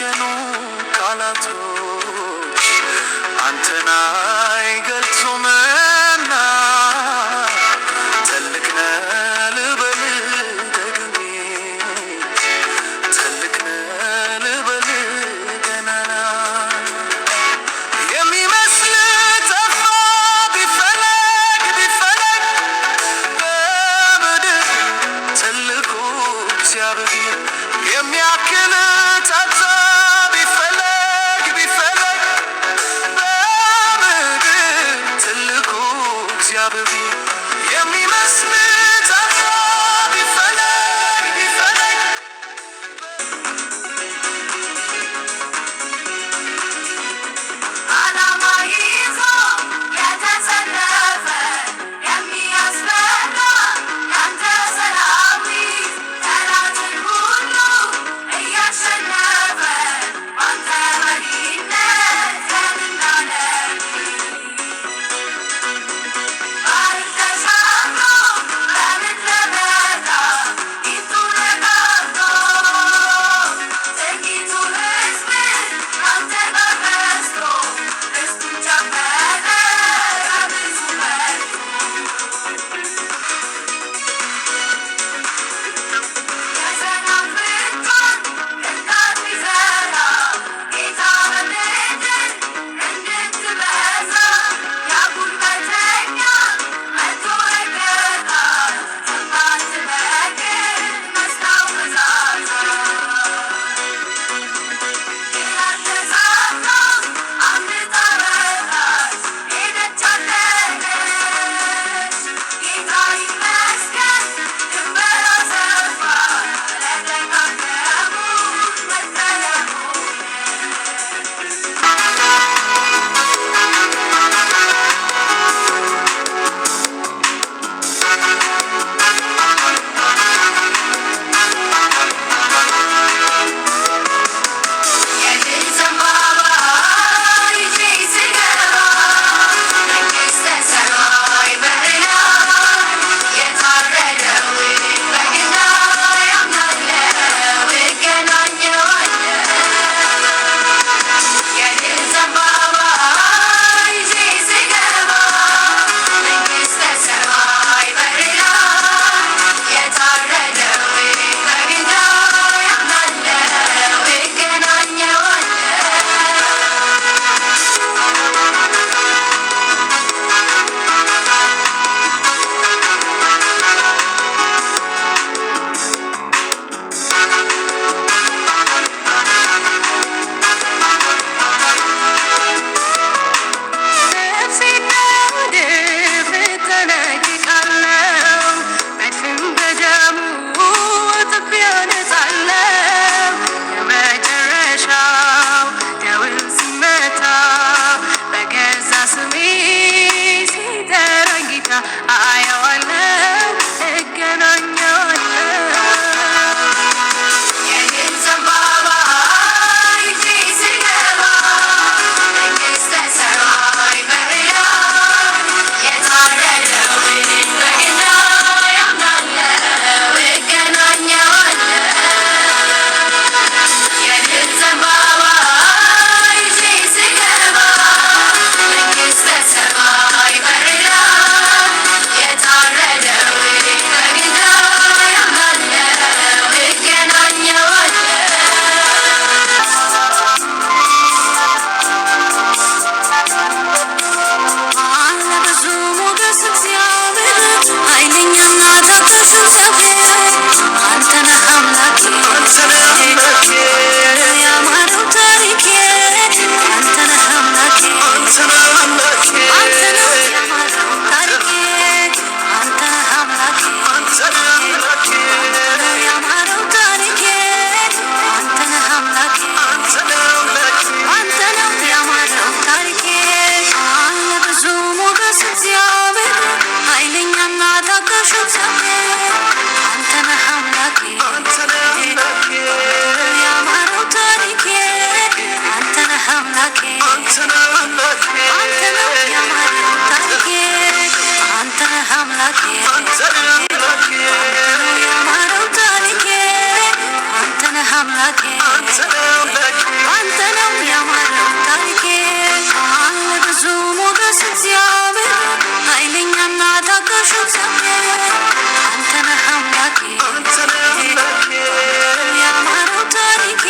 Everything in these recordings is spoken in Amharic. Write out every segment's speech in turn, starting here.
የተወሰኑ ቃላቶች አንተን አይገልጹምና ትልቅ ነህ ልበል ደግሜ ትልቅ ነህ ልበል ገናና የሚመስል ጠፋ ቢፈለግ ቢፈለግ በምድር ትልቁ እግዚአብሔር የሚያክል ጠፋ ቢፈለግ ቢፈለግ በምድር ትልቁ እግዚአብሔር የሚመስል ጠፋ ቢፈለግ ቢፈለግ ዓላማ ይዞ የተሰለፈ የሚያስፈራ ያንተ ሰራዊት ጠላትን ሁሉ እያሸነፈ ባንተ መሪነት ቀንና ሌሊት አምላኬ አንተ ነው ያማረው ታሪኬ አለ ብዙ ሞገስ እግዚአብሔር ኃይለኛና ታጋሽ እግዚአብሔር አንተ ነህ አምላኬ ያማረው ታሪኬ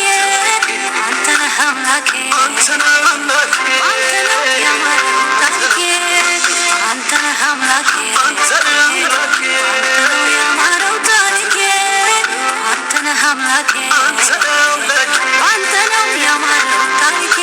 አንተ ነህ አምላኬ አንተ ነው ያማረው ታሪኬ አንተ ነህ አምላኬ ያማረው ታሪኬ አንተ ነህ አምላኬ አንተ ነው ያማረው ታሪኬ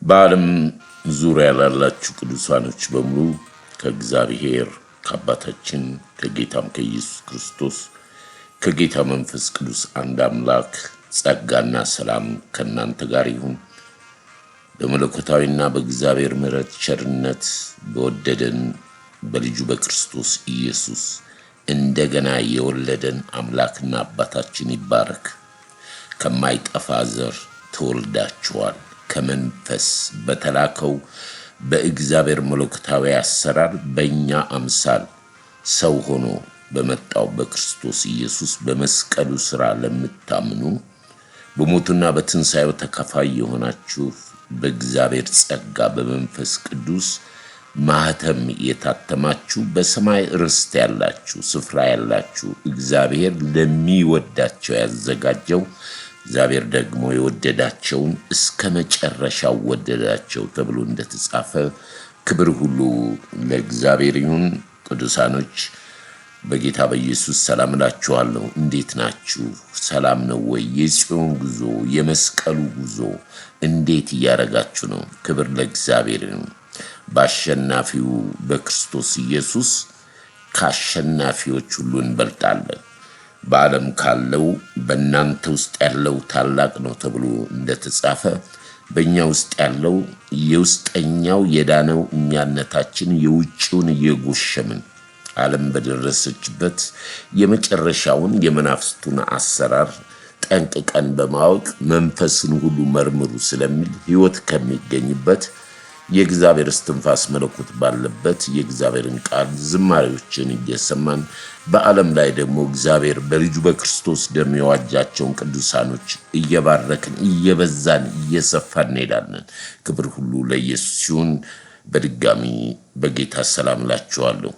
በዓለም ዙሪያ ላላችሁ ቅዱሳኖች በሙሉ ከእግዚአብሔር ከአባታችን ከጌታም ከኢየሱስ ክርስቶስ ከጌታ መንፈስ ቅዱስ አንድ አምላክ ጸጋና ሰላም ከናንተ ጋር ይሁን። በመለኮታዊና በእግዚአብሔር ምሕረት ቸርነት በወደደን በልጁ በክርስቶስ ኢየሱስ እንደገና የወለደን አምላክና አባታችን ይባረክ። ከማይጠፋ ዘር ተወልዳችኋል። ከመንፈስ በተላከው በእግዚአብሔር መለኮታዊ አሰራር በእኛ አምሳል ሰው ሆኖ በመጣው በክርስቶስ ኢየሱስ በመስቀሉ ሥራ ለምታምኑ በሞቱና በትንሣኤው ተካፋይ የሆናችሁ በእግዚአብሔር ጸጋ በመንፈስ ቅዱስ ማህተም የታተማችሁ በሰማይ ርስት ያላችሁ ስፍራ ያላችሁ እግዚአብሔር ለሚወዳቸው ያዘጋጀው እግዚአብሔር ደግሞ የወደዳቸውን እስከ መጨረሻው ወደዳቸው ተብሎ እንደተጻፈ ክብር ሁሉ ለእግዚአብሔር ይሁን። ቅዱሳኖች በጌታ በኢየሱስ ሰላም እላችኋለሁ። እንዴት ናችሁ? ሰላም ነው ወይ? የጽዮን ጉዞ የመስቀሉ ጉዞ እንዴት እያረጋችሁ ነው? ክብር ለእግዚአብሔር ይሁን። በአሸናፊው በክርስቶስ ኢየሱስ ከአሸናፊዎች ሁሉ እንበልጣለን። በዓለም ካለው በእናንተ ውስጥ ያለው ታላቅ ነው ተብሎ እንደተጻፈ በእኛ ውስጥ ያለው የውስጠኛው የዳነው እኛነታችን የውጭውን እየጎሸምን ዓለም በደረሰችበት የመጨረሻውን የመናፍስቱን አሰራር ጠንቅቀን በማወቅ መንፈስን ሁሉ መርምሩ ስለሚል ሕይወት ከሚገኝበት የእግዚአብሔር እስትንፋስ መለኮት ባለበት የእግዚአብሔርን ቃል ዝማሬዎችን እየሰማን በዓለም ላይ ደግሞ እግዚአብሔር በልጁ በክርስቶስ ደም የዋጃቸውን ቅዱሳኖች እየባረክን እየበዛን እየሰፋን እንሄዳለን። ክብር ሁሉ ለኢየሱስ ይሁን። በድጋሚ በጌታ ሰላም እላችኋለሁ።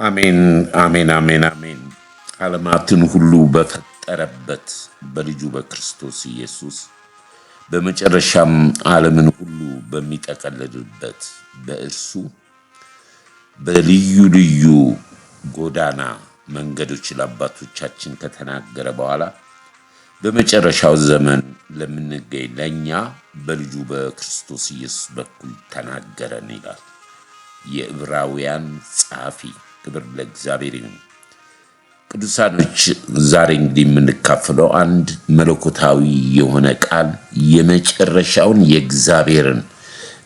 አሜን አሜን አሜን አሜን። ዓለማትን ሁሉ በፈጠረበት በልጁ በክርስቶስ ኢየሱስ በመጨረሻም ዓለምን ሁሉ በሚጠቀልልበት በእርሱ በልዩ ልዩ ጎዳና መንገዶች ለአባቶቻችን ከተናገረ በኋላ በመጨረሻው ዘመን ለምንገኝ ለእኛ በልጁ በክርስቶስ ኢየሱስ በኩል ተናገረን ይላል የዕብራውያን ጸሐፊ። ክብር ለእግዚአብሔር ይሁን። ቅዱሳኖች ዛሬ እንግዲህ የምንካፈለው አንድ መለኮታዊ የሆነ ቃል የመጨረሻውን የእግዚአብሔርን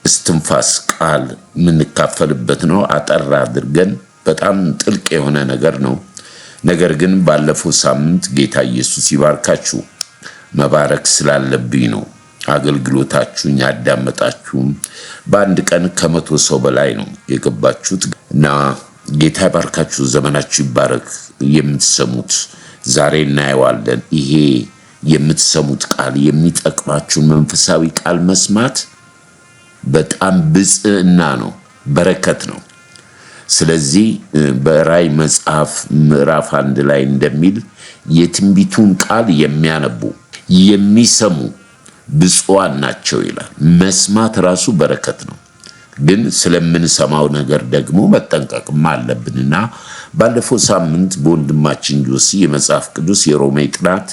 እስትንፋስ ቃል የምንካፈልበት ነው። አጠር አድርገን በጣም ጥልቅ የሆነ ነገር ነው። ነገር ግን ባለፈው ሳምንት ጌታ ኢየሱስ ይባርካችሁ መባረክ ስላለብኝ ነው አገልግሎታችሁን ያዳመጣችሁም በአንድ ቀን ከመቶ ሰው በላይ ነው የገባችሁት እና ጌታ ይባርካችሁ፣ ዘመናችሁ ይባረክ። የምትሰሙት ዛሬ እናየዋለን። ይሄ የምትሰሙት ቃል የሚጠቅማችሁን መንፈሳዊ ቃል መስማት በጣም ብፅዕና ነው፣ በረከት ነው። ስለዚህ በራእይ መጽሐፍ ምዕራፍ 1 ላይ እንደሚል የትንቢቱን ቃል የሚያነቡ የሚሰሙ ብፁዓን ናቸው ይላል። መስማት ራሱ በረከት ነው። ግን ስለምንሰማው ነገር ደግሞ መጠንቀቅም አለብንና ባለፈው ሳምንት በወንድማችን ጆሲ የመጽሐፍ ቅዱስ የሮሜ ጥናት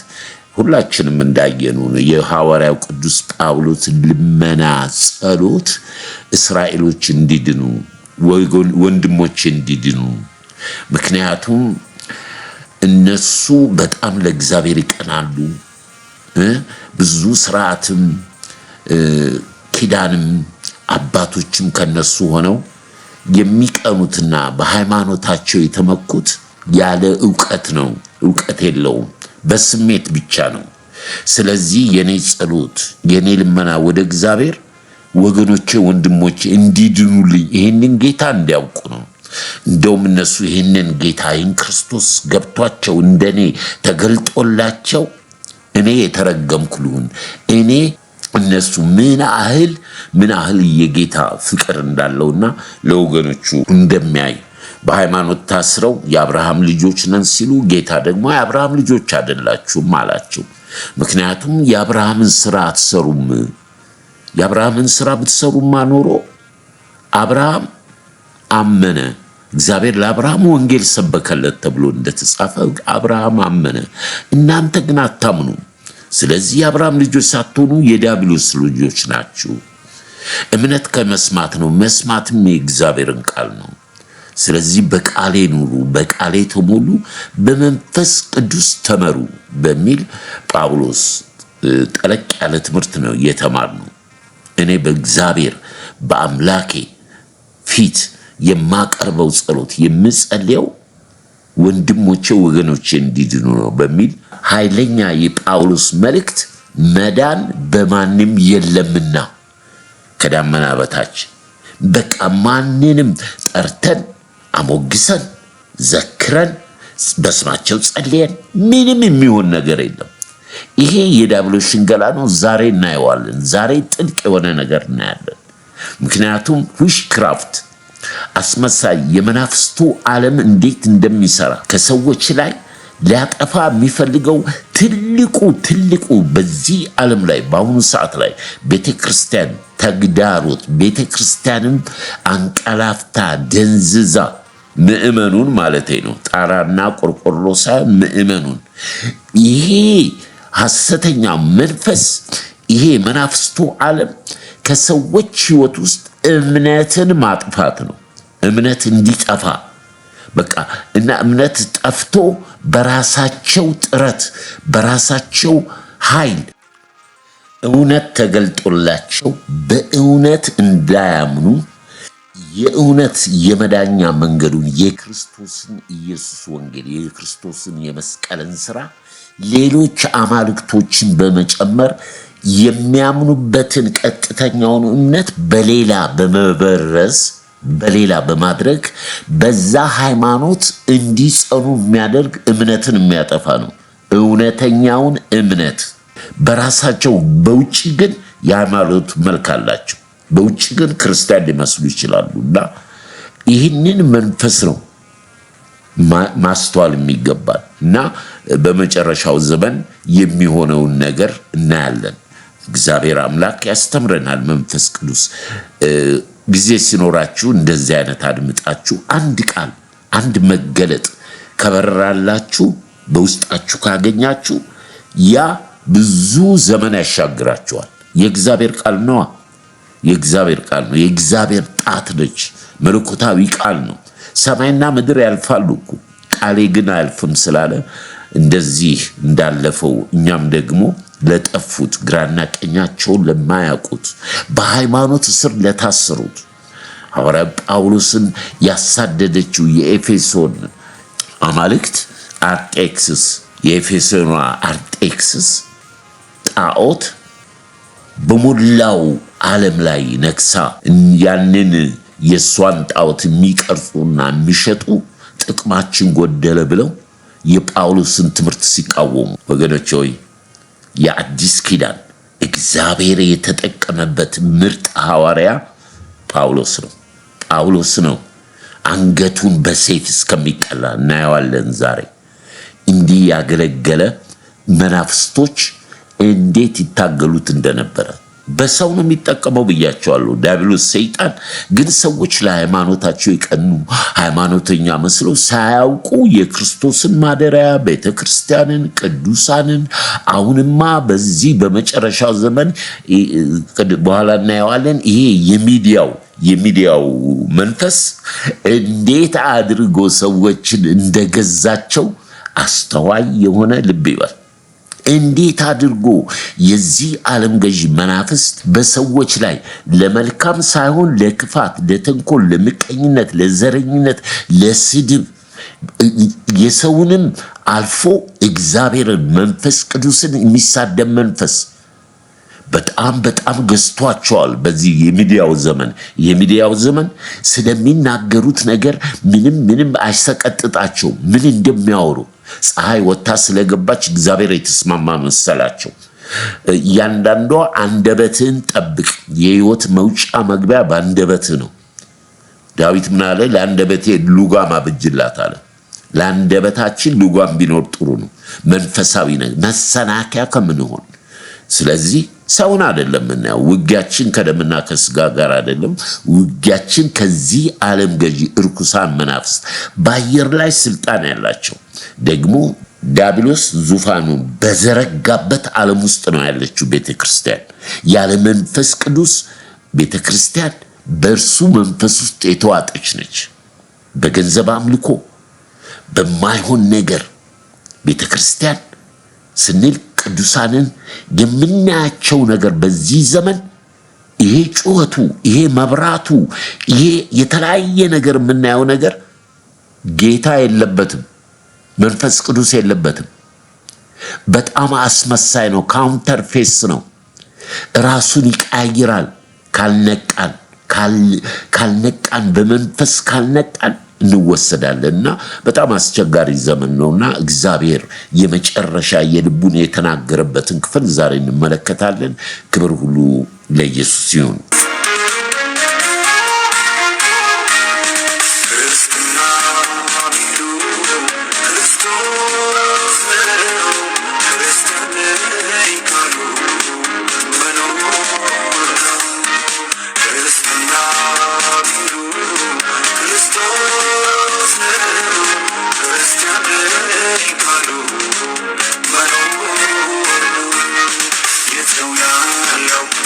ሁላችንም እንዳየነው የሐዋርያው ቅዱስ ጳውሎስ ልመና ጸሎት እስራኤሎች እንዲድኑ ወንድሞች እንዲድኑ፣ ምክንያቱም እነሱ በጣም ለእግዚአብሔር ይቀናሉ። ብዙ ስርዓትም ኪዳንም አባቶችም ከነሱ ሆነው የሚቀኑትና በሃይማኖታቸው የተመኩት ያለ ዕውቀት ነው። ዕውቀት የለውም፣ በስሜት ብቻ ነው። ስለዚህ የኔ ጸሎት የኔ ልመና ወደ እግዚአብሔር ወገኖቼ ወንድሞቼ እንዲድኑልኝ ይሄንን ጌታ እንዲያውቁ ነው። እንደውም እነሱ ይሄንን ጌታ ይህን ክርስቶስ ገብቷቸው እንደኔ ተገልጦላቸው እኔ የተረገምኩ ልሁን፣ እኔ እነሱ ምን ያህል የጌታ ፍቅር እንዳለውና ለወገኖቹ እንደሚያይ በሃይማኖት ታስረው የአብርሃም ልጆች ነን ሲሉ ጌታ ደግሞ የአብርሃም ልጆች አይደላችሁም አላቸው። ምክንያቱም የአብርሃምን ስራ አትሰሩም። የአብርሃምን ስራ ብትሰሩማ ኖሮ አብርሃም አመነ፣ እግዚአብሔር ለአብርሃም ወንጌል ሰበከለት ተብሎ እንደተጻፈ አብርሃም አመነ፣ እናንተ ግን አታምኑ። ስለዚህ የአብርሃም ልጆች ሳትሆኑ የዲያብሎስ ልጆች ናችሁ። እምነት ከመስማት ነው፣ መስማትም የእግዚአብሔርን ቃል ነው። ስለዚህ በቃሌ ኑሩ፣ በቃሌ ተሞሉ፣ በመንፈስ ቅዱስ ተመሩ በሚል ጳውሎስ ጠለቅ ያለ ትምህርት ነው የተማርነው። እኔ በእግዚአብሔር በአምላኬ ፊት የማቀርበው ጸሎት የምጸልየው ወንድሞቼ ወገኖቼ እንዲድኑ ነው በሚል ኃይለኛ የጳውሎስ መልእክት መዳን በማንም የለምና ከዳመና በታች በቃ ማንንም ጠርተን አሞግሰን ዘክረን በስማቸው ጸልየን ምንም የሚሆን ነገር የለም። ይሄ የዲያብሎስ ሽንገላ ነው። ዛሬ እናየዋለን። ዛሬ ጥልቅ የሆነ ነገር እናያለን። ምክንያቱም ዊሽክራፍት አስመሳይ የመናፍስቱ ዓለም እንዴት እንደሚሰራ ከሰዎች ላይ ሊያጠፋ የሚፈልገው ትልቁ በዚህ ዓለም ላይ በአሁኑ ሰዓት ላይ ቤተክርስቲያን ተግዳሮት፣ ቤተክርስቲያንም አንቀላፍታ ደንዝዛ ምእመኑን ማለት ነው፣ ጣራና ቆርቆሮ ሳይሆን ምእመኑን ይሄ ሐሰተኛ መንፈስ ይሄ መናፍስቱ ዓለም ከሰዎች ህይወት ውስጥ እምነትን ማጥፋት ነው። እምነት እንዲጠፋ በቃ እና እምነት ጠፍቶ በራሳቸው ጥረት በራሳቸው ኃይል እውነት ተገልጦላቸው በእውነት እንዳያምኑ የእውነት የመዳኛ መንገዱን የክርስቶስን ኢየሱስ ወንጌል የክርስቶስን የመስቀልን ሥራ ሌሎች አማልክቶችን በመጨመር የሚያምኑበትን ቀጥተኛውን እምነት በሌላ በመበረዝ በሌላ በማድረግ በዛ ሃይማኖት እንዲጸኑ የሚያደርግ እምነትን የሚያጠፋ ነው። እውነተኛውን እምነት በራሳቸው በውጪ ግን የሃይማኖት መልክ አላቸው። በውጭ ግን ክርስቲያን ሊመስሉ ይችላሉና ይህንን መንፈስ ነው ማስተዋል የሚገባል እና በመጨረሻው ዘመን የሚሆነውን ነገር እናያለን። እግዚአብሔር አምላክ ያስተምረናል። መንፈስ ቅዱስ ጊዜ ሲኖራችሁ እንደዚህ አይነት አድምጣችሁ አንድ ቃል አንድ መገለጥ ከበራላችሁ በውስጣችሁ ካገኛችሁ ያ ብዙ ዘመን ያሻግራችኋል። የእግዚአብሔር ቃል ነው። የእግዚአብሔር ቃል ነው። የእግዚአብሔር ጣት ነች። መለኮታዊ ቃል ነው። ሰማይና ምድር ያልፋሉ እኮ ቃሌ ግን አያልፍም ስላለ እንደዚህ እንዳለፈው እኛም ደግሞ ለጠፉት ግራና ቀኛቸውን ለማያውቁት በሃይማኖት ስር ለታሰሩት ሐዋርያ ጳውሎስን ያሳደደችው የኤፌሶን አማልክት አርጤክስስ የኤፌሶኗ አርጤክስስ ጣዖት በሞላው ዓለም ላይ ነግሳ ያንን የሷን ጣዖት የሚቀርጹና የሚሸጡ ጥቅማችን ጎደለ ብለው የጳውሎስን ትምህርት ሲቃወሙ ወገኖች ሆይ የአዲስ ኪዳን እግዚአብሔር የተጠቀመበት ምርጥ ሐዋርያ ጳውሎስ ነው። አንገቱን በሰይፍ እስከሚቀላ እናየዋለን። ዛሬ እንዲህ ያገለገለ መናፍስቶች እንዴት ይታገሉት እንደነበረ በሰው ነው የሚጠቀመው ብያቸዋለሁ። ዲያብሎስ ሰይጣን ግን ሰዎች ለሃይማኖታቸው የቀኑ ሃይማኖተኛ መስለው ሳያውቁ የክርስቶስን ማደሪያ ቤተክርስቲያንን ቅዱሳንን አሁንማ በዚህ በመጨረሻው ዘመን በኋላ እናየዋለን። ይሄ የሚዲያው መንፈስ እንዴት አድርጎ ሰዎችን እንደገዛቸው አስተዋይ የሆነ ልብ ይበል። እንዴት አድርጎ የዚህ ዓለም ገዢ መናፍስት በሰዎች ላይ ለመልካም ሳይሆን ለክፋት፣ ለተንኮል፣ ለምቀኝነት፣ ለዘረኝነት፣ ለስድብ የሰውንም አልፎ እግዚአብሔርን መንፈስ ቅዱስን የሚሳደብ መንፈስ በጣም ገዝቷቸዋል። በዚህ የሚዲያው ዘመን ስለሚናገሩት ነገር ምንም አይሰቀጥጣቸው። ምን እንደሚያወሩ ፀሐይ ወጣ ስለገባች እግዚአብሔር የተስማማ መሰላቸው። ያንዳንዷ አንደበትህን ጠብቅ፣ የሕይወት መውጫ መግቢያ በአንደበትህ ነው። ዳዊት ምን አለ? ለአንደበቴ ሉጋም አብጅላት አለ። ለአንደበታችን ሉጋም ቢኖር ጥሩ ነው፣ መንፈሳዊ ነገር መሰናከያ ከምንሆን። ስለዚህ ሰውን አይደለም እናየው። ውጊያችን ከደምና ከስጋ ጋር አይደለም። ውጊያችን ከዚህ ዓለም ገዢ እርኩሳን መናፍስት በአየር ላይ ስልጣን ያላቸው ደግሞ ዲያብሎስ ዙፋኑን በዘረጋበት ዓለም ውስጥ ነው ያለችው ቤተክርስቲያን። ያለ መንፈስ ቅዱስ ቤተክርስቲያን በእርሱ መንፈስ ውስጥ የተዋጠች ነች። በገንዘብ አምልኮ በማይሆን ነገር ቤተክርስቲያን ስንል ቅዱሳንን የምናያቸው ነገር በዚህ ዘመን ይሄ ጩኸቱ፣ ይሄ መብራቱ፣ ይሄ የተለያየ ነገር የምናየው ነገር ጌታ የለበትም፣ መንፈስ ቅዱስ የለበትም። በጣም አስመሳይ ነው። ካውንተር ፌስ ነው። ራሱን ይቀያይራል። ካልነቃን በመንፈስ ካልነቃን እንወሰዳለንና በጣም አስቸጋሪ ዘመን ነውና እግዚአብሔር የመጨረሻ የልቡን የተናገረበትን ክፍል ዛሬ እንመለከታለን። ክብር ሁሉ ለኢየሱስ ይሁን።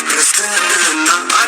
It's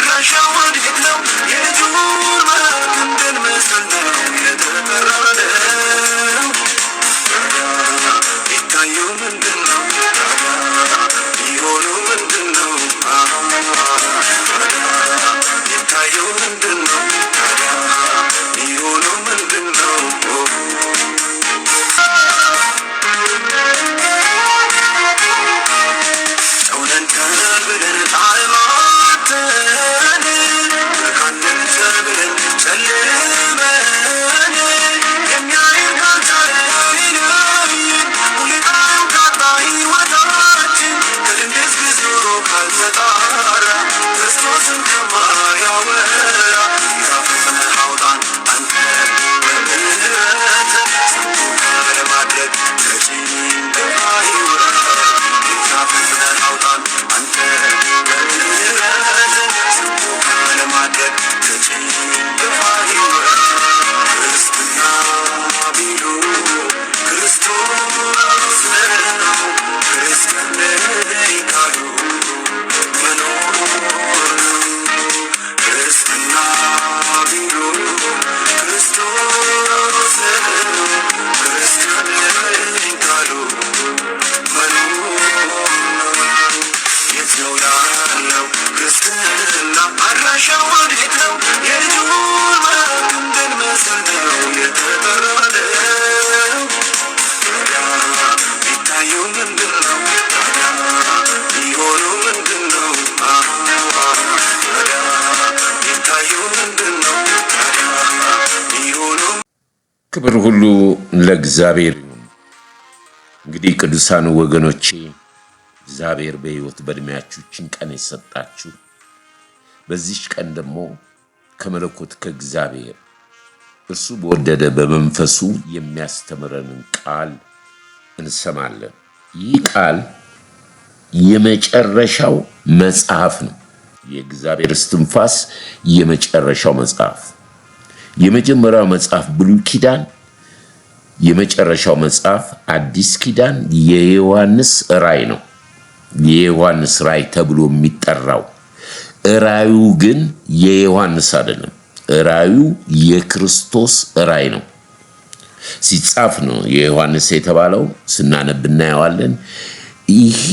ክብር ሁሉ ለእግዚአብሔር ይሁን። እንግዲህ ቅዱሳን ወገኖቼ እግዚአብሔር በሕይወት በእድሜያችሁ ይህችን ቀን የሰጣችሁ በዚህች ቀን ደግሞ ከመለኮት ከእግዚአብሔር እርሱ በወደደ በመንፈሱ የሚያስተምረንን ቃል እንሰማለን። ይህ ቃል የመጨረሻው መጽሐፍ ነው። የእግዚአብሔር እስትንፋስ የመጨረሻው መጽሐፍ። የመጀመሪያው መጽሐፍ ብሉይ ኪዳን፣ የመጨረሻው መጽሐፍ አዲስ ኪዳን የዮሐንስ ራእይ ነው። የዮሐንስ ራእይ ተብሎ የሚጠራው ራእዩ ግን የዮሐንስ አይደለም። ራእዩ የክርስቶስ ራእይ ነው። ሲጻፍ ነው የዮሐንስ የተባለው። ስናነብ እናየዋለን። ይሄ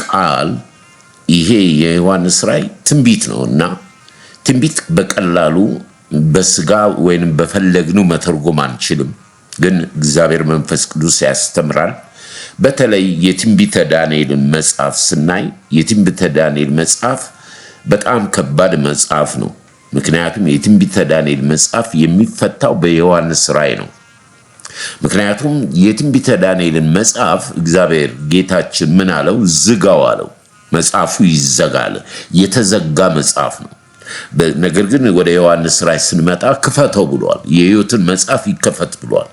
ቃል ይሄ የዮሐንስ ራእይ ትንቢት ነውና ትንቢት በቀላሉ በስጋ ወይንም በፈለግነው መተርጎም አንችልም። ግን እግዚአብሔር መንፈስ ቅዱስ ያስተምራል። በተለይ የትንቢተ ዳንኤልን መጽሐፍ ስናይ የትንቢተ ዳንኤል መጽሐፍ በጣም ከባድ መጽሐፍ ነው። ምክንያቱም የትንቢተ ዳንኤል መጽሐፍ የሚፈታው በዮሐንስ ራእይ ነው። ምክንያቱም የትንቢተ ዳንኤልን መጽሐፍ እግዚአብሔር ጌታችን ምን አለው? ዝጋው አለው። መጽሐፉ ይዘጋል። የተዘጋ መጽሐፍ ነው። ነገር ግን ወደ ዮሐንስ ራእይ ስንመጣ ክፈተው ብሏል። የሕይወትን መጽሐፍ ይከፈት ብሏል።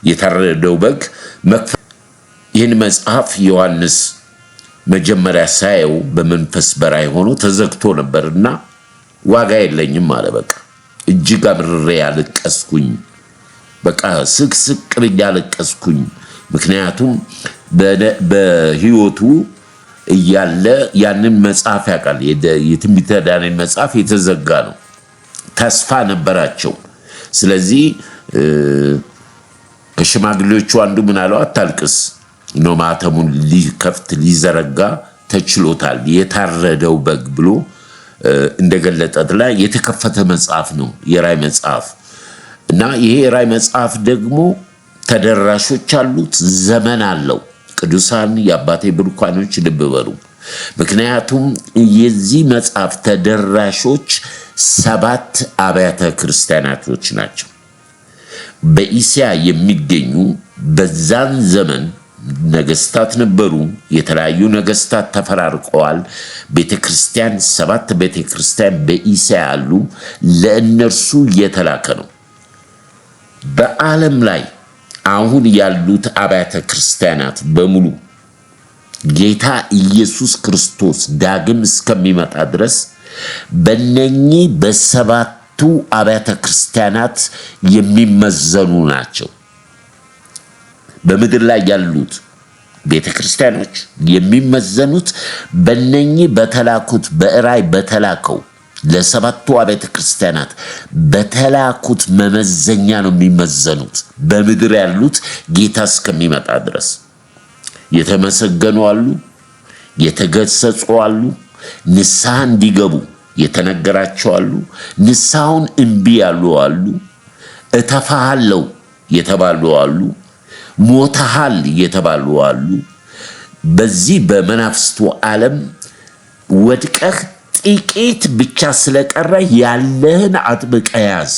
የታረደው በግ መክፈት። ይህን መጽሐፍ ዮሐንስ መጀመሪያ ሳየው በመንፈስ በራእይ ሆኖ ተዘግቶ ነበርና ዋጋ የለኝም አለ። በቃ እጅግ አምርሬ ያለቀስኩኝ። በቃ ስቅስቅ ብዬ ያለቀስኩኝ። ምክንያቱም በሕይወቱ እያለ ያንን መጽሐፍ ያውቃል። የትንቢተ ዳንኤል መጽሐፍ የተዘጋ ነው። ተስፋ ነበራቸው። ስለዚህ ከሽማግሌዎቹ አንዱ ምን አለው? አታልቅስ፣ ነው ማተሙን ሊከፍት ሊዘረጋ ተችሎታል። የታረደው በግ ብሎ እንደገለጠት ላይ የተከፈተ መጽሐፍ ነው የራእይ መጽሐፍ። እና ይሄ የራእይ መጽሐፍ ደግሞ ተደራሾች አሉት፣ ዘመን አለው። ቅዱሳን የአባቴ ብሩካኖች ልብ በሉ። ምክንያቱም የዚህ መጽሐፍ ተደራሾች 7 አብያተ ክርስቲያናቶች ናቸው በኢስያ የሚገኙ። በዛን ዘመን ነገስታት ነበሩ። የተለያዩ ነገስታት ተፈራርቀዋል። ቤተክርስቲያን 7 ቤተክርስቲያን በኢስያ አሉ። ለእነርሱ የተላከ ነው። በዓለም ላይ አሁን ያሉት አብያተ ክርስቲያናት በሙሉ ጌታ ኢየሱስ ክርስቶስ ዳግም እስከሚመጣ ድረስ በእነኚህ በ7ቱ አብያተ ክርስቲያናት የሚመዘኑ ናቸው። በምድር ላይ ያሉት ቤተ ክርስቲያኖች የሚመዘኑት በእነኚህ በተላኩት በራእይ በተላከው ለ7ቱ አብያተ ክርስቲያናት በተላኩት መመዘኛ ነው የሚመዘኑት። በምድር ያሉት ጌታ እስከሚመጣ ድረስ የተመሰገኑ አሉ፣ የተገሰጹ አሉ፣ ንስሐ እንዲገቡ የተነገራቸው አሉ፣ ንስሐውን እምቢ ያሉ አሉ፣ እተፋሃለው የተባሉ አሉ፣ ሞተሃል የተባሉ አሉ። በዚህ በመናፍስቱ ዓለም ወድቀህ ጥቂት ብቻ ስለቀረ ያለህን አጥብቀህ ያዝ፣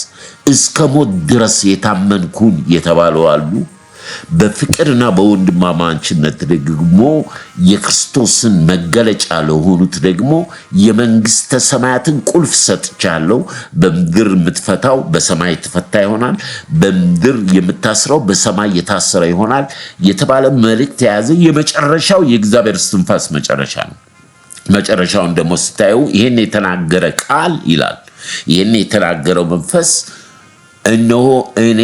እስከ ሞት ድረስ የታመንኩን የተባሉ አሉ። በፍቅርና በወንድማማችነት ደግሞ የክርስቶስን መገለጫ ለሆኑት ደግሞ የመንግስተ ሰማያትን ቁልፍ ሰጥቻለሁ። በምድር የምትፈታው በሰማይ የተፈታ ይሆናል፣ በምድር የምታስረው በሰማይ የታሰረ ይሆናል የተባለ መልእክት የያዘ የመጨረሻው የእግዚአብሔር እስትንፋስ መጨረሻ ነው። መጨረሻውን ደግሞ ስታዩ ይሄን የተናገረ ቃል ይላል፣ ይሄን የተናገረው መንፈስ እነሆ እኔ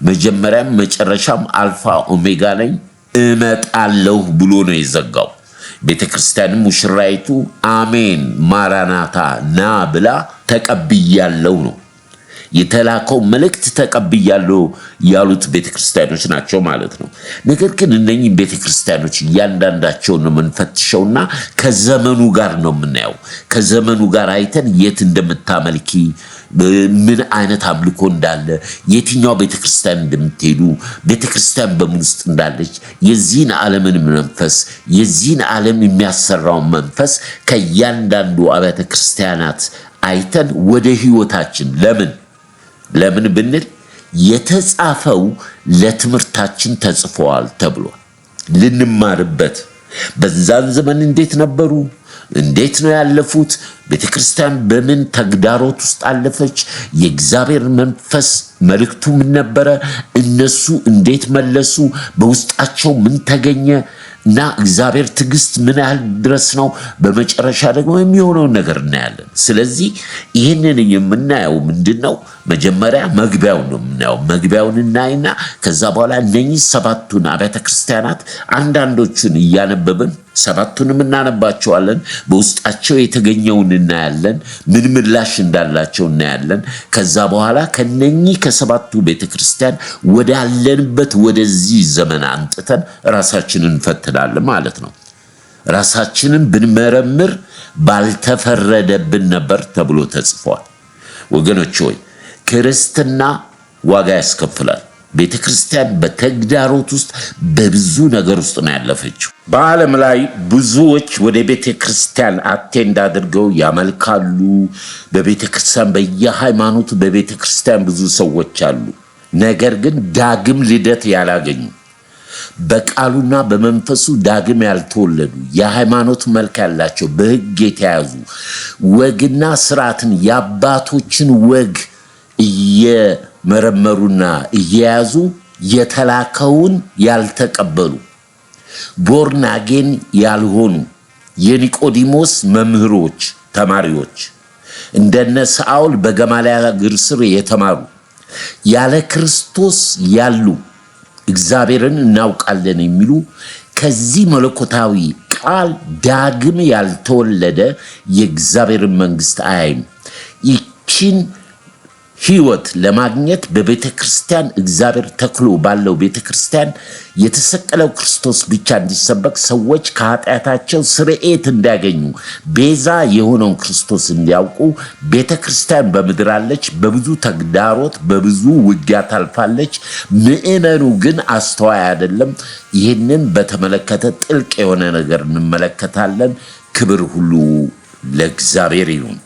መጀመሪያም መጨረሻም አልፋ ኦሜጋ ነኝ እመጣለሁ ብሎ ነው የዘጋው። ቤተክርስቲያንም ሙሽራይቱ አሜን ማራናታ ና ብላ ተቀብያለሁ ነው የተላከው መልእክት ተቀብያለሁ ያሉት ቤተክርስቲያኖች ናቸው ማለት ነው። ነገር ግን እነኚህ ቤተክርስቲያኖች እያንዳንዳቸውን ነው የምንፈትሸውና ከዘመኑ ጋር ነው የምናየው። ከዘመኑ ጋር አይተን የት እንደምታመልኪ ምን አይነት አምልኮ እንዳለ የትኛው ቤተክርስቲያን እንደምትሄዱ ቤተክርስቲያን በምን ውስጥ እንዳለች የዚህን ዓለምን መንፈስ የዚህን ዓለም የሚያሰራውን መንፈስ ከእያንዳንዱ አብያተ ክርስቲያናት አይተን ወደ ህይወታችን ለምን ብንል የተጻፈው ለትምህርታችን ተጽፏል ተብሏል። ልንማርበት በዛን ዘመን እንዴት ነበሩ? እንዴት ነው ያለፉት? ቤተክርስቲያን በምን ተግዳሮት ውስጥ አለፈች? የእግዚአብሔር መንፈስ መልእክቱ ምን ነበረ? እነሱ እንዴት መለሱ? በውስጣቸው ምን ተገኘ? እና እግዚአብሔር ትዕግስት ምን ያህል ድረስ ነው? በመጨረሻ ደግሞ የሚሆነውን ነገር እናያለን። ስለዚህ ይህንን የምናየው ምንድነው? መጀመሪያ መግቢያውን ነው የምናየው። መግቢያውን እናይና ከዛ በኋላ እነኚህ ሰባቱን አብያተ ክርስቲያናት አንዳንዶቹን እያነበብን ሰባቱንም እናነባቸዋለን። በውስጣቸው የተገኘውን እናያለን። ምን ምላሽ እንዳላቸው እናያለን። ከዛ በኋላ ከነኚህ ከሰባቱ ቤተክርስቲያን ወዳለንበት ወደዚህ ዘመን አንጥተን ራሳችንን እንፈትናለን ማለት ነው። ራሳችንን ብንመረምር ባልተፈረደብን ነበር ተብሎ ተጽፏል። ወገኖች ሆይ ክርስትና ዋጋ ያስከፍላል። ቤተክርስቲያን በተግዳሮት ውስጥ በብዙ ነገር ውስጥ ነው ያለፈችው። በዓለም ላይ ብዙዎች ወደ ቤተክርስቲያን አቴንድ አድርገው ያመልካሉ። በቤተክርስቲያን በየሃይማኖቱ በቤተክርስቲያን ብዙ ሰዎች አሉ። ነገር ግን ዳግም ልደት ያላገኙ፣ በቃሉና በመንፈሱ ዳግም ያልተወለዱ፣ የሃይማኖት መልክ ያላቸው፣ በሕግ የተያዙ፣ ወግና ስርዓትን የአባቶችን ወግ እየመረመሩና እየያዙ የተላከውን ያልተቀበሉ፣ ቦርን አጌን ያልሆኑ የኒቆዲሞስ መምህሮች ተማሪዎች፣ እንደነ ሳኦል በገማልያል እግር ስር የተማሩ፣ ያለ ክርስቶስ ያሉ፣ እግዚአብሔርን እናውቃለን የሚሉ፣ ከዚህ መለኮታዊ ቃል ዳግም ያልተወለደ የእግዚአብሔርን መንግስት አያይም። ይችን ህይወት ለማግኘት በቤተክርስቲያን እግዚአብሔር ተክሎ ባለው ቤተክርስቲያን የተሰቀለው ክርስቶስ ብቻ እንዲሰበክ፣ ሰዎች ከኃጢአታቸው ስርየት እንዲያገኙ፣ ቤዛ የሆነውን ክርስቶስ እንዲያውቁ ቤተክርስቲያን በምድር አለች። በብዙ ተግዳሮት በብዙ ውጊያ ታልፋለች። ምዕመኑ ግን አስተዋይ አይደለም። ይህንን በተመለከተ ጥልቅ የሆነ ነገር እንመለከታለን። ክብር ሁሉ ለእግዚአብሔር ይሁን።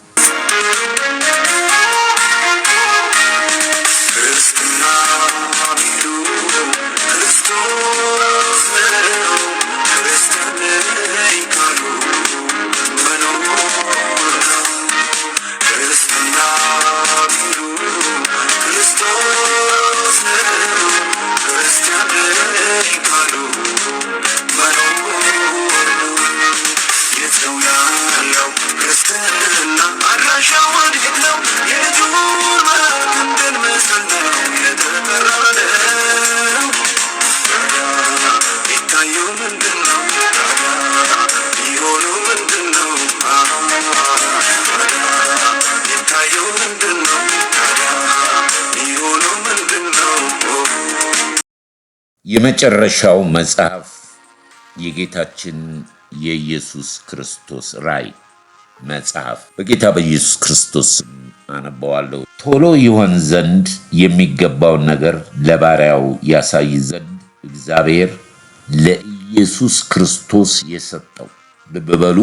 የመጨረሻው መጽሐፍ የጌታችን የኢየሱስ ክርስቶስ ራእይ መጽሐፍ በጌታ በኢየሱስ ክርስቶስ አነባዋለሁ። ቶሎ ይሆን ዘንድ የሚገባውን ነገር ለባሪያው ያሳይ ዘንድ እግዚአብሔር ለኢየሱስ ክርስቶስ የሰጠው። ልብ በሉ፣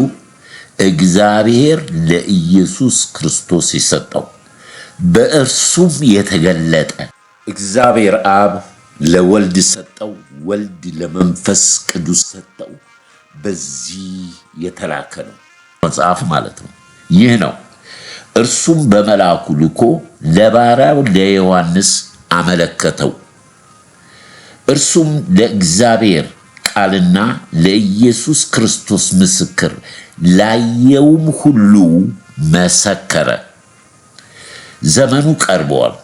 እግዚአብሔር ለኢየሱስ ክርስቶስ የሰጠው በእርሱም የተገለጠ እግዚአብሔር አብ ለወልድ ሰጠው፣ ወልድ ለመንፈስ ቅዱስ ሰጠው። በዚህ የተላከ ነው መጽሐፍ ማለት ነው። ይህ ነው። እርሱም በመልአኩ ልኮ ለባሪያው ለዮሐንስ አመለከተው። እርሱም ለእግዚአብሔር ቃልና ለኢየሱስ ክርስቶስ ምስክር፣ ላየውም ሁሉ መሰከረ። ዘመኑ ቀርቧል።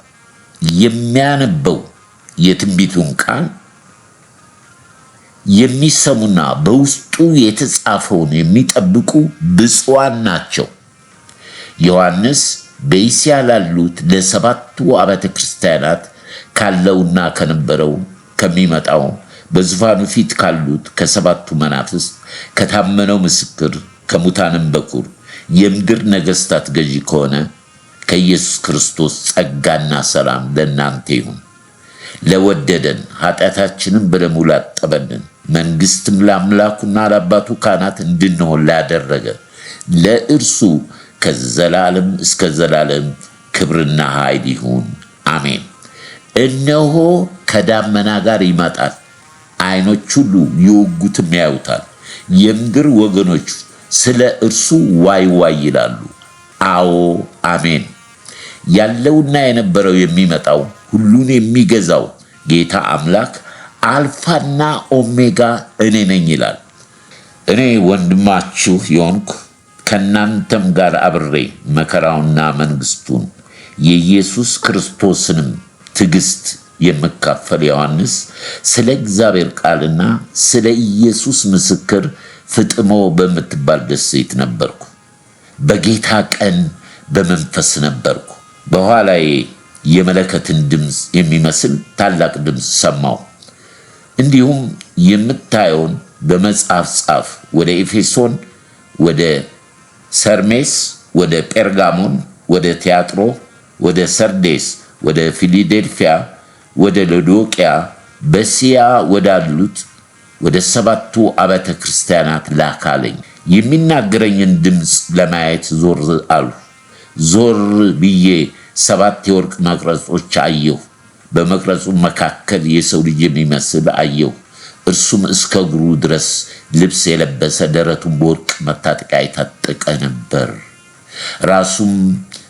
የሚያነበው የትንቢቱን ቃል የሚሰሙና በውስጡ የተጻፈውን የሚጠብቁ ብፁዓን ናቸው። ዮሐንስ በእስያ ላሉት ለሰባቱ አብያተ ክርስቲያናት ካለውና ከነበረው ከሚመጣው በዙፋኑ ፊት ካሉት ከሰባቱ መናፍስት ከታመነው ምስክር ከሙታንም በኩር የምድር ነገሥታት ገዢ ከሆነ ከኢየሱስ ክርስቶስ ጸጋና ሰላም ለእናንተ ይሁን። ለወደደን ኃጢአታችንን በደሙ ላጠበልን መንግሥትም ለአምላኩና ለአባቱ ካህናት እንድንሆን ላደረገ ለእርሱ ከዘላለም እስከ ዘላለም ክብርና ኃይል ይሁን፣ አሜን። እነሆ ከዳመና ጋር ይመጣል፣ ዓይኖች ሁሉ ይወጉትም ያዩታል፣ የምድር ወገኖች ስለ እርሱ ዋይ ዋይ ይላሉ። አዎ አሜን። ያለውና የነበረው የሚመጣው ሁሉን የሚገዛው ጌታ አምላክ አልፋና ኦሜጋ እኔ ነኝ ይላል። እኔ ወንድማችሁ የሆንኩ ከናንተም ጋር አብሬ መከራውና መንግስቱን የኢየሱስ ክርስቶስንም ትዕግስት የምካፈል ዮሐንስ ስለ እግዚአብሔር ቃልና ስለ ኢየሱስ ምስክር ፍጥሞ በምትባል ደሴት ነበርኩ። በጌታ ቀን በመንፈስ ነበርኩ። በኋላዬ የመለከትን ድምፅ የሚመስል ታላቅ ድምፅ ሰማሁ። እንዲሁም የምታየውን በመጽሐፍ ጻፍ፣ ወደ ኤፌሶን፣ ወደ ሰርሜስ፣ ወደ ጴርጋሞን፣ ወደ ቲያጥሮ፣ ወደ ሰርዴስ፣ ወደ ፊላዴልፊያ፣ ወደ ሎዶቅያ፣ በእስያ ወዳሉት ወደ 7ቱ አብያተ ክርስቲያናት ላካለኝ። የሚናገረኝን ድምፅ ለማየት ዞር አልሁ። ዞር ብዬ 7 የወርቅ መቅረጾች አየሁ። በመቅረጹ መካከል የሰው ልጅ የሚመስል አየሁ። እርሱም እስከ እግሩ ድረስ ልብስ የለበሰ፣ ደረቱን በወርቅ መታጠቂያ የታጠቀ ነበር።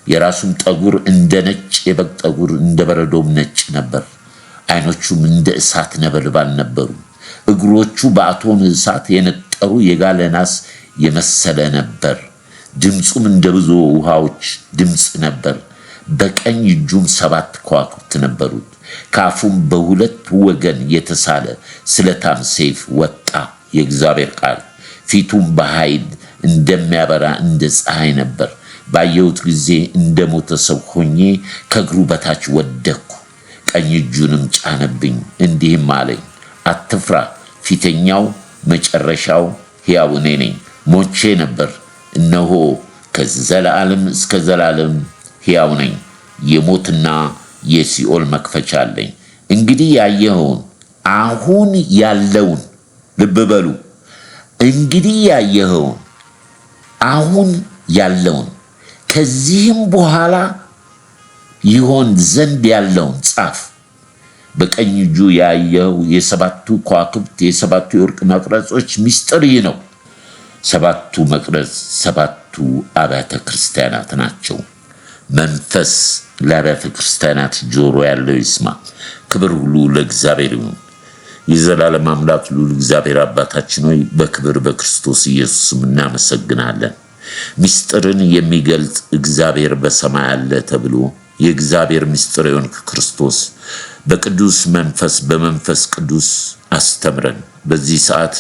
የራሱም ጠጉር እንደ ነጭ የበግ ጠጉር እንደ በረዶም ነጭ ነበር። ዓይኖቹም እንደ እሳት ነበልባል ነበሩ። እግሮቹ በእቶን እሳት የነጠሩ የጋለ ናስ የመሰለ ነበር። ድምፁም እንደ ብዙ ውሃዎች ድምፅ ነበር። በቀኝ እጁም 7 ከዋክብት ነበሩት። ከአፉም በሁለት ወገን የተሳለ ስለታም ሰይፍ ወጣ፣ የእግዚአብሔር ቃል። ፊቱም በኃይል እንደሚያበራ እንደ ፀሐይ ነበር። ባየሁት ጊዜ እንደ ሞተ ሰው ሆኜ ከእግሩ በታች ወደቅሁ። ቀኝ እጁንም ጫነብኝ፣ እንዲህም አለኝ፣ አትፍራ፣ ፊተኛው መጨረሻው ሕያው እኔ ነኝ። ሞቼ ነበር፣ እነሆ ከዘላለም እስከ ዘላለም ሕያው ነኝ። የሞትና የሲኦል መክፈቻ አለኝ። እንግዲህ ያየኸውን አሁን ያለውን ልብ በሉ። እንግዲህ ያየኸውን አሁን ያለውን ከዚህም በኋላ ይሆን ዘንድ ያለውን ጻፍ። በቀኝ እጁ ያየው የ7ቱ ከዋክብት የ7ቱ የወርቅ መቅረጾች ምስጢር ይህ ነው። 7ቱ መቅረጽ 7ቱ አብያተ ክርስቲያናት ናቸው። መንፈስ ለአብያተ ክርስቲያናት ጆሮ ያለው ይስማ። ክብር ሁሉ ለእግዚአብሔር ይሁን። የዘላለም አምላክ ልዑል እግዚአብሔር አባታችን ሆይ በክብር በክርስቶስ ኢየሱስም እናመሰግናለን። ምስጢርን የሚገልጥ እግዚአብሔር በሰማይ አለ ተብሎ የእግዚአብሔር ምስጢር የሆንክ ክርስቶስ በቅዱስ መንፈስ በመንፈስ ቅዱስ አስተምረን። በዚህ ሰዓት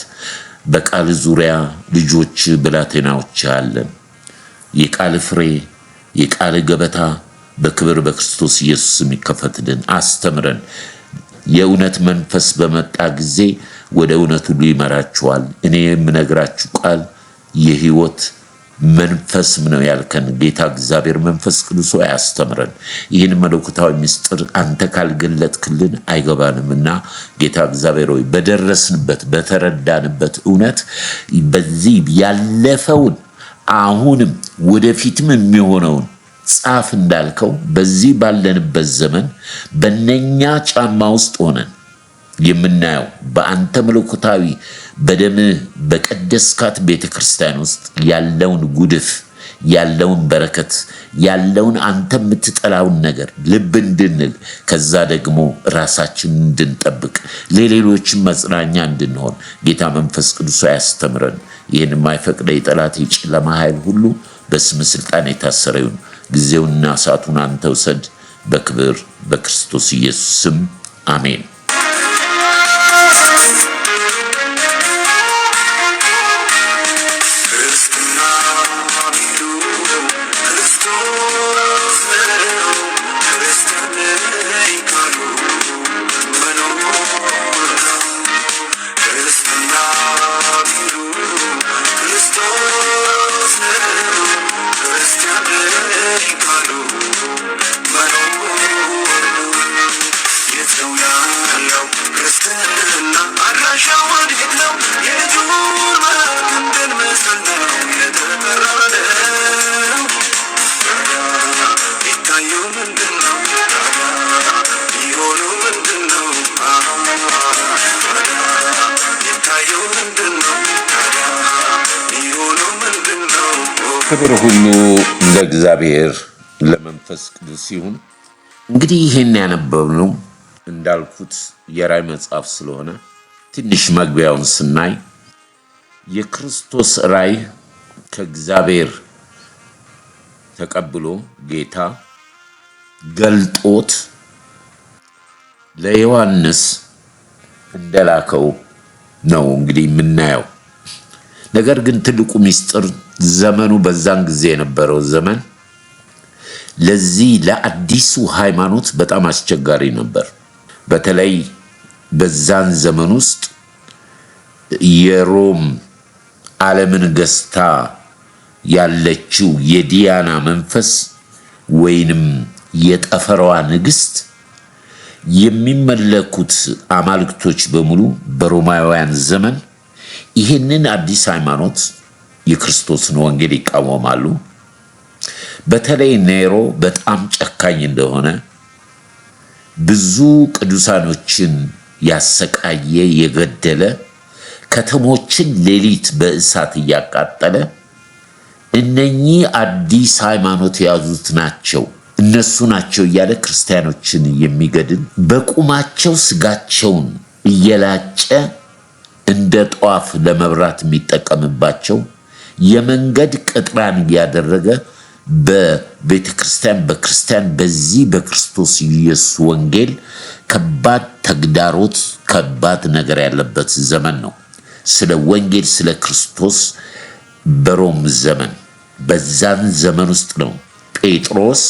በቃል ዙሪያ ልጆች ብላቴናዎች አለን። የቃል ፍሬ የቃል ገበታ በክብር በክርስቶስ ኢየሱስ የሚከፈትልን አስተምረን። የእውነት መንፈስ በመጣ ጊዜ ወደ እውነት ሁሉ ይመራችኋል። እኔ የምነግራችሁ ቃል የሕይወት መንፈስም ነው ያልከን ጌታ እግዚአብሔር መንፈስ ቅዱስ ሆይ አስተምረን። ይህን መለኮታዊ ምስጢር አንተ ካልገለጥክልን አይገባንምና ጌታ እግዚአብሔር ሆይ በደረስንበት በተረዳንበት እውነት በዚህ ያለፈውን አሁንም ወደፊትም የሚሆነውን ጻፍ እንዳልከው በዚህ ባለንበት ዘመን በእነኛ ጫማ ውስጥ ሆነን የምናየው በአንተ መለኮታዊ በደምህ በቀደስካት ቤተክርስቲያን ውስጥ ያለውን ጉድፍ ያለውን በረከት ያለውን አንተ የምትጠላውን ነገር ልብ እንድንል ከዛ ደግሞ ራሳችንን እንድንጠብቅ ለሌሎችም መጽናኛ እንድንሆን ጌታ መንፈስ ቅዱስ ያስተምረን። ይህን የማይፈቅድ የጠላት የጨለማ ኃይል ሁሉ በስም ስልጣን የታሰረ ይሁን። ጊዜውንና ሰዓቱን አንተ ውሰድ። በክብር በክርስቶስ ኢየሱስ ስም አሜን። It's ክብር ሁሉ ለእግዚአብሔር ለመንፈስ ቅዱስ ይሁን። እንግዲህ ይህን ያነበብነው እንዳልኩት የራእይ መጽሐፍ ስለሆነ ትንሽ መግቢያውን ስናይ የክርስቶስ ራእይ ከእግዚአብሔር ተቀብሎ ጌታ ገልጦት ለዮሐንስ እንደላከው ነው እንግዲህ የምናየው። ነገር ግን ትልቁ ምስጢር ዘመኑ በዛን ጊዜ የነበረው ዘመን ለዚህ ለአዲሱ ሃይማኖት በጣም አስቸጋሪ ነበር። በተለይ በዛን ዘመን ውስጥ የሮም ዓለምን ገዝታ ያለችው የዲያና መንፈስ ወይንም የጠፈሯ ንግስት የሚመለኩት አማልክቶች በሙሉ በሮማውያን ዘመን ይህንን አዲስ ሃይማኖት የክርስቶስን ወንጌል ይቃወማሉ። በተለይ ኔሮ በጣም ጨካኝ እንደሆነ ብዙ ቅዱሳኖችን ያሰቃየ የገደለ ከተሞችን ሌሊት በእሳት እያቃጠለ እነኚህ አዲስ ሃይማኖት የያዙት ናቸው እነሱ ናቸው እያለ ክርስቲያኖችን የሚገድል በቁማቸው ስጋቸውን እየላጨ እንደ ጧፍ ለመብራት የሚጠቀምባቸው የመንገድ ቅጥራን ያደረገ በቤተክርስቲያን በክርስቲያን በዚህ በክርስቶስ ኢየሱስ ወንጌል ከባድ ተግዳሮት ከባድ ነገር ያለበት ዘመን ነው። ስለ ወንጌል ስለ ክርስቶስ በሮም ዘመን በዛን ዘመን ውስጥ ነው ጴጥሮስ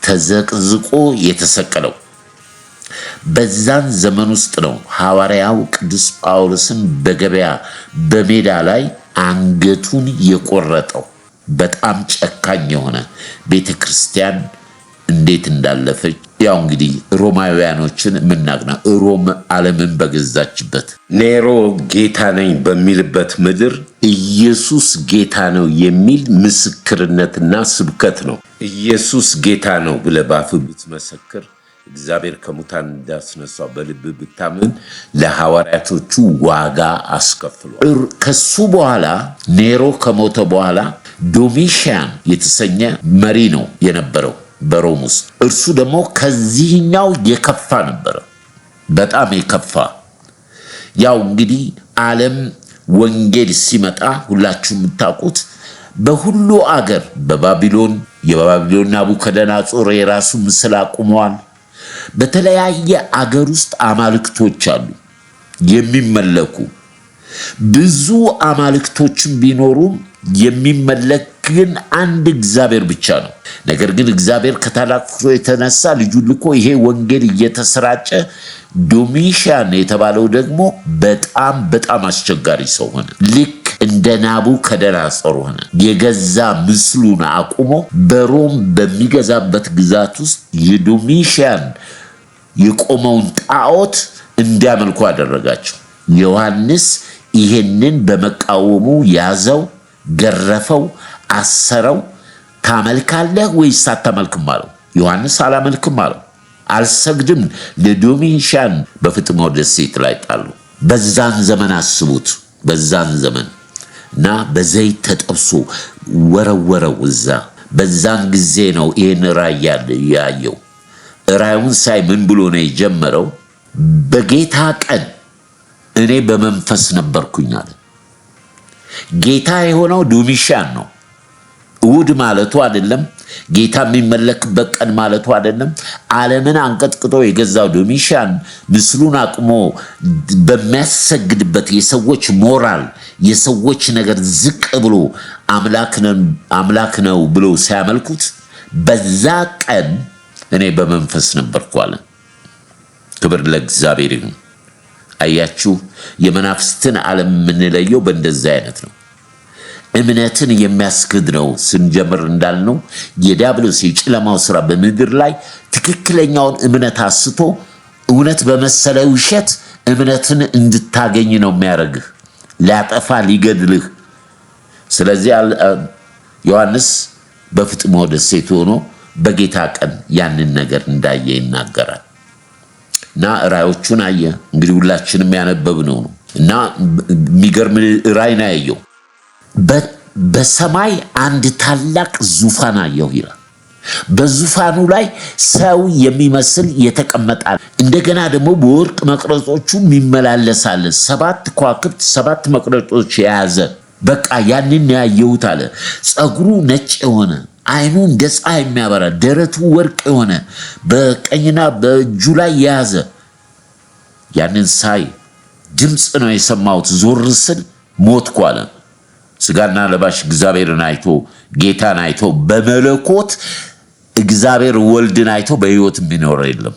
ተዘቅዝቆ የተሰቀለው። በዛን ዘመን ውስጥ ነው ሐዋርያው ቅዱስ ጳውሎስን በገበያ በሜዳ ላይ አንገቱን የቆረጠው። በጣም ጨካኝ የሆነ ቤተክርስቲያን እንዴት እንዳለፈች ያው እንግዲህ ሮማውያኖችን ምናቅና ሮም ዓለምን በገዛችበት ኔሮ ጌታ ነኝ በሚልበት ምድር ኢየሱስ ጌታ ነው የሚል ምስክርነትና ስብከት ነው። ኢየሱስ ጌታ ነው ብለህ በአፍህ ብትመሰክር እግዚአብሔር ከሙታን እንዳስነሳው በልብ ብታምን ለሐዋርያቶቹ ዋጋ አስከፍሏል። ከሱ በኋላ ኔሮ ከሞተ በኋላ ዶሚሽያን የተሰኘ መሪ ነው የነበረው በሮም ውስጥ። እርሱ ደግሞ ከዚህኛው የከፋ ነበረ፣ በጣም የከፋ። ያው እንግዲህ ዓለም ወንጌል ሲመጣ ሁላችሁ የምታውቁት በሁሉ አገር በባቢሎን የባቢሎን ናቡከደነፆር የራሱ ምስል አቁመዋል። በተለያየ አገር ውስጥ አማልክቶች አሉ የሚመለኩ። ብዙ አማልክቶችን ቢኖሩም የሚመለክ ግን አንድ እግዚአብሔር ብቻ ነው። ነገር ግን እግዚአብሔር ከታላቅ ፍቅሩ የተነሳ ልጁን ልኮ ይሄ ወንጌል እየተሰራጨ ዶሚሽያን የተባለው ደግሞ በጣም አስቸጋሪ ሰው ሆነ። ልክ እንደ ናቡከደነፆር ሆነ። የገዛ ምስሉን አቁሞ በሮም በሚገዛበት ግዛት ውስጥ የዶሚሽያን የቆመውን ጣዖት እንዲያመልኩ አደረጋቸው። ዮሐንስ ይሄንን በመቃወሙ ያዘው፣ ገረፈው፣ አሰረው። ታመልካለህ ወይስ አታመልክም አለው። ዮሐንስ አላመልክም አለው። አልሰግድም ለዶሚሽያን በፍጥሞ ደሴት ላይ ጣሉ። በዛን ዘመን አስቡት፣ በዛን ዘመን እና በዘይት ተጠብሶ ወረወረው እዛ። በዛን ጊዜ ነው ይሄን ራእይ ያየው። ራእዩን ሳይ ምን ብሎ ነው የጀመረው? በጌታ ቀን እኔ በመንፈስ ነበርኩኝ አለ። ጌታ የሆነው ዶሚሽያን ነው። እሑድ ማለቱ አይደለም። ጌታ የሚመለክበት ቀን ማለቱ አይደለም። ዓለምን አንቀጥቅጦ የገዛው ዶሚሽያን ምስሉን አቁሞ በሚያሰግድበት የሰዎች ሞራል የሰዎች ነገር ዝቅ ብሎ አምላክ ነው ብሎ ሲያመልኩት በዛ ቀን እኔ በመንፈስ ነበርኩ አለ። ክብር ለእግዚአብሔር ይሁን። አያችሁ፣ የመናፍስትን ዓለም የምንለየው በእንደዛ አይነት ነው። እምነትን የሚያስክድ ነው። ስንጀምር እንዳልነው የዲያብሎስ የጨለማው ስራ በምድር ላይ ትክክለኛውን እምነት አስቶ እውነት በመሰለ ውሸት እምነትን እንድታገኝ ነው የሚያደርግህ፣ ሊያጠፋ ሊገድልህ። ስለዚህ ዮሐንስ በፍጥሞ ደሴት ሆኖ በጌታ ቀን ያንን ነገር እንዳየ ይናገራል። እና ራእዮቹን አየ። እንግዲህ ሁላችንም ያነበብነው ነው። እና የሚገርም ራእይ ነው ያየው። በሰማይ አንድ ታላቅ ዙፋን አየሁ ይላል። በዙፋኑ ላይ ሰው የሚመስል የተቀመጠ እንደገና ደግሞ በወርቅ መቅረጾቹ ይመላለሳል። 7 ከዋክብት 7 መቅረጾች የያዘ በቃ ያንን ያየሁት አለ። ጸጉሩ ነጭ የሆነ አይኑ እንደ ፀሐይ የሚያበራ ደረቱ ወርቅ የሆነ በቀኝና በእጁ ላይ የያዘ ያንን ሳይ ድምፅ ነው የሰማሁት። ዞር ስል ሞትኩ አለ። ስጋና ለባሽ እግዚአብሔርን አይቶ ጌታን አይቶ በመለኮት እግዚአብሔር ወልድን አይቶ በሕይወት የሚኖር የለም።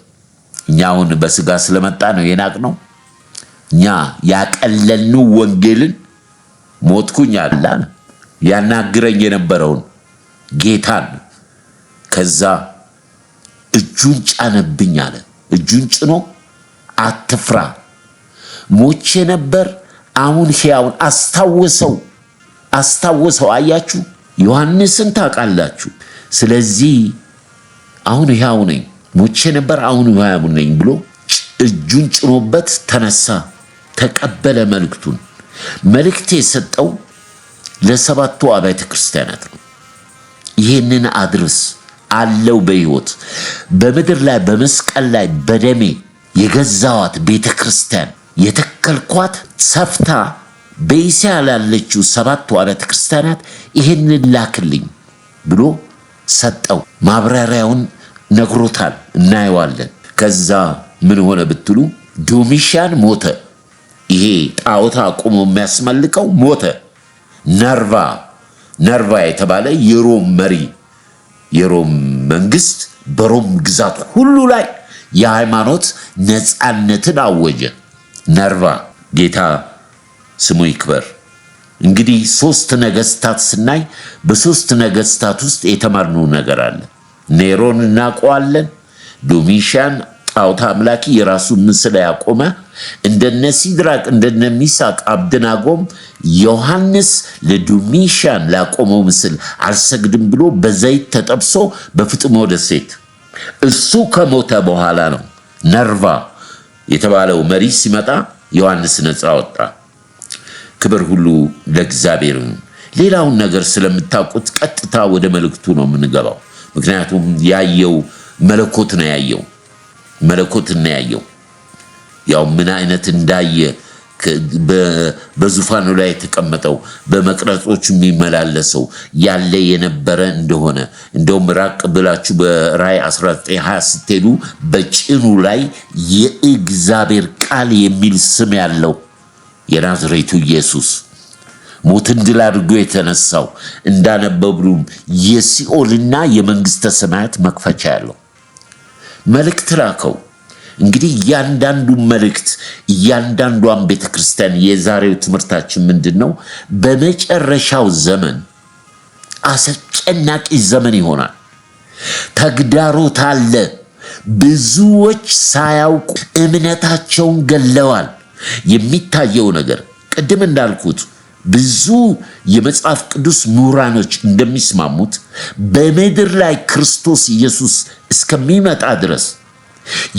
እኛ አሁን በስጋ ስለመጣ ነው የናቅነው። እኛ ያቀለልነው ወንጌልን ሞትኩኝ አለ ያናግረኝ የነበረውን ጌታን ከዛ እጁን ጫነብኝ አለ። እጁን ጭኖ አትፍራ፣ ሞቼ ነበር አሁን ሕያውን አስታወሰው። አያችሁ ዮሐንስን ታውቃላችሁ። ስለዚህ አሁን ሕያው ነኝ፣ ሞቼ ነበር አሁን ሕያው ነኝ ብሎ እጁን ጭኖበት ተነሳ፣ ተቀበለ መልእክቱን። መልእክት የሰጠው ለ7ቱ አብያተ ክርስቲያናት ነው። ይህንን አድርስ አለው በሕይወት በምድር ላይ በመስቀል ላይ በደሜ የገዛዋት ቤተ ክርስቲያን የተከልኳት ሰፍታ በእስያ ላለችው 7ቱ አብያተ ክርስቲያናት ይህንን ላክልኝ ብሎ ሰጠው። ማብራሪያውን ነግሮታል፣ እናየዋለን። ከዛ ምን ሆነ ብትሉ ዶሚሽያን ሞተ። ይሄ ጣዖት አቁሞ የሚያስመልከው ሞተ። ነርቫ የተባለ የሮም መሪ የሮም መንግስት በሮም ግዛት ሁሉ ላይ የሃይማኖት ነፃነትን አወጀ። ነርቫ ጌታ ስሙ ይክበር። እንግዲህ 3 ነገስታት ስናይ በ3 ነገስታት ውስጥ የተማርነው ነገር አለ። ኔሮን እናውቀዋለን። ዶሚሽያን ጣዖት አምላኪ የራሱ ምስል ያቆመ እንደነ ሲድራቅ እንደነ ሚሳቅ አብደናጎም ዮሐንስ ለዶሚሽያን ላቆመው ምስል አልሰግድም ብሎ በዘይት ተጠብሶ በፍጥሞ ደሴት እሱ ከሞተ በኋላ ነው ነርቫ የተባለው መሪ ሲመጣ ዮሐንስ ነፃ ወጣ። ክብር ሁሉ ለእግዚአብሔር ይሁን። ሌላውን ነገር ስለምታውቁት ቀጥታ ወደ መልእክቱ ነው የምንገባው። ምክንያቱም ያየው መለኮት ነው ያየው። ያው ምን አይነት እንዳየ በዙፋኑ ላይ የተቀመጠው በመቅረጾቹ የሚመላለሰው ያለ የነበረ እንደሆነ እንደውም ራቅ ብላችሁ በራእይ 19:20 ስትሄዱ በጭኑ ላይ የእግዚአብሔር ቃል የሚል ስም ያለው የናዝሬቱ ኢየሱስ ሞትን ድል አድርጎ የተነሳው እንዳነበብሉም የሲኦልና የመንግስተ ሰማያት መክፈቻ ያለው መልእክት ላከው። እንግዲህ እያንዳንዱ መልእክት እያንዳንዷን ቤተክርስቲያን የዛሬው ትምህርታችን ምንድነው? በመጨረሻው ዘመን አስጨናቂ ዘመን ይሆናል። ተግዳሮት አለ። ብዙዎች ሳያውቁ እምነታቸውን ገለዋል። የሚታየው ነገር ቅድም እንዳልኩት ብዙ የመጽሐፍ ቅዱስ ምሁራኖች እንደሚስማሙት በምድር ላይ ክርስቶስ ኢየሱስ እስከሚመጣ ድረስ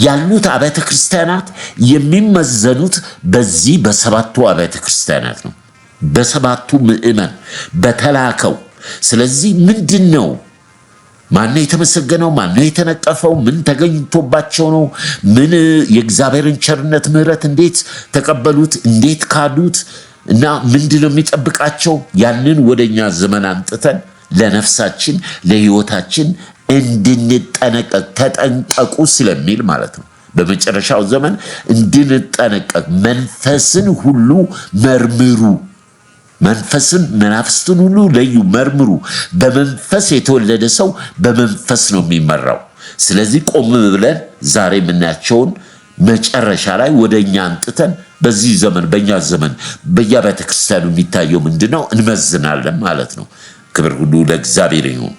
ያሉት አብያተ ክርስቲያናት የሚመዘኑት በዚህ በ7ቱ አብያተ ክርስቲያናት ነው። በ7ቱ ምዕመን በተላከው። ስለዚህ ምንድነው? ማነው የተመሰገነው? ማነው የተነቀፈው? ምን ተገኝቶባቸው ነው? ምን የእግዚአብሔርን ቸርነት ምሕረት እንዴት ተቀበሉት? እንዴት ካዱት? እና ምንድነው የሚጠብቃቸው? ያንን ወደኛ ዘመን አንጥተን ለነፍሳችን ለሕይወታችን እንድንጠነቀቅ ተጠንቀቁ ስለሚል ማለት ነው። በመጨረሻው ዘመን እንድንጠነቀቅ መንፈስን ሁሉ መርምሩ፣ መናፍስትን ሁሉ ለዩ፣ መርምሩ። በመንፈስ የተወለደ ሰው በመንፈስ ነው የሚመራው። ስለዚህ ቆም ብለን ዛሬ የምናያቸውን መጨረሻ ላይ ወደኛ አንጥተን በዚህ ዘመን በእኛ ዘመን በየቤተ ክርስቲያኑ የሚታየው ምንድነው እንመዝናለን ማለት ነው። ክብር ሁሉ ለእግዚአብሔር ይሁን።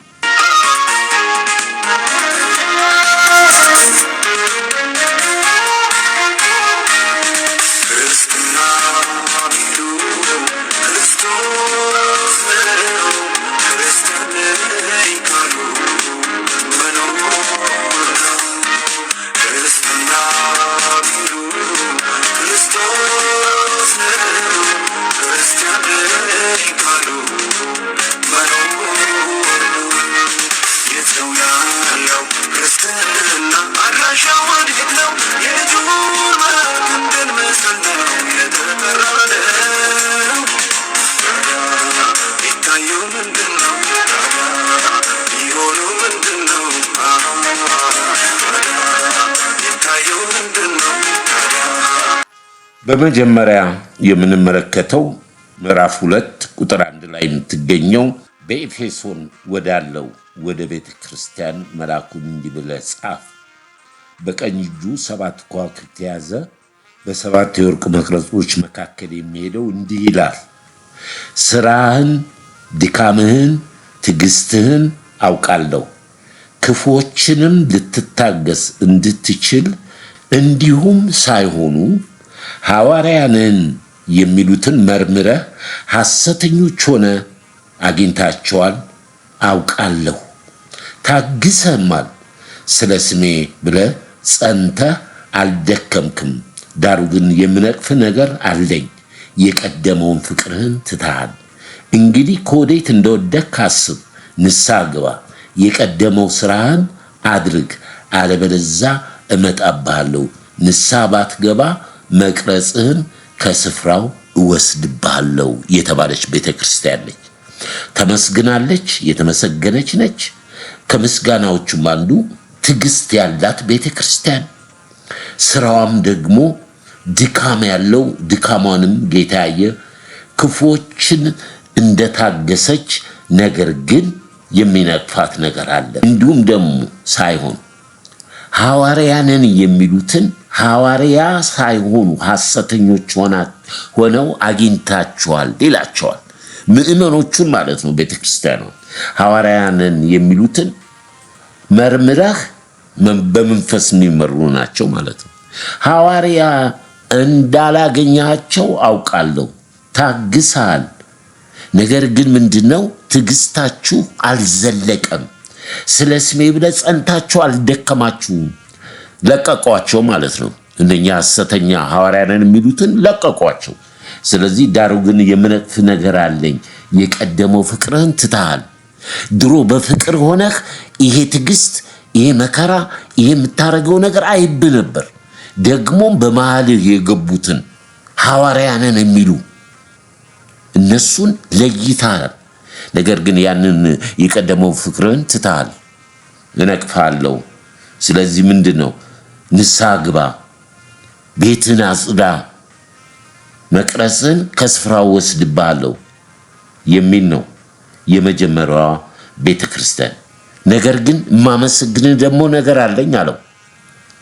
በመጀመሪያ የምንመለከተው ምዕራፍ 2 ቁጥር 1 ላይ የምትገኘው በኤፌሶን ወዳለው ወደ ቤተ ክርስቲያን መልአኩን እንዲህ ብለህ ጻፍ። በቀኝ እጁ 7 ከዋክብት የያዘ በ7 የወርቅ መቅረዞች መካከል የሚሄደው እንዲህ ይላል፣ ስራህን፣ ድካምህን፣ ትዕግስትህን አውቃለሁ። ክፉዎችንም ልትታገስ እንድትችል እንዲሁም ሳይሆኑ ሐዋርያንን የሚሉትን መርምረህ ሐሰተኞች ሆነ አግኝታቸዋል አውቃለሁ። ታግሰህማል፣ ስለ ስሜ ብለህ ጸንተህ አልደከምክም። ዳሩ ግን የምነቅፍ ነገር አለኝ፣ የቀደመውን ፍቅርህን ትተሃል። እንግዲህ ከወዴት እንደወደቅክ አስብ፣ ንስሐ ግባ፣ የቀደመው ሥራህን አድርግ፣ አለበለዚያ እመጣብሃለሁ። ንስሐ ባትገባ መቅረጽህን ከስፍራው እወስድብሃለሁ የተባለች ቤተ ክርስቲያን ነች። ተመስግናለች፣ የተመሰገነች ነች። ከምስጋናዎቹም አንዱ ትዕግስት ያላት ቤተ ክርስቲያን፣ ስራዋም ደግሞ ድካም ያለው፣ ድካሟንም ጌታ ያየ፣ ክፉዎችን እንደታገሰች ነገር ግን የሚነቅፋት ነገር አለ። እንዲሁም ደግሞ ሳይሆን ሐዋርያንን የሚሉትን ሐዋርያ ሳይሆኑ ሐሰተኞች ሆነው አግኝታቸዋል ይላቸዋል። ምእመኖቹን ማለት ነው፣ ቤተክርስቲያኑ። ሐዋርያንን የሚሉትን መርምረህ በመንፈስ የሚመሩ ናቸው ማለት ነው። ሐዋርያ እንዳላገኛቸው አውቃለሁ። ታግሰሃል፣ ነገር ግን ምንድነው? ትዕግስታችሁ አልዘለቀም። ስለ ስሜ ብለህ ጸንታችሁ አልደከማችሁም። ለቀቋቸው ማለት ነው። እነኛ ሐሰተኛ ሐዋርያንን የሚሉትን ለቀቋቸው። ስለዚህ ዳሩ ግን የምነቅፍ ነገር አለኝ፣ የቀደመው ፍቅርህን ትተሃል። ድሮ በፍቅር ሆነህ ይሄ ትዕግስት፣ ይሄ መከራ፣ ይሄ የምታደርገው ነገር አይብ ነበር። ደግሞም በመሃልህ የገቡትን ሐዋርያንን የሚሉ እነሱን ለይተሃል። ነገር ግን ያንን የቀደመው ፍቅርህን ትተሃል። እነቅፋለሁ። ስለዚህ ምንድነው? ንስሐ ግባ፣ ቤትን አጽዳ፣ መቅረጽን ከስፍራው ወስድብሃለሁ የሚል ነው የመጀመሪያዋ ቤተ ክርስቲያን። ነገር ግን የማመሰግን ደግሞ ነገር አለኝ አለው።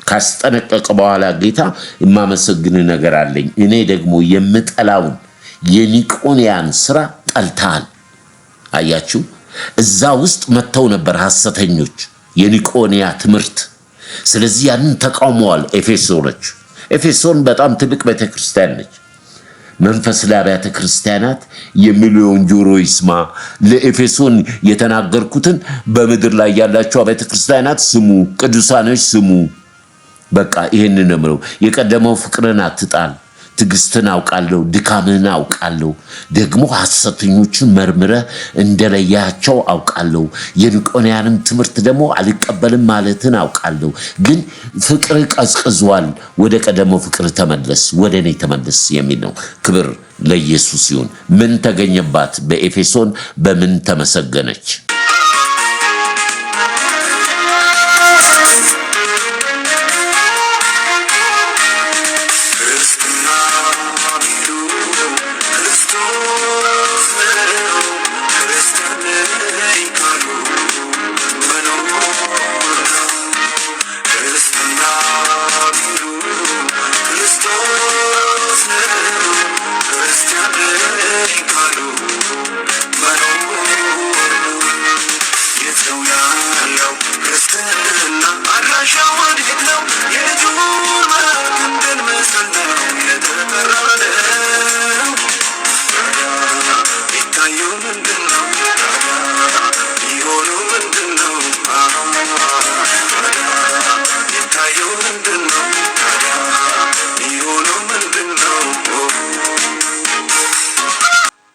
ካስጠነቀቀ በኋላ ጌታ የማመሰግን ነገር አለኝ፣ እኔ ደግሞ የምጠላውን የኒቆንያን ስራ ጠልተሃል። አያችሁ፣ እዛ ውስጥ መጥተው ነበር ሐሰተኞች፣ የኒቆንያ ትምህርት። ስለዚህ ያንን ተቃውመዋል ኤፌሶኖች። ኤፌሶን በጣም ትልቅ ቤተክርስቲያን ነች። መንፈስ ለአብያተ ክርስቲያናት የሚለውን ጆሮ ይስማ። ለኤፌሶን የተናገርኩትን በምድር ላይ ያላችሁ አብያተ ክርስቲያናት ስሙ፣ ቅዱሳኖች ስሙ። በቃ ይሄንን ነው። የቀደመው ፍቅርን አትጣል። ትዕግስትን አውቃለሁ፣ ድካምህን አውቃለሁ። ደግሞ ሐሰተኞችን መርምረህ እንደለያቸው አውቃለሁ። የኒቆንያንም ትምህርት ደግሞ አልቀበልም ማለትን አውቃለሁ። ግን ፍቅር ቀዝቅዟል፣ ወደ ቀደመው ፍቅር ተመለስ፣ ወደ እኔ ተመለስ የሚል ነው። ክብር ለኢየሱስ ይሁን። ምን ተገኘባት? በኤፌሶን በምን ተመሰገነች?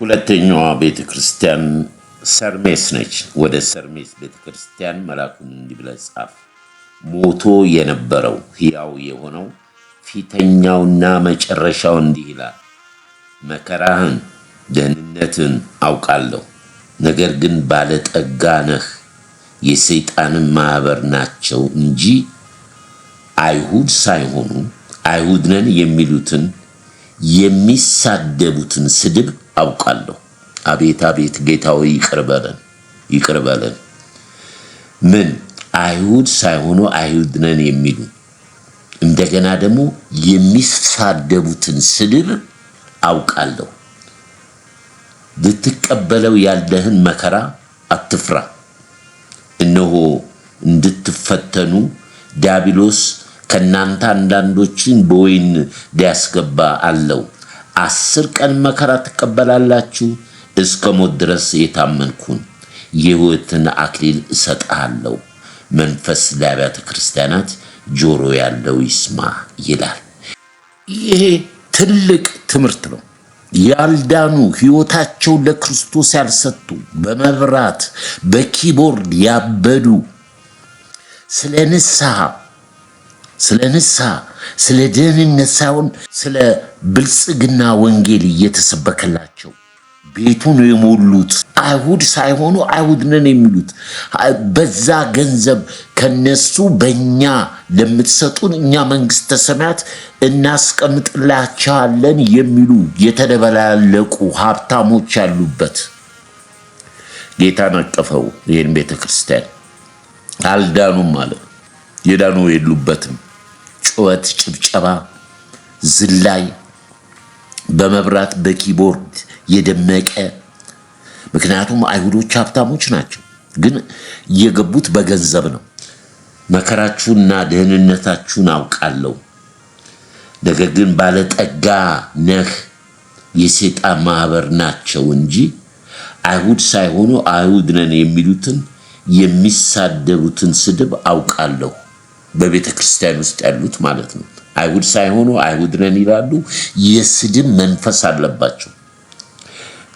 ሁለተኛዋ ቤተ ክርስቲያን ሰርሜስ ነች። ወደ ሰርሜስ ቤተ ክርስቲያን መልአኩን እንዲህ ብለህ ጻፍ። ሞቶ የነበረው ሕያው የሆነው ፊተኛውና መጨረሻው እንዲህ ይላል፣ መከራህን ደህንነትን አውቃለሁ፣ ነገር ግን ባለጠጋ ነህ። የሰይጣንን ማኅበር ናቸው እንጂ አይሁድ ሳይሆኑ አይሁድ ነን የሚሉትን የሚሳደቡትን ስድብ አውቃለሁ። አቤት አቤት ጌታው ይቅር በለን። ምን አይሁድ ሳይሆኑ አይሁድ ነን የሚሉ እንደገና ደግሞ የሚሳደቡትን ስድብ አውቃለሁ። ልትቀበለው ያለህን መከራ አትፍራ። እነሆ እንድትፈተኑ ዲያብሎስ ከናንተ አንዳንዶችን በወይን ሊያስገባ አለው። 10 ቀን መከራ ትቀበላላችሁ። እስከ ሞት ድረስ የታመንኩን የሕይወትን አክሊል እሰጥሃለሁ። መንፈስ ለአብያተ ክርስቲያናት ጆሮ ያለው ይስማ ይላል። ይሄ ትልቅ ትምህርት ነው። ያልዳኑ ሕይወታቸው ለክርስቶስ ያልሰጡ በመብራት በኪቦርድ ያበዱ ስለ ንስሐ ስለ ደህንነት ሳይሆን ስለ ብልጽግና ወንጌል እየተሰበከላቸው ቤቱን የሞሉት አይሁድ ሳይሆኑ አይሁድ ነን የሚሉት በዛ ገንዘብ ከነሱ በእኛ ለምትሰጡን እኛ መንግሥተ ሰማያት እናስቀምጥላቸዋለን የሚሉ የተደበላለቁ ሀብታሞች ያሉበት ጌታ ነቀፈው። ይህን ቤተ ክርስቲያን አልዳኑም ማለት የዳኑ የሉበትም። ጩኸት፣ ጭብጨባ፣ ዝላይ በመብራት በኪቦርድ የደመቀ ምክንያቱም አይሁዶች ሀብታሞች ናቸው፣ ግን የገቡት በገንዘብ ነው። መከራችሁንና ደህንነታችሁን አውቃለሁ። ነገር ግን ባለጠጋ ነህ የሰይጣን ማህበር ናቸው እንጂ አይሁድ ሳይሆኑ አይሁድ ነን የሚሉትን የሚሳደቡትን ስድብ አውቃለሁ። በቤተ ክርስቲያን ውስጥ ያሉት ማለት ነው። አይሁድ ሳይሆኑ አይሁድ ነን ይላሉ። የስድብ መንፈስ አለባቸው።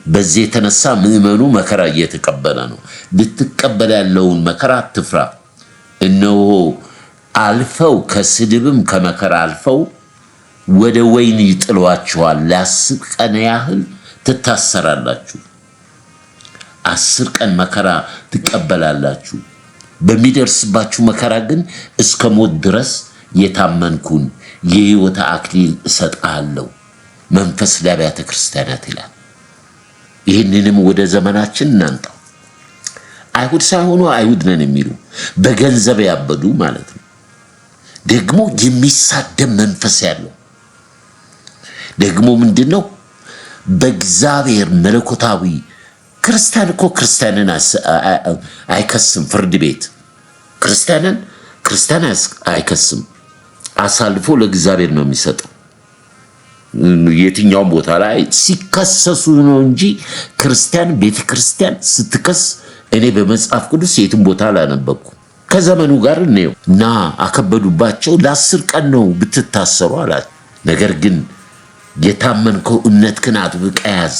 በዚህ የተነሳ ምዕመኑ መከራ እየተቀበለ ነው። ልትቀበል ያለውን መከራ አትፍራ። እነሆ አልፈው ከስድብም ከመከራ አልፈው ወደ ወይን ይጥሏችኋል። ለ10 ቀን ያህል ትታሰራላችሁ። 10 ቀን መከራ ትቀበላላችሁ። በሚደርስባችሁ መከራ ግን እስከ ሞት ድረስ የታመንኩን የሕይወት አክሊል እሰጥሃለሁ። መንፈስ ለአብያተ ክርስቲያናት ይላል። ይህንንም ወደ ዘመናችን እናንጣው። አይሁድ ሳይሆኑ አይሁድ ነን የሚሉ በገንዘብ ያበዱ ማለት ነው። ደግሞ የሚሳደብ መንፈስ ያለው ደግሞ ምንድነው? በእግዚአብሔር መለኮታዊ ክርስቲያን እኮ ክርስቲያንን አይከስም። ፍርድ ቤት ክርስቲያን አይከስም። አሳልፎ ለእግዚአብሔር ነው የሚሰጠው። የትኛውም ቦታ ላይ ሲከሰሱ ነው እንጂ ክርስቲያን ቤተክርስቲያን ስትከስ እኔ በመጽሐፍ ቅዱስ የትም ቦታ አላነበብኩ። ከዘመኑ ጋር ነው እና አከበዱባቸው። ለ10 ቀን ነው ብትታሰሩ አላት። ነገር ግን የታመንከው እምነትህን አጥብቀህ ያዝ፣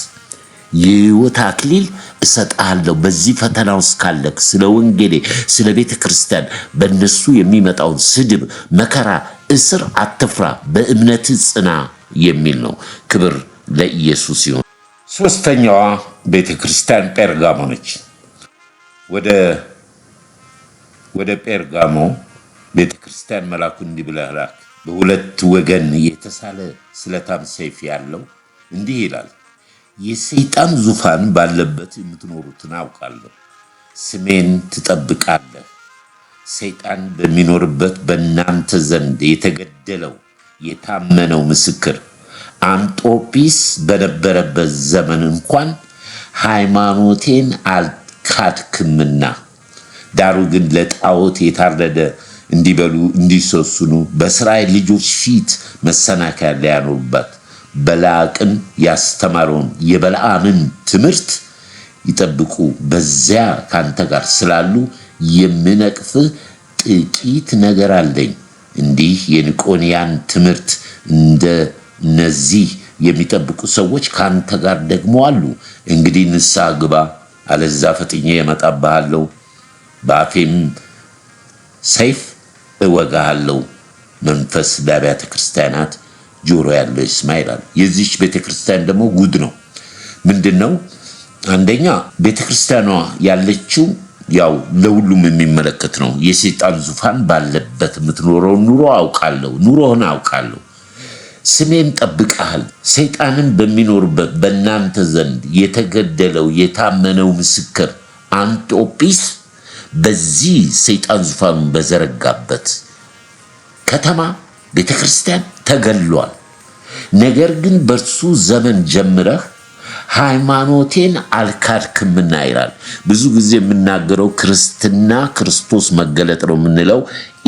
የሕይወት አክሊል እሰጥሃለሁ። በዚህ ፈተና ውስጥ ካለክ ስለ ወንጌሌ ስለ ቤተ ክርስቲያን በእነሱ የሚመጣውን ስድብ፣ መከራ፣ እስር አትፍራ፣ በእምነትህ ጽና የሚል ነው። ክብር ለኢየሱስ ይሁን። ሶስተኛዋ ቤተ ክርስቲያን ጴርጋሞ ነች። ወደ ጴርጋሞ ቤተ ክርስቲያን መልአኩ እንዲህ ብለህ ላክ። በሁለት ወገን የተሳለ ስለታም ሰይፍ ያለው እንዲህ ይላል፣ የሰይጣን ዙፋን ባለበት የምትኖሩትን አውቃለሁ። ስሜን ትጠብቃለህ። ሰይጣን በሚኖርበት በእናንተ ዘንድ የተገደለው የታመነው ምስክር አንጦጲስ በነበረበት ዘመን እንኳን ሃይማኖቴን አልካድክምና፣ ዳሩ ግን ለጣዖት የታረደ እንዲበሉ እንዲሰስኑ በእስራኤል ልጆች ፊት መሰናከያ ሊያኖሩባት በላቅን ያስተማረውን የበለዓምን ትምህርት ይጠብቁ። በዚያ ካንተ ጋር ስላሉ የምነቅፍህ ጥቂት ነገር አለኝ። እንዲህ የኒቆንያን ትምህርት እንደነዚህ የሚጠብቁ ሰዎች ካንተ ጋር ደግሞ አሉ። እንግዲህ ንስሐ ግባ፣ አለዛ ፈጥኜ እመጣብሃለሁ፣ በአፌም ሰይፍ እወጋሃለሁ። መንፈስ ለአብያተ ክርስቲያናት ጆሮ ያለው ይስማ ይላል። የዚች ቤተክርስቲያን ደግሞ ጉድ ነው። ምንድነው? አንደኛ ቤተክርስቲያኗ ያለችው ያው ለሁሉም የሚመለከት ነው። የሰይጣን ዙፋን ባለበት የምትኖረው ኑሮ አውቃለሁ፣ ኑሮህን አውቃለሁ። ስሜን ጠብቀሃል። ሰይጣንን በሚኖርበት በእናንተ ዘንድ የተገደለው የታመነው ምስክር አንጦጲስ በዚህ ሰይጣን ዙፋኑን በዘረጋበት ከተማ ቤተክርስቲያን ተገሏል። ነገር ግን በእርሱ ዘመን ጀምረህ ሃይማኖቴን አልካድክምና ይላል። ብዙ ጊዜ የምናገረው ክርስትና ክርስቶስ መገለጥ ነው የምንለው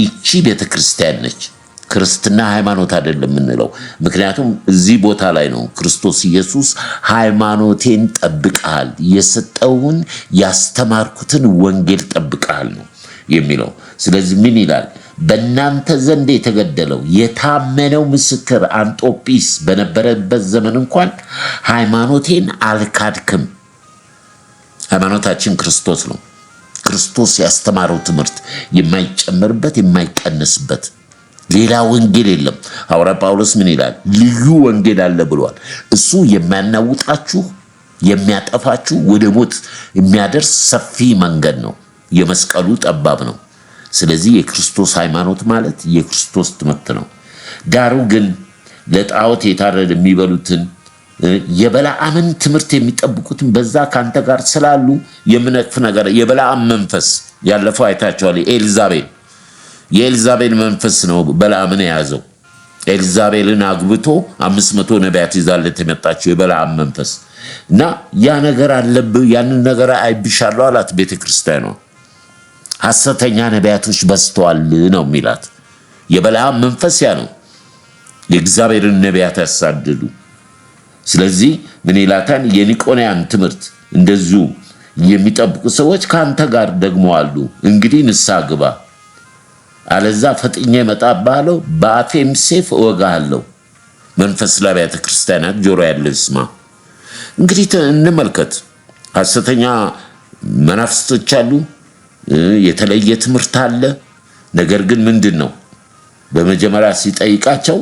ይቺ ቤተክርስቲያን ነች። ክርስትና ሃይማኖት አይደለም የምንለው። ምክንያቱም እዚህ ቦታ ላይ ነው ክርስቶስ ኢየሱስ ሃይማኖቴን ጠብቀሃል፣ የሰጠውን ያስተማርኩትን ወንጌል ጠብቀሃል ነው የሚለው። ስለዚህ ምን ይላል? በእናንተ ዘንድ የተገደለው የታመነው ምስክር አንጦጲስ በነበረበት ዘመን እንኳን ሃይማኖቴን አልካድክም። ሃይማኖታችን ክርስቶስ ነው። ክርስቶስ ያስተማረው ትምህርት የማይጨመርበት የማይቀንስበት ሌላ ወንጌል የለም። ሐዋርያ ጳውሎስ ምን ይላል? ልዩ ወንጌል አለ ብሏል። እሱ የሚያናውጣችሁ የሚያጠፋችሁ ወደ ሞት የሚያደርስ ሰፊ መንገድ ነው። የመስቀሉ ጠባብ ነው። ስለዚህ የክርስቶስ ሃይማኖት ማለት የክርስቶስ ትምህርት ነው። ዳሩ ግን ለጣዖት የታረደ የሚበሉትን የበለዓምን ትምህርት የሚጠብቁትን በዛ ካንተ ጋር ስላሉ የምነቅፍ ነገር የበለዓም መንፈስ ያለፈው አይታችኋል። የኤልዛቤል መንፈስ ነው በለዓምን የያዘው። ኤልዛቤልን አግብቶ 500 ነቢያት ይዛለት የመጣችው የበለዓም መንፈስ እና ያ ነገር አለብህ ያንን ነገር አይብሻለሁ አላት ቤተክርስቲያኗ። ሐሰተኛ ነቢያቶች በዝተዋል ነው የሚላት። የበለዓም መንፈስ ያ ነው፣ የእግዚአብሔርን ነቢያት ያሳደዱ። ስለዚህ ምን ይላታል? የኒቆናያን ትምህርት እንደዚሁ የሚጠብቁ ሰዎች ካንተ ጋር ደግሞ አሉ። እንግዲህ ንስሐ ግባ፣ አለዛ ፈጥኜ እመጣብሃለሁ፣ በአፌም ሰይፍ እወጋሃለሁ። መንፈስ ለአብያተ ክርስቲያናት ጆሮ ያለው ይስማ። እንግዲህ እንመልከት። ሐሰተኛ መናፍስቶች አሉ፣ የተለየ ትምህርት አለ። ነገር ግን ምንድነው? በመጀመሪያ ሲጠይቃቸው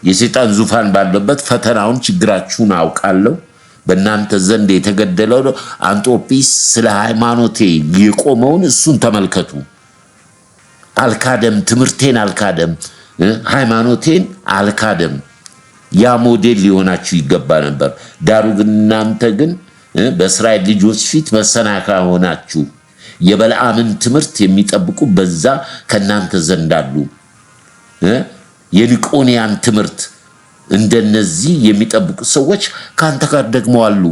የሰይጣን ዙፋን ባለበት ፈተናውን ችግራችሁን አውቃለሁ፣ በእናንተ ዘንድ የተገደለው አንጦጲስ ስለ ሃይማኖቴ የቆመውን እሱን ተመልከቱ። አልካደም፣ ትምህርቴን አልካደም፣ ሃይማኖቴን አልካደም። ያ ሞዴል ሊሆናችሁ ይገባ ነበር። ዳሩ ግን እናንተ ግን በእስራኤል ልጆች ፊት መሰናክያ ሆናችሁ። የበለዓምን ትምህርት የሚጠብቁ በዛ ከናንተ ዘንድ አሉ። የኒቆናያን ትምህርት እንደነዚህ የሚጠብቁ ሰዎች ካንተ ጋር ደግሞ አሉ።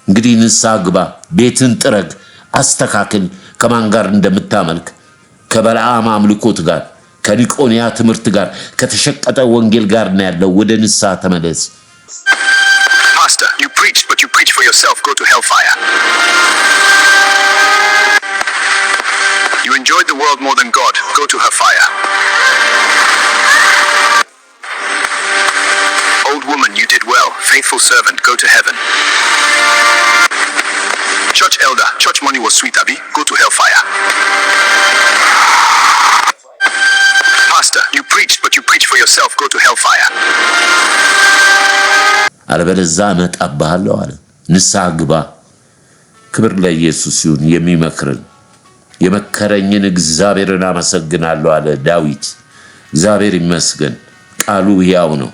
እንግዲህ ንስሐ ግባ፣ ቤትን ጥረግ፣ አስተካክል። ከማን ጋር እንደምታመልክ ከበለዓም አምልኮት ጋር ከኒቆናያ ትምህርት ጋር ከተሸቀጠ ወንጌል ጋር ነው ያለው። ወደ ንስሐ ተመለስ። Pastor, you preached, but you preach for yourself. Go to hellfire. You enjoyed the world more than God. Go to her fire. Old woman, you did well. Faithful servant, go to heaven. Church elder, church money was sweet, Abi. Go to hellfire. Pastor, you preached, but you preach for yourself. Go to hellfire. አለበለዚያ እመጣብሃለሁ አለ። ንስሐ ግባ። ክብር ለኢየሱስ ይሁን። የሚመክርን የመከረኝን እግዚአብሔርን አመሰግናለሁ አለ ዳዊት። እግዚአብሔር ይመስገን፣ ቃሉ ሕያው ነው።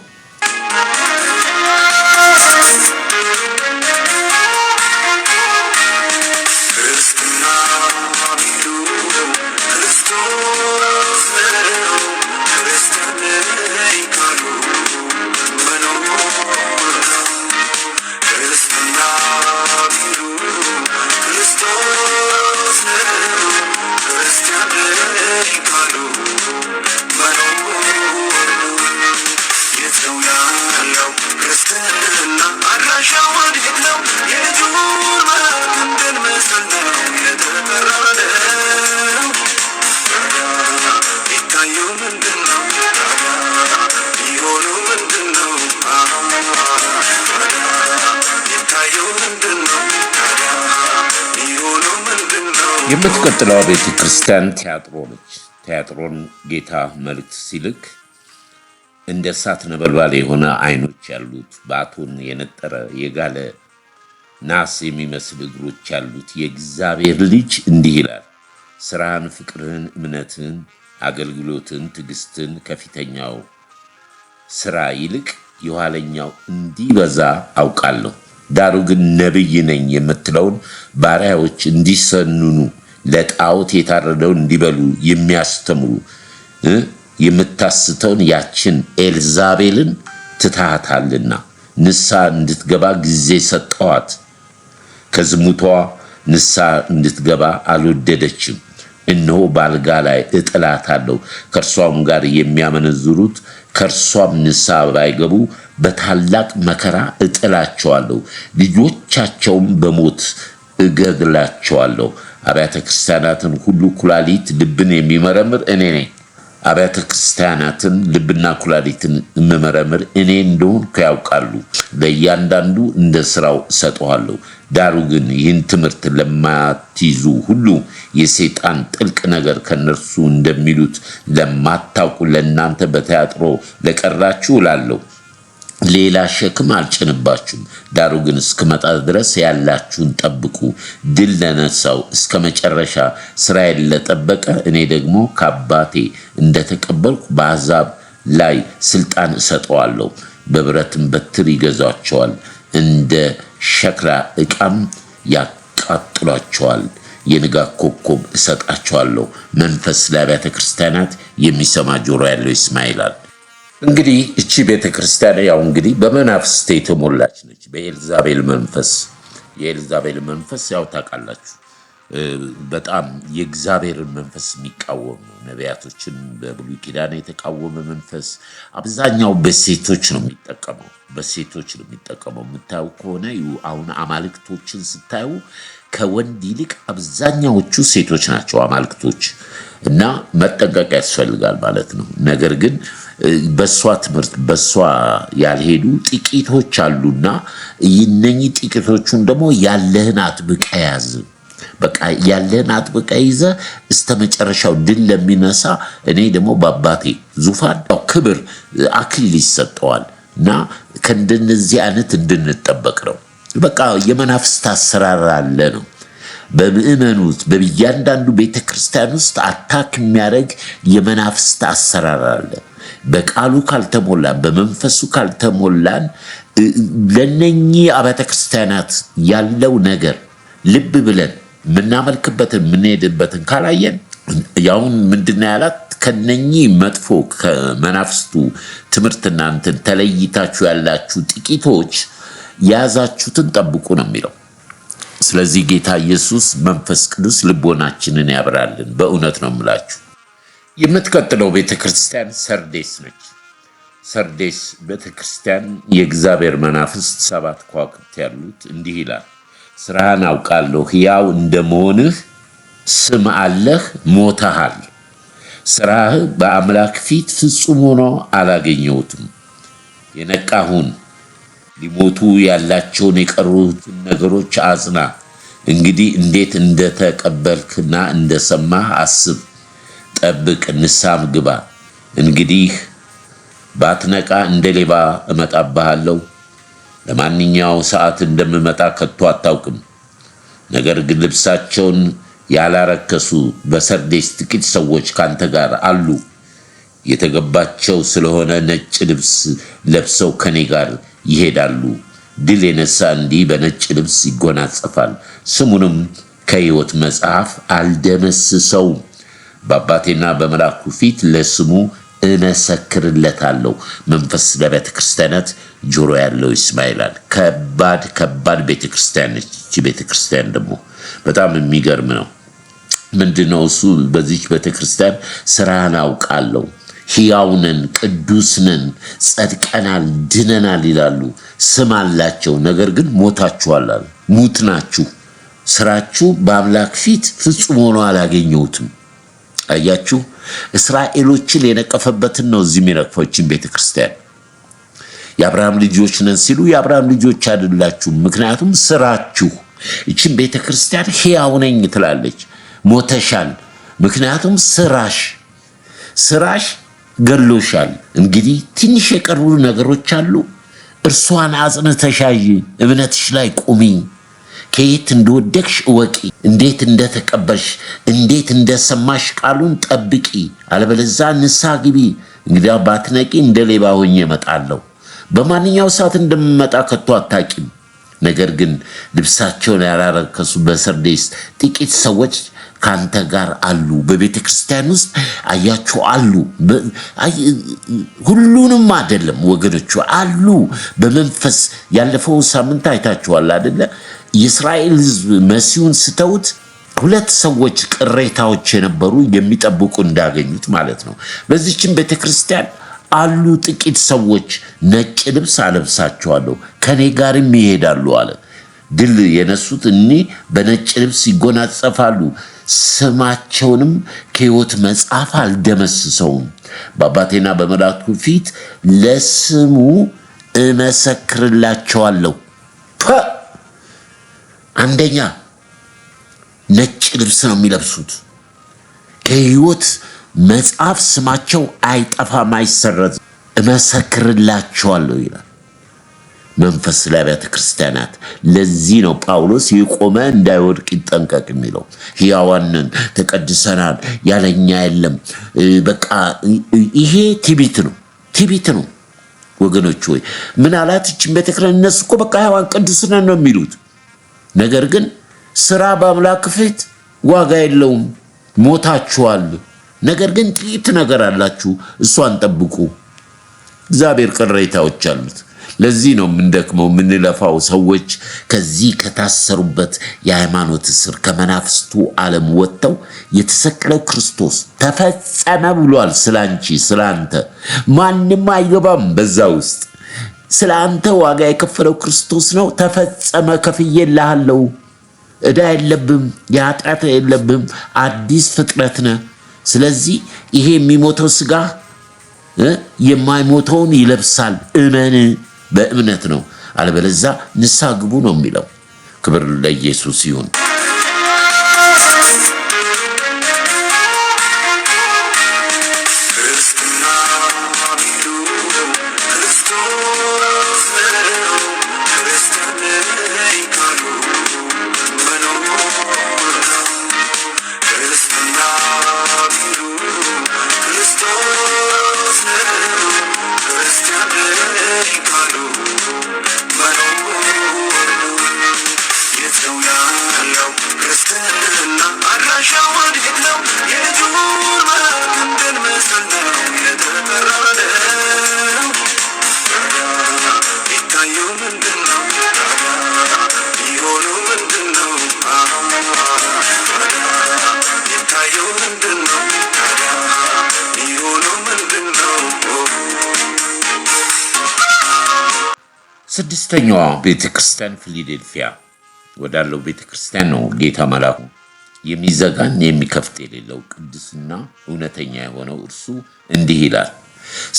የምትቀጥለው ቤተ ክርስቲያን ቲያጥሮ ነች። ቲያጥሮን ጌታ መልእክት ሲልክ እንደ እሳት ነበልባል የሆነ አይኖች ያሉት በአቶን የነጠረ የጋለ ናስ የሚመስል እግሮች ያሉት የእግዚአብሔር ልጅ እንዲህ ይላል፣ ሥራህን፣ ፍቅርህን፣ እምነትን፣ አገልግሎትን፣ ትዕግስትን ከፊተኛው ሥራ ይልቅ የኋለኛው እንዲበዛ አውቃለሁ። ዳሩ ግን ነቢይ ነኝ የምትለውን ባሪያዎች እንዲሰንኑ ለጣዖት የታረደውን እንዲበሉ የሚያስተምሩ የምታስተውን ያችን ኤልዛቤልን ትታሃታልና ንስሐ እንድትገባ ጊዜ ሰጠኋት። ከዝሙቷ ንስሐ እንድትገባ አልወደደችም። እነሆ በአልጋ ላይ እጥላታለሁ፣ ከእርሷም ጋር የሚያመነዝሩት ከእርሷም ንስሐ ባይገቡ በታላቅ መከራ እጥላቸዋለሁ፣ ልጆቻቸውም በሞት እገድላቸዋለሁ። አብያተ ክርስቲያናትን ሁሉ ኩላሊት ልብን የሚመረምር እኔ ነኝ። አብያተ ክርስቲያናትን ልብና ኩላሊትን የምመረምር እኔ እንደሆንኩ ያውቃሉ። ለእያንዳንዱ እንደ ሥራው እሰጠዋለሁ። ዳሩ ግን ይህን ትምህርት ለማትይዙ ሁሉ የሰይጣን ጥልቅ ነገር ከነርሱ እንደሚሉት ለማታውቁ ለእናንተ በተያጥሮ ለቀራችሁ እላለሁ፣ ሌላ ሸክም አልጭንባችሁም። ዳሩ ግን እስክመጣ ድረስ ያላችሁን ጠብቁ። ድል ለነሳው እስከ መጨረሻ ሥራዬን ለጠበቀ እኔ ደግሞ ከአባቴ እንደተቀበልኩ በአሕዛብ ላይ ሥልጣን እሰጠዋለሁ። በብረትም በትር ይገዛቸዋል፣ እንደ ሸክላ ዕቃም ያቃጥሏቸዋል። የንጋት ኮከብ እሰጣቸዋለሁ። መንፈስ ለአብያተ ክርስቲያናት የሚሰማ ጆሮ ያለው ይስማ ይላል። እንግዲህ እቺ ቤተ ክርስቲያን ያው እንግዲህ በመናፍስት የተሞላች ነች፣ በኤልዛቤል መንፈስ። የኤልዛቤል መንፈስ ያው ታውቃላችሁ በጣም የእግዚአብሔርን መንፈስ የሚቃወም ነው። ነቢያቶችን በብሉይ ኪዳን የተቃወመ መንፈስ አብዛኛው በሴቶች ነው የሚጠቀመው፣ በሴቶች ነው የሚጠቀመው። የምታዩ ከሆነ አሁን አማልክቶችን ስታዩ ከወንድ ይልቅ አብዛኛዎቹ ሴቶች ናቸው አማልክቶች፣ እና መጠንቀቅ ያስፈልጋል ማለት ነው። ነገር ግን በሷ ትምህርት በሷ ያልሄዱ ጥቂቶች አሉና እነኚህ ጥቂቶቹን ደግሞ ያለህን አጥብቀ ያዝ። በቃ ያለህን አጥብቀ ይዘ እስከ መጨረሻው ድል ለሚነሳ እኔ ደግሞ በአባቴ ዙፋን ክብር አክሊል ይሰጠዋል። እና ከእንደነዚህ አይነት እንድንጠበቅ ነው። በቃ የመናፍስት አሰራር አለ ነው። በምእመኑ ውስጥ በእያንዳንዱ ቤተክርስቲያን ውስጥ አታክ የሚያደርግ የመናፍስት አሰራር አለ። በቃሉ ካልተሞላን በመንፈሱ ካልተሞላን ለነኚህ አብያተ ክርስቲያናት ያለው ነገር ልብ ብለን የምናመልክበትን የምንሄድበትን ካላየን ያውን ምንድነው ያላት ከነኚህ መጥፎ ከመናፍስቱ ትምህርት እናንተን ተለይታችሁ ያላችሁ ጥቂቶች የያዛችሁትን ጠብቁ ነው የሚለው። ስለዚህ ጌታ ኢየሱስ መንፈስ ቅዱስ ልቦናችንን ያብራልን። በእውነት ነው የምላችሁ። የምትቀጥለው ቤተክርስቲያን ሰርዴስ ነች። ሰርዴስ ቤተክርስቲያን የእግዚአብሔር መናፍስት 7 ከዋክብት ያሉት እንዲህ ይላል፣ ሥራህን አውቃለሁ፣ ሕያው እንደመሆንህ ስም አለህ፣ ሞተሃል። ሥራህ በአምላክ ፊት ፍጹም ሆኖ አላገኘሁትም። የነቃሁን ሊሞቱ ያላቸውን የቀሩትን ነገሮች አጽና። እንግዲህ እንዴት እንደተቀበልክና እንደሰማህ አስብ፣ ጠብቅ፣ ንስሐም ግባ። እንግዲህ ባትነቃ እንደ ሌባ እመጣብሃለሁ። ለማንኛው ሰዓት እንደምመጣ ከቶ አታውቅም። ነገር ግን ልብሳቸውን ያላረከሱ በሰርዴስ ጥቂት ሰዎች ካንተ ጋር አሉ። የተገባቸው ስለሆነ ነጭ ልብስ ለብሰው ከኔ ጋር ይሄዳሉ። ድል የነሳ እንዲህ በነጭ ልብስ ይጎናጸፋል፣ ስሙንም ከሕይወት መጽሐፍ አልደመስሰውም። በአባቴና በመልአኩ ፊት ለስሙ እመሰክርለታለሁ። መንፈስ ለቤተ ክርስቲያናት ጆሮ ያለው ይስማ ይላል። ከባድ ቤተ ክርስቲያን ነች። ይህች ቤተ ክርስቲያን ደግሞ በጣም የሚገርም ነው። ምንድነው እሱ? በዚች ቤተ ክርስቲያን ሥራህን አውቃለሁ፣ ሕያው ነን፣ ቅዱስ ነን፣ ጸድቀናል፣ ድነናል ይላሉ። ስም አላቸው፣ ነገር ግን ሞታችኋል አሉ። ሙት ናችሁ። ሥራችሁ በአምላክ ፊት ፍጹም ሆኖ አላገኘሁትም። አያችሁ፣ እስራኤሎችን የነቀፈበትን ነው እዚህ የሚነቅፈችን ቤተ ክርስቲያን። የአብርሃም ልጆች ነን ሲሉ የአብርሃም ልጆች አይደላችሁም፣ ምክንያቱም ሥራችሁ። ይችን ቤተ ክርስቲያን ሕያው ነኝ ትላለች፣ ሞተሻል፣ ምክንያቱም ስራሽ ገሎሻል። እንግዲህ ትንሽ የቀሩ ነገሮች አሉ፣ እርሷን አጽንተሻይ፣ እምነትሽ ላይ ቁሚ፣ ከየት እንደወደቅሽ እወቂ፣ እንዴት እንደተቀበልሽ፣ እንዴት እንደሰማሽ ቃሉን ጠብቂ፣ አለበለዚያ ንስሐ ግቢ። እንግዲያ ባትነቂ እንደ ሌባ ሆኜ እመጣለሁ። በማንኛው ሰዓት እንደምመጣ ከቶ አታቂም። ነገር ግን ልብሳቸውን ያላረከሱ በሰርዴስ ጥቂት ሰዎች ካንተ ጋር አሉ። በቤተ ክርስቲያን ውስጥ አያችሁ አሉ። ሁሉንም አይደለም ወገኖቹ አሉ። በመንፈስ ያለፈው ሳምንት አይታችኋል አይደለ? የእስራኤል ሕዝብ መሲሁን ስተውት ሁለት ሰዎች ቅሬታዎች የነበሩ የሚጠብቁ እንዳገኙት ማለት ነው። በዚህችን ቤተ ክርስቲያን አሉ ጥቂት ሰዎች ነጭ ልብስ አለብሳቸዋለሁ ከኔ ጋርም ይሄዳሉ አለ። ድል የነሱት እኒህ በነጭ ልብስ ይጎናጸፋሉ፣ ስማቸውንም ከሕይወት መጽሐፍ አልደመስሰውም። በአባቴና በመላእክቱ ፊት ለስሙ እመሰክርላቸዋለሁ። አንደኛ ነጭ ልብስ ነው የሚለብሱት። ከሕይወት መጽሐፍ ስማቸው አይጠፋም፣ አይሰረዝም። እመሰክርላቸዋለሁ ይላል መንፈስ ለአብያተ ክርስቲያናት። ለዚህ ነው ጳውሎስ የቆመ እንዳይወድቅ ይጠንቀቅ የሚለው። ሕያዋንን ተቀድሰናል፣ ያለኛ የለም። በቃ ይሄ ትዕቢት ነው፣ ትዕቢት ነው ወገኖች ሆይ። ምን አላት እችን ቤተክርስቲያን? እነሱ እኮ በቃ ሕያዋን ቅዱስነን ነው የሚሉት። ነገር ግን ስራ በአምላክ ፊት ዋጋ የለውም፣ ሞታችኋል። ነገር ግን ጥቂት ነገር አላችሁ፣ እሷን ጠብቁ። እግዚአብሔር ቅሬታዎች አሉት። ለዚህ ነው የምንደክመው የምንለፋው። ሰዎች ከዚህ ከታሰሩበት የሃይማኖት እስር ከመናፍስቱ ዓለም ወጥተው የተሰቀለው ክርስቶስ ተፈጸመ ብሏል። ስላንቺ ስላንተ ማንም አይገባም በዛ ውስጥ። ስለ አንተ ዋጋ የከፈለው ክርስቶስ ነው። ተፈጸመ፣ ከፍዬልሃለሁ። ዕዳ የለብም፣ የኃጢአት የለብም፣ አዲስ ፍጥረት ነህ። ስለዚህ ይሄ የሚሞተው ስጋ የማይሞተውን ይለብሳል። እመን፣ በእምነት ነው። አለበለዚያ ንስሐ ግቡ ነው የሚለው። ክብር ለኢየሱስ ይሁን። ስድስተኛዋ ቤተክርስቲያን ፊላዴልፊያ ወዳለው ቤተክርስቲያን ነው ጌታ መልአኩ የሚዘጋን የሚከፍት የሌለው ቅዱስና እውነተኛ የሆነው እርሱ እንዲህ ይላል፣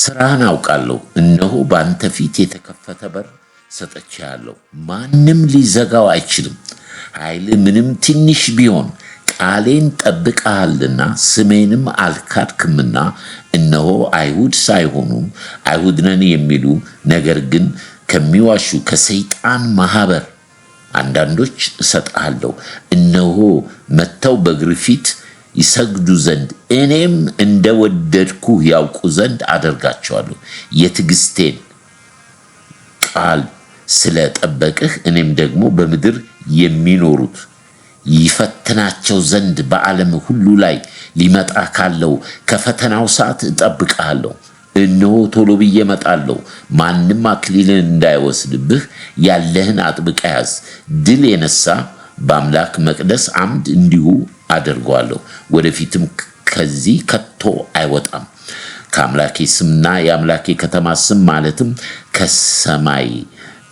ስራህን አውቃለሁ። እነሆ በአንተ ፊት የተከፈተ በር ሰጥቼሃለሁ፣ ማንም ሊዘጋው አይችልም። ኃይል ምንም ትንሽ ቢሆን ቃሌን ጠብቀሃልና ስሜንም አልካድክምና፣ እነሆ አይሁድ ሳይሆኑ አይሁድ ነን የሚሉ ነገር ግን ከሚዋሹ ከሰይጣን ማህበር አንዳንዶች እሰጥሃለሁ። እነሆ መጥተው በእግር ፊት ይሰግዱ ዘንድ እኔም እንደወደድኩ ያውቁ ዘንድ አደርጋቸዋለሁ። የትዕግስቴን ቃል ስለጠበቅህ እኔም ደግሞ በምድር የሚኖሩት ይፈትናቸው ዘንድ በዓለም ሁሉ ላይ ሊመጣ ካለው ከፈተናው ሰዓት እጠብቅሃለሁ። እነሆ ቶሎ ብዬ እመጣለሁ። ማንም አክሊልን እንዳይወስድብህ ያለህን አጥብቀህ ያዝ። ድል የነሳ በአምላክ መቅደስ አምድ እንዲሁ አደርገዋለሁ፣ ወደፊትም ከዚህ ከቶ አይወጣም። ከአምላኬ ስምና የአምላኬ ከተማ ስም ማለትም ከሰማይ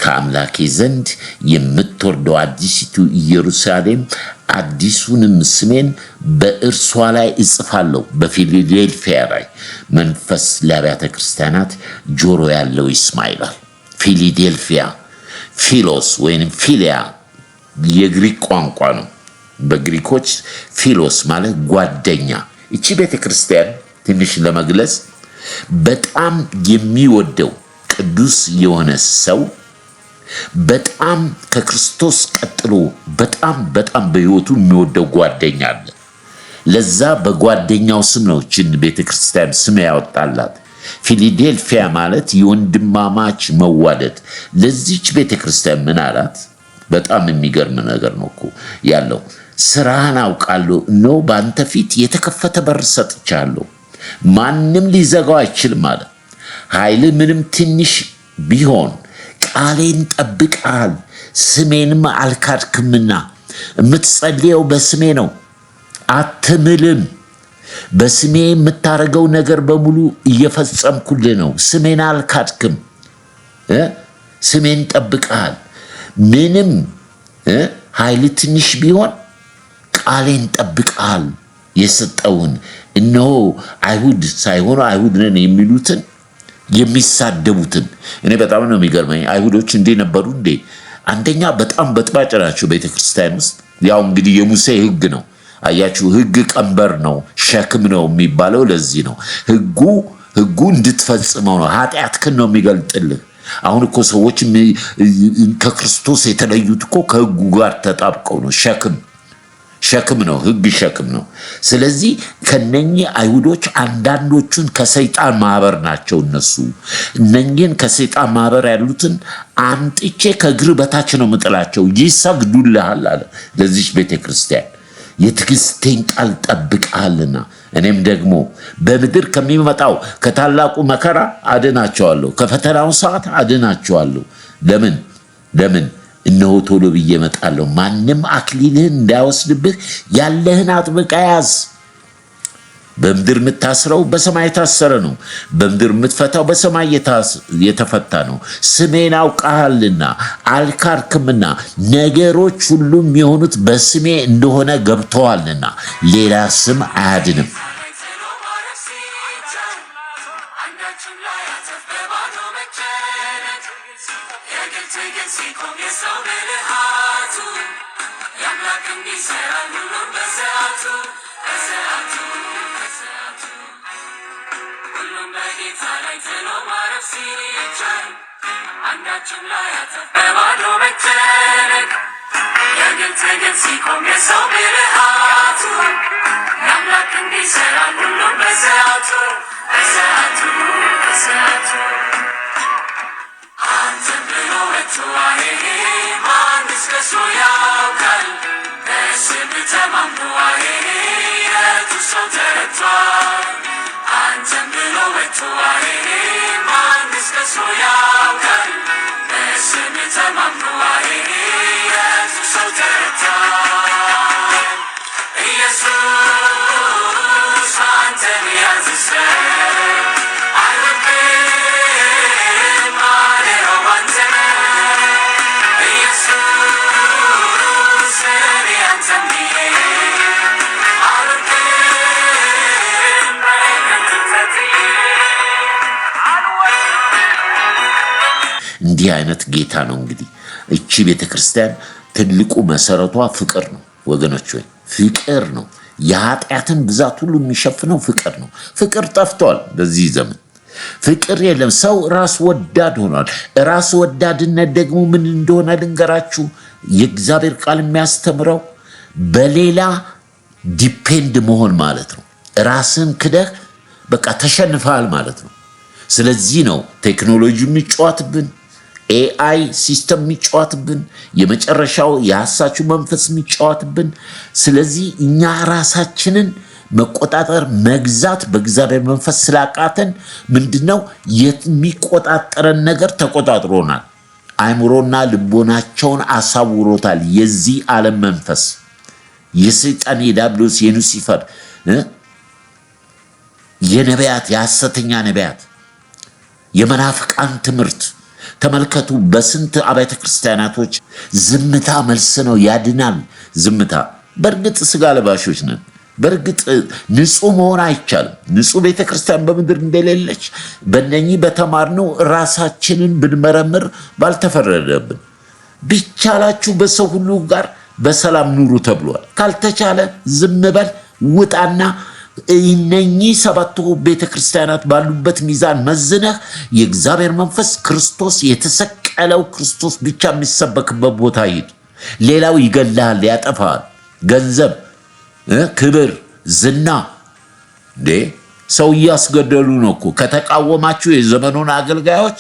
ከአምላኬ ዘንድ የምትወርደው አዲሲቱ ኢየሩሳሌም አዲሱንም ስሜን በእርሷ ላይ እጽፋለሁ። በፊላዴልፊያ ላይ መንፈስ ለአብያተ ክርስቲያናት ጆሮ ያለው ይስማ ይላል። ፊላዴልፊያ ፊሎስ ወይም ፊሊያ የግሪክ ቋንቋ ነው። በግሪኮች ፊሎስ ማለት ጓደኛ። እቺ ቤተ ክርስቲያን ትንሽ ለመግለጽ በጣም የሚወደው ቅዱስ የሆነ ሰው በጣም ከክርስቶስ ቀጥሎ በጣም በህይወቱ የሚወደው ጓደኛ አለ። ለዛ በጓደኛው ስም ነው እችን ቤተክርስቲያን ስም ያወጣላት። ፊላዴልፊያ ማለት የወንድማማች መዋደድ። ለዚች ቤተክርስቲያን ምን አላት? በጣም የሚገርም ነገር ነው እኮ ያለው። ስራህን አውቃለሁ፣ እነሆ በአንተ ፊት የተከፈተ በር ሰጥቻለሁ፣ ማንም ሊዘጋው አይችልም አለ። ኃይልህ ምንም ትንሽ ቢሆን ቃሌን ጠብቀሃል፣ ስሜንም አልካድክምና። የምትጸልየው በስሜ ነው፣ አትምልም። በስሜ የምታደርገው ነገር በሙሉ እየፈጸምኩልህ ነው። ስሜን አልካድክም፣ ስሜን ጠብቀሃል። ምንም ኃይል ትንሽ ቢሆን ቃሌን ጠብቀሃል። የሰጠውን እነሆ አይሁድ ሳይሆኑ አይሁድ ነን የሚሉትን የሚሳደቡትን። እኔ በጣም ነው የሚገርመኝ። አይሁዶች እንዴ ነበሩ እንዴ? አንደኛ በጣም በጥባጭ ናቸው ቤተክርስቲያን ውስጥ። ያው እንግዲህ የሙሴ ሕግ ነው አያችሁ። ሕግ ቀንበር ነው፣ ሸክም ነው የሚባለው ለዚህ ነው። ሕጉ እንድትፈጽመው ነው። ኃጢአትህን ነው የሚገልጥልህ። አሁን እኮ ሰዎች ከክርስቶስ የተለዩት እኮ ከሕጉ ጋር ተጣብቀው ነው። ሸክም ነው፣ ሕግ ሸክም ነው። ስለዚህ ከነኚህ አይሁዶች አንዳንዶቹን ከሰይጣን ማህበር ናቸው እነሱ። እነኚህን ከሰይጣን ማህበር ያሉትን አምጥቼ ከእግር በታች ነው ምጥላቸው፣ ይሰግዱልሃል አለ ለዚች ቤተክርስቲያን። የትዕግስቴን ቃል ጠብቀሃልና እኔም ደግሞ በምድር ከሚመጣው ከታላቁ መከራ አድናቸዋለሁ፣ ከፈተናው ሰዓት አድናቸዋለሁ። ለምን እነሆ ቶሎ ብዬ እመጣለሁ። ማንም አክሊልህን እንዳይወስድብህ ያለህን አጥብቀህ ያዝ። በምድር የምታስረው በሰማይ የታሰረ ነው፣ በምድር የምትፈታው በሰማይ የተፈታ ነው። ስሜን አውቀሃልና አልካድክምና፣ ነገሮች ሁሉም የሆኑት በስሜ እንደሆነ ገብተዋልና ሌላ ስም አያድንም። እንዲህ አይነት ጌታ ነው እንግዲህ እቺ ቤተክርስቲያን። ትልቁ መሰረቷ ፍቅር ነው ወገኖች፣ ወይ ፍቅር ነው። የኃጢአትን ብዛት ሁሉ የሚሸፍነው ፍቅር ነው። ፍቅር ጠፍቷል በዚህ ዘመን። ፍቅር የለም። ሰው ራስ ወዳድ ሆኗል። ራስ ወዳድነት ደግሞ ምን እንደሆነ ልንገራችሁ። የእግዚአብሔር ቃል የሚያስተምረው በሌላ ዲፔንድ መሆን ማለት ነው። ራስን ክደህ በቃ ተሸንፈሃል ማለት ነው። ስለዚህ ነው ቴክኖሎጂ የሚጫወትብን፣ ኤአይ ሲስተም የሚጫወትብን፣ የመጨረሻው የሐሳቹ መንፈስ የሚጫወትብን። ስለዚህ እኛ ራሳችንን መቆጣጠር መግዛት በእግዚአብሔር መንፈስ ስላቃተን ምንድነው የሚቆጣጠረን ነገር ተቆጣጥሮናል። አእምሮና ልቦናቸውን አሳውሮታል። የዚህ ዓለም መንፈስ የሰይጣን የዲያብሎስ የሉሲፈር የነቢያት የሐሰተኛ ነቢያት የመናፍቃን ትምህርት ተመልከቱ። በስንት አብያተ ክርስቲያናቶች ዝምታ መልስ ነው፣ ያድናል። ዝምታ በእርግጥ ስጋ ለባሾች ነን። በእርግጥ ንጹህ መሆን አይቻልም። ንጹህ ቤተክርስቲያን በምድር እንደሌለች በእነኚህ በተማርነው ራሳችንን ብንመረምር ባልተፈረደብን። ቢቻላችሁ በሰው ሁሉ ጋር በሰላም ኑሩ ተብሏል። ካልተቻለ ዝም በል፣ ውጣና እነኚህ ሰባቱ ቤተክርስቲያናት ባሉበት ሚዛን መዝነህ የእግዚአብሔር መንፈስ ክርስቶስ የተሰቀለው ክርስቶስ ብቻ የሚሰበክበት ቦታ ሂድ። ሌላው ይገላል፣ ያጠፋል። ገንዘብ፣ ክብር፣ ዝና እንዴ ሰው እያስገደሉ ነው እኮ። ከተቃወማችሁ የዘመኑን አገልጋዮች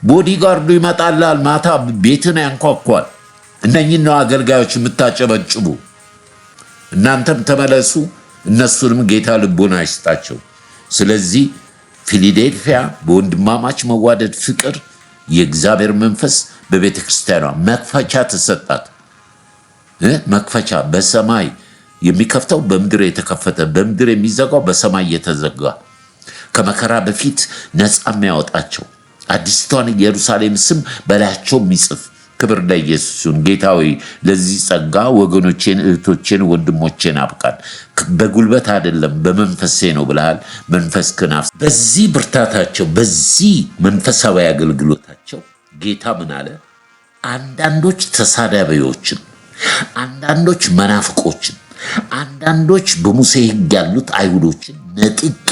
ቦዲጋርዱ ይመጣላል፣ ማታ ቤትን ያንኳኳል። እነኝን ነው አገልጋዮች የምታጨበጭቡ። እናንተም ተመለሱ፣ እነሱንም ጌታ ልቦና ይስጣቸው። ስለዚህ ፊላዴልፊያ በወንድማማች መዋደድ ፍቅር የእግዚአብሔር መንፈስ በቤተ ክርስቲያኗ መክፈቻ ተሰጣት። መክፈቻ በሰማይ የሚከፍተው በምድር የተከፈተ፣ በምድር የሚዘጋው በሰማይ የተዘጋ፣ ከመከራ በፊት ነፃ የሚያወጣቸው አዲስቷን ኢየሩሳሌም ስም በላያቸው የሚጽፍ። ክብር ለኢየሱስ ይሁን። ጌታ ሆይ ለዚህ ጸጋ ወገኖቼን፣ እህቶቼን፣ ወንድሞቼን አብቃን። በጉልበት አይደለም በመንፈሴ ነው ብለሃል። መንፈስ ክናፍ በዚህ ብርታታቸው፣ በዚህ መንፈሳዊ አገልግሎታቸው ጌታ ምን አለ? አንዳንዶች ተሳዳቢዎችን፣ አንዳንዶች መናፍቆችን፣ አንዳንዶች በሙሴ ሕግ ያሉት አይሁዶችን ነጥቄ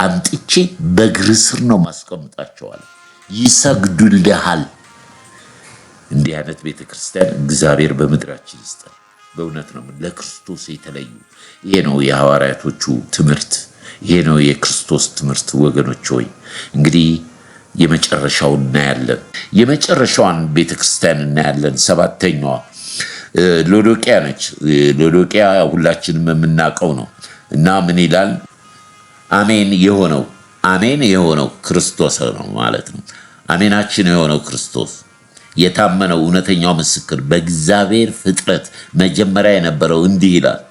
አምጥቼ በእግር ስር ነው ማስቀምጣቸዋል። ይሰግዱልሃል። እንዲህ አይነት ቤተ ክርስቲያን እግዚአብሔር በምድራችን ይስጠን። በእውነት ነው ለክርስቶስ የተለዩ። ይሄ ነው የሐዋርያቶቹ ትምህርት፣ ይሄ ነው የክርስቶስ ትምህርት። ወገኖች ሆይ እንግዲህ የመጨረሻውን እናያለን። የመጨረሻዋን ቤተ ክርስቲያን እናያለን። ሰባተኛዋ ሎዶቅያ ነች። ሎዶቅያ ሁላችንም የምናውቀው ነው እና ምን ይላል? አሜን የሆነው ክርስቶስ ነው ማለት ነው። አሜናችን የሆነው ክርስቶስ የታመነው እውነተኛው ምስክር በእግዚአብሔር ፍጥረት መጀመሪያ የነበረው እንዲህ ይላል፣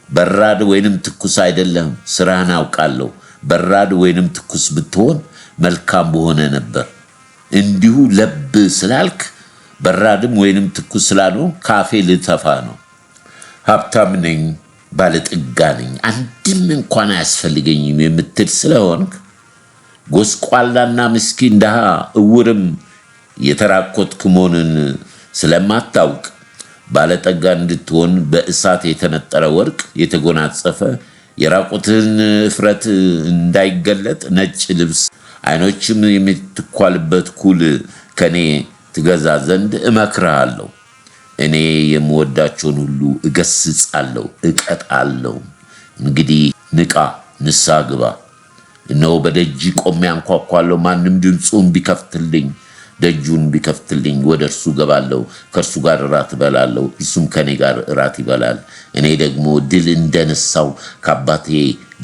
በራድ ወይንም ትኩስ አይደለም፣ ስራህን አውቃለሁ። በራድ ወይንም ትኩስ ብትሆን መልካም በሆነ ነበር። እንዲሁ ለብ ስላልክ በራድም ወይንም ትኩስ ስላልሆን ካፌ ልተፋ ነው። ሀብታም ነኝ፣ ባለጠጋ ነኝ፣ አንድም እንኳን አያስፈልገኝም የምትል ስለሆንክ፣ ጎስቋላና ምስኪን ድሃ እውርም የተራኮትክ መሆንን ስለማታውቅ፣ ባለጠጋ እንድትሆን በእሳት የተነጠረ ወርቅ የተጎናጸፈ የራቁትህን እፍረት እንዳይገለጥ ነጭ ልብስ ዓይኖችም የምትኳልበት ኩል ከኔ ትገዛ ዘንድ እመክርሃለሁ። እኔ የምወዳቸውን ሁሉ እገስጻለሁ፣ እቀጣለሁ። እንግዲህ ንቃ፣ ንስሐ ግባ። እነሆ በደጅ ቆሜ አንኳኳለሁ። ማንም ድምፁን ደጁን ቢከፍትልኝ ወደ እርሱ ገባለሁ፣ ከእርሱ ጋር እራት እበላለሁ፣ እርሱም ከኔ ጋር እራት ይበላል። እኔ ደግሞ ድል እንደነሳው ከአባቴ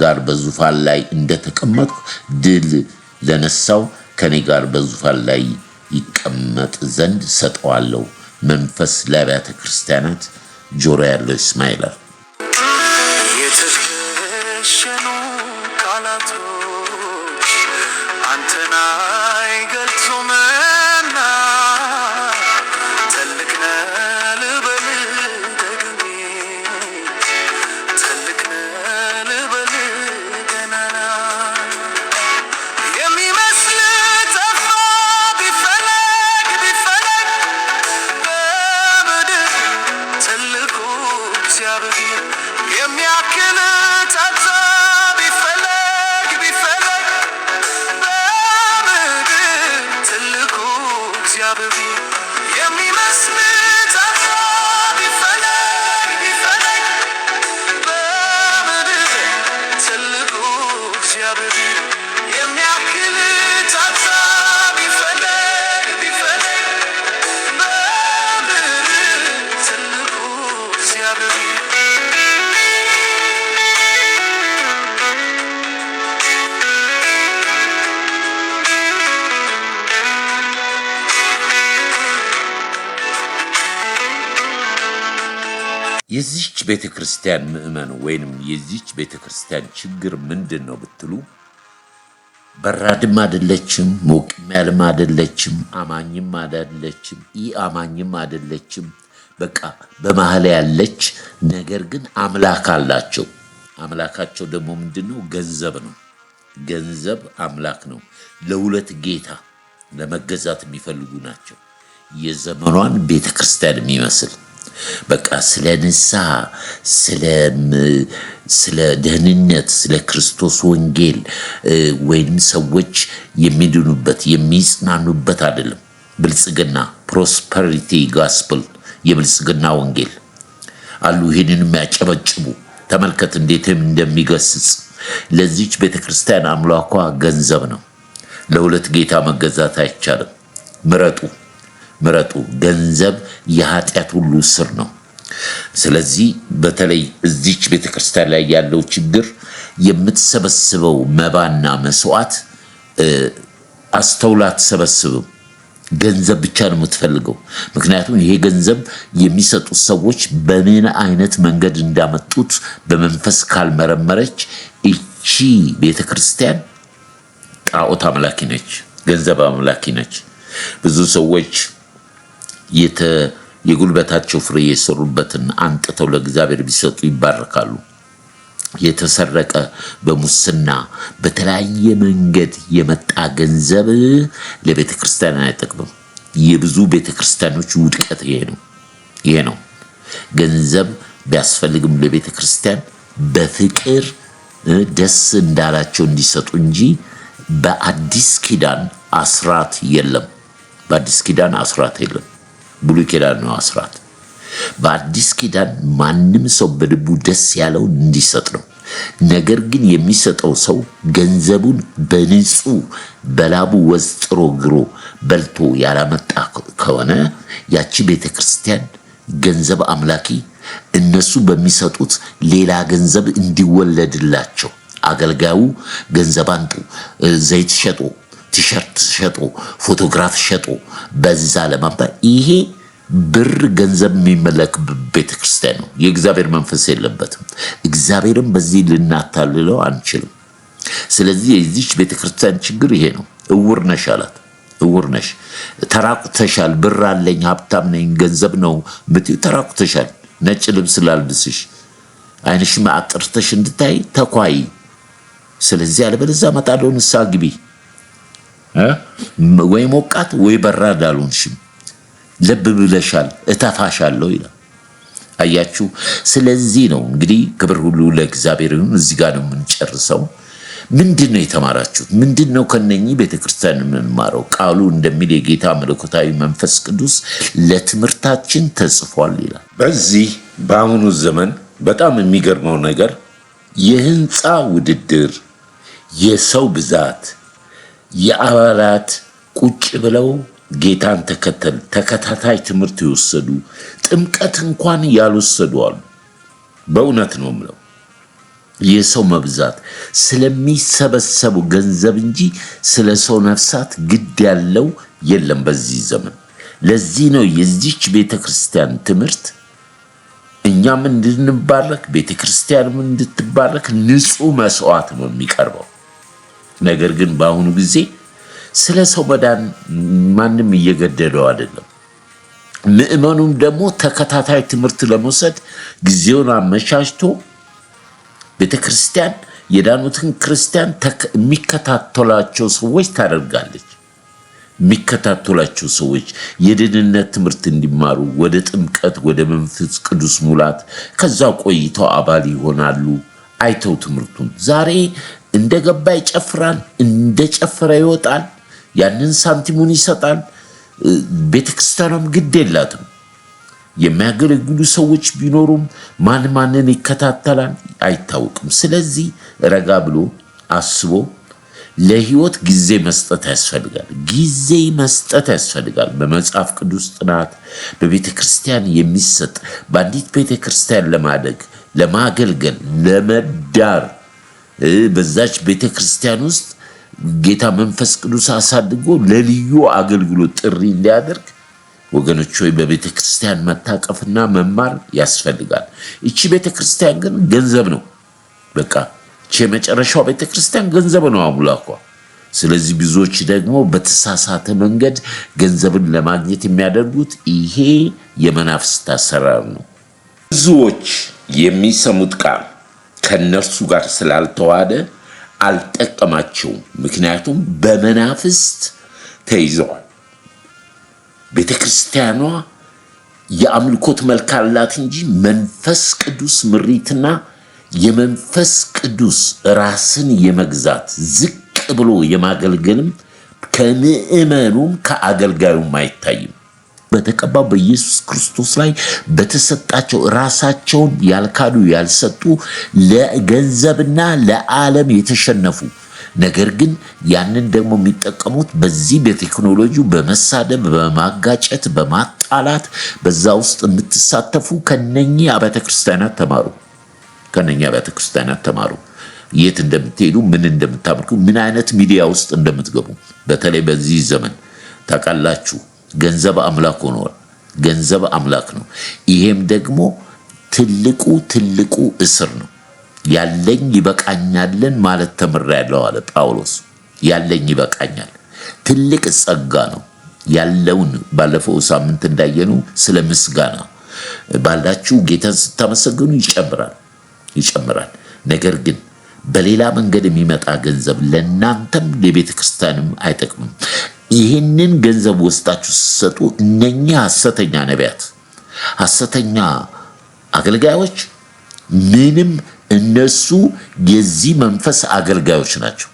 ጋር በዙፋን ላይ እንደተቀመጥኩ ድል ለነሳው ከኔ ጋር በዙፋን ላይ ይቀመጥ ዘንድ ሰጠዋለሁ። መንፈስ ለአብያተ ክርስቲያናት ጆሮ ያለው ይስማ ይላል። የተሸኑ ቃላቶች አንተን አይገልጹምና ትልቅ ነህ ልበል ደግሜ፣ ትልቅ ነህ ልበል ገናና። የሚመስል ጠፋ ቢፈለግ በምድር ትልቁ እግዚአብሔር የሚያክል ጠፋ ቢፈለግ በምድር ትልቁ እግዚአብሔር የሚመስል ጠፋ ቢፈለግ በምድር ትልቁ እግዚአብሔር የሚያክል ጠፋ ቢፈለግ በምድር ትልቁ እግዚአብሔር። የዚች ቤተ ክርስቲያን ምእመን ወይንም የዚች ቤተ ክርስቲያን ችግር ምንድን ነው ብትሉ፣ በራድም አይደለችም፣ ሞቅም ያልም አይደለችም፣ አማኝም አይደለችም፣ አማኝም አይደለችም። በቃ በመሀል ያለች ነገር ግን አምላክ አላቸው። አምላካቸው ደግሞ ምንድነው? ገንዘብ ነው። ገንዘብ አምላክ ነው። ለሁለት ጌታ ለመገዛት የሚፈልጉ ናቸው። የዘመኗን ቤተ ክርስቲያን የሚመስል በቃ ስለ ንስሐ፣ ስለ ደህንነት፣ ስለ ክርስቶስ ወንጌል ወይም ሰዎች የሚድኑበት የሚጽናኑበት አይደለም። ብልጽግና ፕሮስፐሪቲ ጋስፕል የብልጽግና ወንጌል አሉ። ይህንን የሚያጨበጭቡ ተመልከት እንዴትም እንደሚገስጽ። ለዚች ቤተክርስቲያን አምላኳ ገንዘብ ነው። ለሁለት ጌታ መገዛት አይቻልም። ምረጡ። ገንዘብ የኃጢአት ሁሉ ስር ነው። ስለዚህ በተለይ እዚች ቤተክርስቲያን ላይ ያለው ችግር የምትሰበስበው መባና መስዋዕት አስተውላ አትሰበስብም። ገንዘብ ብቻ ነው የምትፈልገው። ምክንያቱም ይሄ ገንዘብ የሚሰጡት ሰዎች በምን አይነት መንገድ እንዳመጡት በመንፈስ ካልመረመረች እቺ ቤተክርስቲያን ጣዖት አምላኪ ነች፣ ገንዘብ አምላኪ ነች። ብዙ ሰዎች የጉልበታቸው ፍሬ የሰሩበትን አንጥተው ለእግዚአብሔር ቢሰጡ ይባረካሉ። የተሰረቀ በሙስና በተለያየ መንገድ የመጣ ገንዘብ ለቤተክርስቲያን አይጠቅምም። የብዙ ቤተክርስቲያኖች ውድቀት ይሄ ነው። ገንዘብ ቢያስፈልግም ለቤተክርስቲያን በፍቅር ደስ እንዳላቸው እንዲሰጡ እንጂ በአዲስ ኪዳን አስራት የለም። በአዲስ ኪዳን አስራት የለም። ብሉይ ኪዳን ነው አስራት። በአዲስ ኪዳን ማንም ሰው በልቡ ደስ ያለው እንዲሰጥ ነው። ነገር ግን የሚሰጠው ሰው ገንዘቡን በንጹህ በላቡ ወጥሮ ግሮ በልቶ ያላመጣ ከሆነ ያቺ ቤተክርስቲያን ገንዘብ አምላኪ እነሱ በሚሰጡት ሌላ ገንዘብ እንዲወለድላቸው አገልጋዩ ገንዘብ አንጡ፣ ዘይት ሸጦ፣ ቲሸርት ሸጦ፣ ፎቶግራፍ ሸጦ በዛ ለማምጣት ይሄ ብር ገንዘብ የሚመለክ ቤተክርስቲያን ነው። የእግዚአብሔር መንፈስ የለበትም። እግዚአብሔርን በዚህ ልናታልለው አንችልም። ስለዚህ የዚች ቤተክርስቲያን ችግር ይሄ ነው። እውር ነሽ አላት። እውር ነሽ፣ ተራቁተሻል። ብር አለኝ፣ ሀብታም ነኝ፣ ገንዘብ ነው ምትይው፣ ተራቁተሻል። ነጭ ልብስ ላልብስሽ፣ ዓይንሽም አጥርተሽ እንድታይ ተኳይ። ስለዚህ አለበለዚያ እመጣለሁ፣ ንስሐ ግቢ። ወይ ሞቃት ወይ በራድ አልሆንሽም፣ ልብ ብለሻል፣ እተፋሻለሁ ይላል። አያችሁ። ስለዚህ ነው እንግዲህ ክብር ሁሉ ለእግዚአብሔር ይሁን። እዚህ ጋር ነው የምንጨርሰው። ምንድን ነው የተማራችሁት? ምንድን ነው ከነኚህ ቤተክርስቲያን የምንማረው? ቃሉ እንደሚል የጌታ መለኮታዊ መንፈስ ቅዱስ ለትምህርታችን ተጽፏል ይላል። በዚህ በአሁኑ ዘመን በጣም የሚገርመው ነገር የህንፃ ውድድር፣ የሰው ብዛት፣ የአባላት ቁጭ ብለው ጌታን ተከታታይ ትምህርት የወሰዱ ጥምቀት እንኳን ያልወሰዱ አሉ። በእውነት ነው የምለው። የሰው መብዛት ስለሚሰበሰቡ ገንዘብ እንጂ ስለ ሰው ነፍሳት ግድ ያለው የለም በዚህ ዘመን። ለዚህ ነው የዚች ቤተክርስቲያን ትምህርት እኛም እንድንባረክ ቤተክርስቲያንም እንድትባረክ ንጹህ መስዋዕት ነው የሚቀርበው። ነገር ግን በአሁኑ ጊዜ ስለ ሰው መዳን ማንም እየገደለው አይደለም። ምእመኑም ደግሞ ተከታታይ ትምህርት ለመውሰድ ጊዜውን አመቻችቶ ቤተክርስቲያን የዳኑትን ክርስቲያን የሚከታተላቸው ሰዎች ታደርጋለች። የሚከታተላቸው ሰዎች የድህንነት ትምህርት እንዲማሩ ወደ ጥምቀት፣ ወደ መንፈስ ቅዱስ ሙላት ከዛ ቆይተው አባል ይሆናሉ። አይተው ትምህርቱን ዛሬ እንደገባ ይጨፍራል፣ እንደጨፈረ ይወጣል፣ ያንን ሳንቲሙን ይሰጣል። ቤተክርስቲያኗም ግድ የላትም። የሚያገለግሉ ሰዎች ቢኖሩም ማንን ይከታተላል አይታወቅም። ስለዚህ ረጋ ብሎ አስቦ ለህይወት ጊዜ መስጠት ያስፈልጋል። ጊዜ መስጠት ያስፈልጋል። በመጽሐፍ ቅዱስ ጥናት በቤተክርስቲያን የሚሰጥ በአንዲት ቤተክርስቲያን ለማደግ፣ ለማገልገል፣ ለመዳር በዛች ቤተክርስቲያን ውስጥ ጌታ መንፈስ ቅዱስ አሳድጎ ለልዩ አገልግሎት ጥሪ እንዲያደርግ ወገኖች ሆይ በቤተክርስቲያን መታቀፍና መማር ያስፈልጋል። እቺ ቤተክርስቲያን ግን ገንዘብ ነው። በቃ እቺ የመጨረሻው ቤተክርስቲያን ገንዘብ ነው አምላኳ። ስለዚህ ብዙዎች ደግሞ በተሳሳተ መንገድ ገንዘብን ለማግኘት የሚያደርጉት ይሄ የመናፍስት አሰራር ነው። ብዙዎች የሚሰሙት ቃል ከነርሱ ጋር ስላልተዋሃደ አልጠቀማቸውም። ምክንያቱም በመናፍስት ተይዘዋል። ቤተክርስቲያኗ የአምልኮት መልክ አላት እንጂ መንፈስ ቅዱስ ምሪትና የመንፈስ ቅዱስ ራስን የመግዛት ዝቅ ብሎ የማገልገልም ከምእመኑም ከአገልጋዩም አይታይም። በተቀባው በኢየሱስ ክርስቶስ ላይ በተሰጣቸው ራሳቸውን ያልካዱ ያልሰጡ ለገንዘብና ለዓለም የተሸነፉ ነገር ግን ያንን ደግሞ የሚጠቀሙት በዚህ በቴክኖሎጂ በመሳደብ በማጋጨት በማጣላት በዛ ውስጥ የምትሳተፉ ከነኚህ አብያተ ክርስቲያናት ተማሩ። ከነኚህ አብያተ ክርስቲያናት ተማሩ። የት እንደምትሄዱ ምን እንደምታመልኩ ምን አይነት ሚዲያ ውስጥ እንደምትገቡ በተለይ በዚህ ዘመን ታውቃላችሁ። ገንዘብ አምላክ ሆኗል። ገንዘብ አምላክ ነው። ይሄም ደግሞ ትልቁ እስር ነው። ያለኝ ይበቃኛልን ማለት ተምሬያለሁ አለ ጳውሎስ። ያለኝ ይበቃኛል ትልቅ ጸጋ ነው። ያለውን ባለፈው ሳምንት እንዳየነው ስለ ምስጋና ባላችሁ ጌታን ስታመሰግኑ ይጨምራል። ነገር ግን በሌላ መንገድ የሚመጣ ገንዘብ ለናንተም ለቤተ ክርስቲያንም አይጠቅምም። ይህንን ገንዘብ ወስዳችሁ ስትሰጡ እነኚህ ሐሰተኛ ነቢያት፣ ሐሰተኛ አገልጋዮች ምንም እነሱ የዚህ መንፈስ አገልጋዮች ናቸው።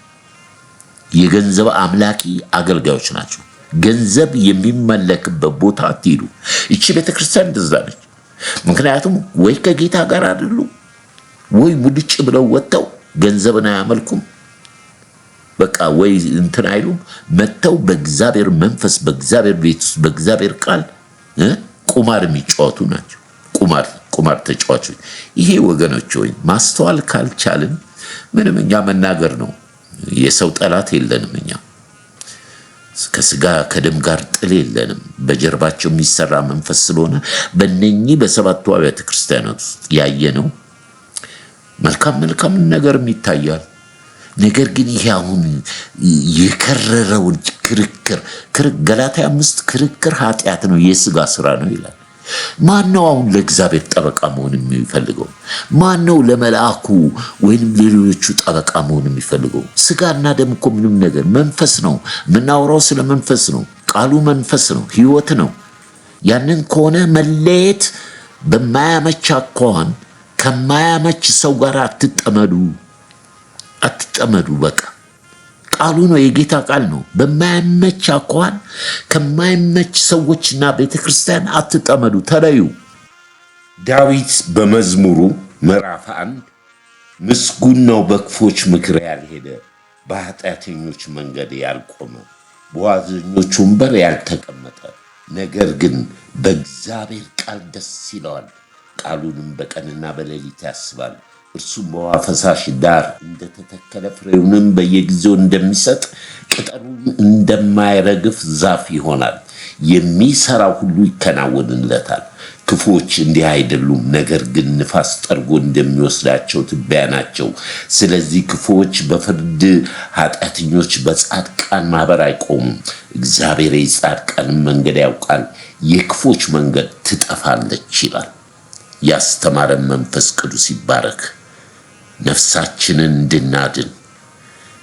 የገንዘብ አምላኪ አገልጋዮች ናቸው። ገንዘብ የሚመለክበት ቦታ አትሄዱ። እቺ ቤተክርስቲያን እንደዛ ነች። ምክንያቱም ወይ ከጌታ ጋር አይደሉ ወይ ሙድጭ ብለው ወጥተው ገንዘብን አያመልኩም። በቃ ወይ እንትን አይሉም። መተው በእግዚአብሔር መንፈስ በእግዚአብሔር ቤት ውስጥ በእግዚአብሔር ቃል ቁማር የሚጫወቱ ናቸው። ቁማር ተጫዋቾች። ይሄ ወገኖች ሆይ ማስተዋል ካልቻልን ምንም እኛ መናገር ነው። የሰው ጠላት የለንም። እኛ ከስጋ ከደም ጋር ጥል የለንም። በጀርባቸው የሚሰራ መንፈስ ስለሆነ በእነኚህ በሰባቱ አብያተ ክርስቲያናት ውስጥ ያየነው መልካም ነገርም ይታያል። ነገር ግን ይሄ አሁን የከረረውን ክርክር ገላትያ 5 ክርክር ኃጢአት ነው፣ የስጋ ስራ ነው ይላል። ማን ነው አሁን ለእግዚአብሔር ጠበቃ መሆን የሚፈልገው? ማን ነው ለመልአኩ ወይንም ለሌሎቹ ጠበቃ መሆን የሚፈልገው? ስጋና ደም እኮ ምንም ነገር መንፈስ ነው። የምናወራው ስለ መንፈስ ነው። ቃሉ መንፈስ ነው፣ ህይወት ነው። ያንን ከሆነ መለየት በማያመች አኳኋን ከማያመች ሰው ጋር አትጠመዱ። በቃ ቃሉ ነው፣ የጌታ ቃል ነው። በማያመች አኳኋን ከማይመች ሰዎችና ቤተክርስቲያን አትጠመዱ፣ ተለዩ። ዳዊት በመዝሙሩ ምዕራፍ 1 ምስጉን ነው በክፎች ምክር ያልሄደ፣ በኃጢአተኞች መንገድ ያልቆመ፣ በዋዘኞች ወንበር ያልተቀመጠ፣ ነገር ግን በእግዚአብሔር ቃል ደስ ይለዋል፣ ቃሉንም በቀንና በሌሊት ያስባል። እርሱም በውኃ ፈሳሽ ዳር እንደተተከለ ፍሬውንም በየጊዜው እንደሚሰጥ ቅጠሉም እንደማይረግፍ ዛፍ ይሆናል። የሚሰራው ሁሉ ይከናወንለታል። ክፉዎች እንዲህ አይደሉም፣ ነገር ግን ንፋስ ጠርጎ እንደሚወስዳቸው ትቢያ ናቸው። ስለዚህ ክፉዎች በፍርድ ኃጢአተኞች በጻድቃን ማኅበር አይቆሙም። እግዚአብሔር የጻድቃንን መንገድ ያውቃል፣ የክፉዎች መንገድ ትጠፋለች ይላል። ያስተማረን መንፈስ ቅዱስ ይባረክ። ነፍሳችንን እንድናድን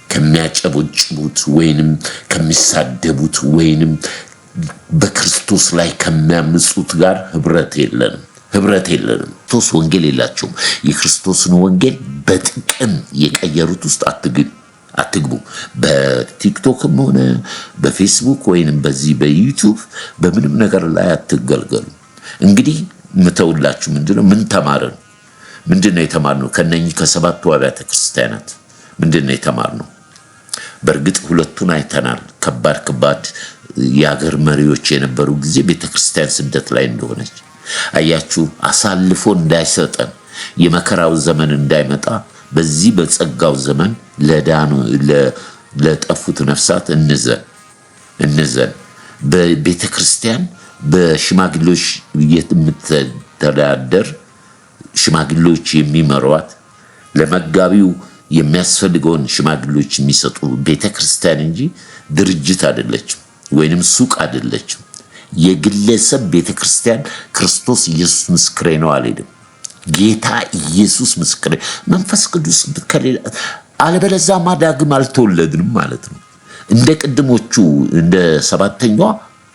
ከሚያጨበጭቡት ወይንም ከሚሳደቡት ወይንም በክርስቶስ ላይ ከሚያምፁት ጋር ህብረት የለንም። ክርስቶስ ወንጌል የላቸውም። የክርስቶስን ወንጌል በጥቅም የቀየሩት ውስጥ አትግቡ። በቲክቶክም ሆነ በፌስቡክ ወይንም በዚህ በዩቲዩብ በምንም ነገር ላይ አትገልገሉ። እንግዲህ ምተውላችሁ ምንድነው? ምን ተማርን? ምንድነው የተማርነው? ከነኚህ ከሰባቱ አብያተ ክርስቲያናት ምንድነው የተማርነው? በእርግጥ ሁለቱን አይተናል። ከባድ የአገር መሪዎች የነበሩ ጊዜ ቤተክርስቲያን ስደት ላይ እንደሆነች አያችሁ። አሳልፎ እንዳይሰጠን የመከራው ዘመን እንዳይመጣ በዚህ በጸጋው ዘመን ለጠፉት ነፍሳት እንዘን በቤተክርስቲያን በሽማግሌዎች የምትተዳደር ሽማግሌዎች የሚመሯት ለመጋቢው የሚያስፈልገውን ሽማግሌዎች የሚሰጡ ቤተክርስቲያን እንጂ ድርጅት አይደለችም፣ ወይንም ሱቅ አይደለችም። የግለሰብ ቤተክርስቲያን ክርስቶስ ኢየሱስ ምስክሬ ነው አልሄድም። ጌታ ኢየሱስ ምስክሬ፣ መንፈስ ቅዱስ ከሌላ አለበለዚያማ ዳግም አልተወለድንም ማለት ነው። እንደ ቅድሞቹ እንደ ሰባተኛዋ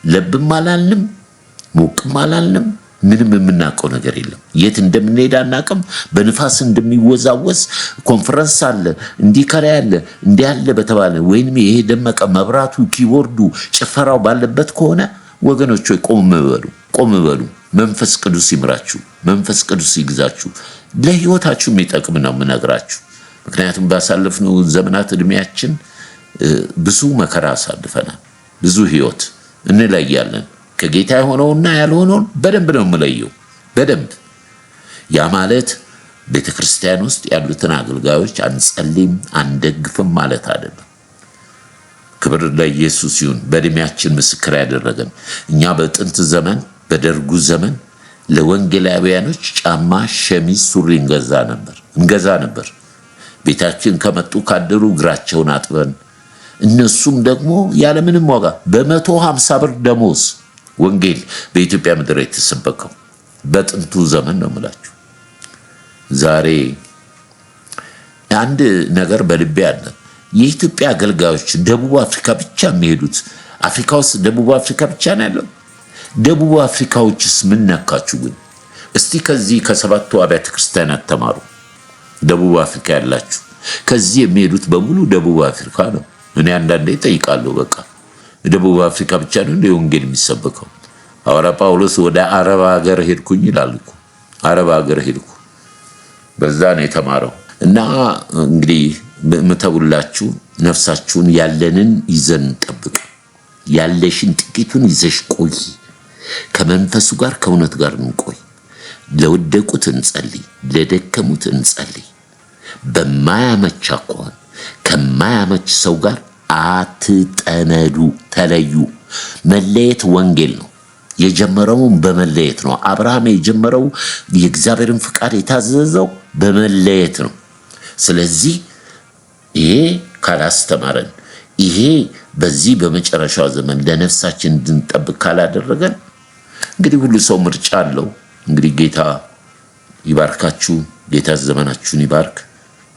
ለብም አላልንም፣ ሞቅም አላልንም፣ ምንም የምናውቀው ነገር የለም። የት እንደምንሄድ አናውቅም። በንፋስ እንደሚወዛወዝ ኮንፈረንስ አለ፣ እንዲህ ከላይ አለ፣ እንዲህ አለ በተባለ ወይንም ይሄ ደመቀ መብራቱ፣ ኪቦርዱ፣ ጭፈራው ባለበት ከሆነ ወገኖች ሆይ ቆም በሉ፣ ቆም በሉ። መንፈስ ቅዱስ ይምራችሁ፣ መንፈስ ቅዱስ ይግዛችሁ። ለህይወታችሁ የሚጠቅም ነው የምነግራችሁ። ምክንያቱም ባሳለፍነው ዘመናት እድሜያችን ብዙ መከራ አሳልፈናል። ብዙ ህይወት እንለያለን። ከጌታ የሆነውና ያልሆነውን በደንብ ነው የምለየው፣ በደንብ። ያ ማለት ቤተ ክርስቲያን ውስጥ ያሉትን አገልጋዮች አንጸልይም አንደግፍም ማለት አይደለም። ክብር ለኢየሱስ ይሁን። በእድሜያችን ምስክር ያደረገን እኛ በጥንት ዘመን በደርጉ ዘመን ለወንጌላውያኖች ጫማ፣ ሸሚዝ፣ ሱሪ እንገዛ ነበር። ቤታችን ከመጡ ካደሩ እግራቸውን አጥበን እነሱም ደግሞ ያለምንም ዋጋ በ150 ብር ደሞዝ ወንጌል በኢትዮጵያ ምድር የተሰበከው በጥንቱ ዘመን ነው የምላችሁ። ዛሬ አንድ ነገር በልቤ አለ። የኢትዮጵያ አገልጋዮች ደቡብ አፍሪካ ብቻ የሚሄዱት፣ አፍሪካ ውስጥ ደቡብ አፍሪካ ብቻ ነው ያለው። ደቡብ አፍሪካዎችስ ምን ነካችሁ ግን? እስቲ ከዚህ ከሰባቱ አብያተ ክርስቲያናት ተማሩ። ደቡብ አፍሪካ ያላችሁ ከዚህ የሚሄዱት በሙሉ ደቡብ አፍሪካ ነው። እኔ አንዳንዴ ጠይቃለሁ፣ በቃ ደቡብ አፍሪካ ብቻ ነው እንደ ወንጌል የሚሰበከው? ሐዋርያ ጳውሎስ ወደ አረብ ሀገር ሄድኩኝ ይላል እኮ። አረብ ሀገር ሄድኩ፣ በዛ ነው የተማረው። እና እንግዲህ ምተውላችሁ ነፍሳችሁን ያለንን ይዘን እንጠብቅ። ያለሽን ጥቂቱን ይዘሽ ቆይ። ከመንፈሱ ጋር ከእውነት ጋር እንቆይ። ለወደቁት እንጸልይ፣ ለደከሙት እንጸልይ። በማያመች አኳኋን ከማያመች ሰው ጋር አትጠነዱ፣ ተለዩ። መለየት ወንጌል ነው። የጀመረውን በመለየት ነው። አብርሃም የጀመረው የእግዚአብሔርን ፍቃድ የታዘዘው በመለየት ነው። ስለዚህ ይሄ ካላስተማረን፣ ይሄ በዚህ በመጨረሻው ዘመን ለነፍሳችን እንድንጠብቅ ካላደረገን እንግዲህ ሁሉ ሰው ምርጫ አለው። እንግዲህ ጌታ ይባርካችሁ፣ ጌታ ዘመናችሁን ይባርክ።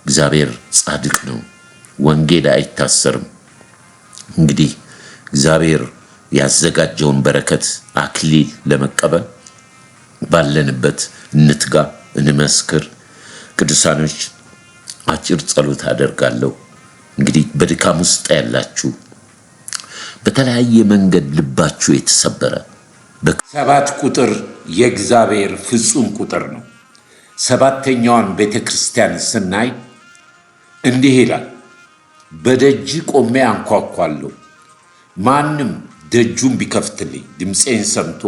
እግዚአብሔር ጻድቅ ነው፣ ወንጌል አይታሰርም። እንግዲህ እግዚአብሔር ያዘጋጀውን በረከት አክሊል ለመቀበል ባለንበት እንትጋ፣ እንመስክር። ቅዱሳኖች አጭር ጸሎት አደርጋለሁ። እንግዲህ በድካም ውስጥ ያላችሁ፣ በተለያየ መንገድ ልባችሁ የተሰበረ 7 ቁጥር የእግዚአብሔር ፍጹም ቁጥር ነው። 7ኛዋን ቤተክርስቲያን ስናይ እንዲህ ይላል፣ በደጅ ቆሜ አንኳኳለሁ፣ ማንም ደጁን ቢከፍትልኝ ድምፄን ሰምቶ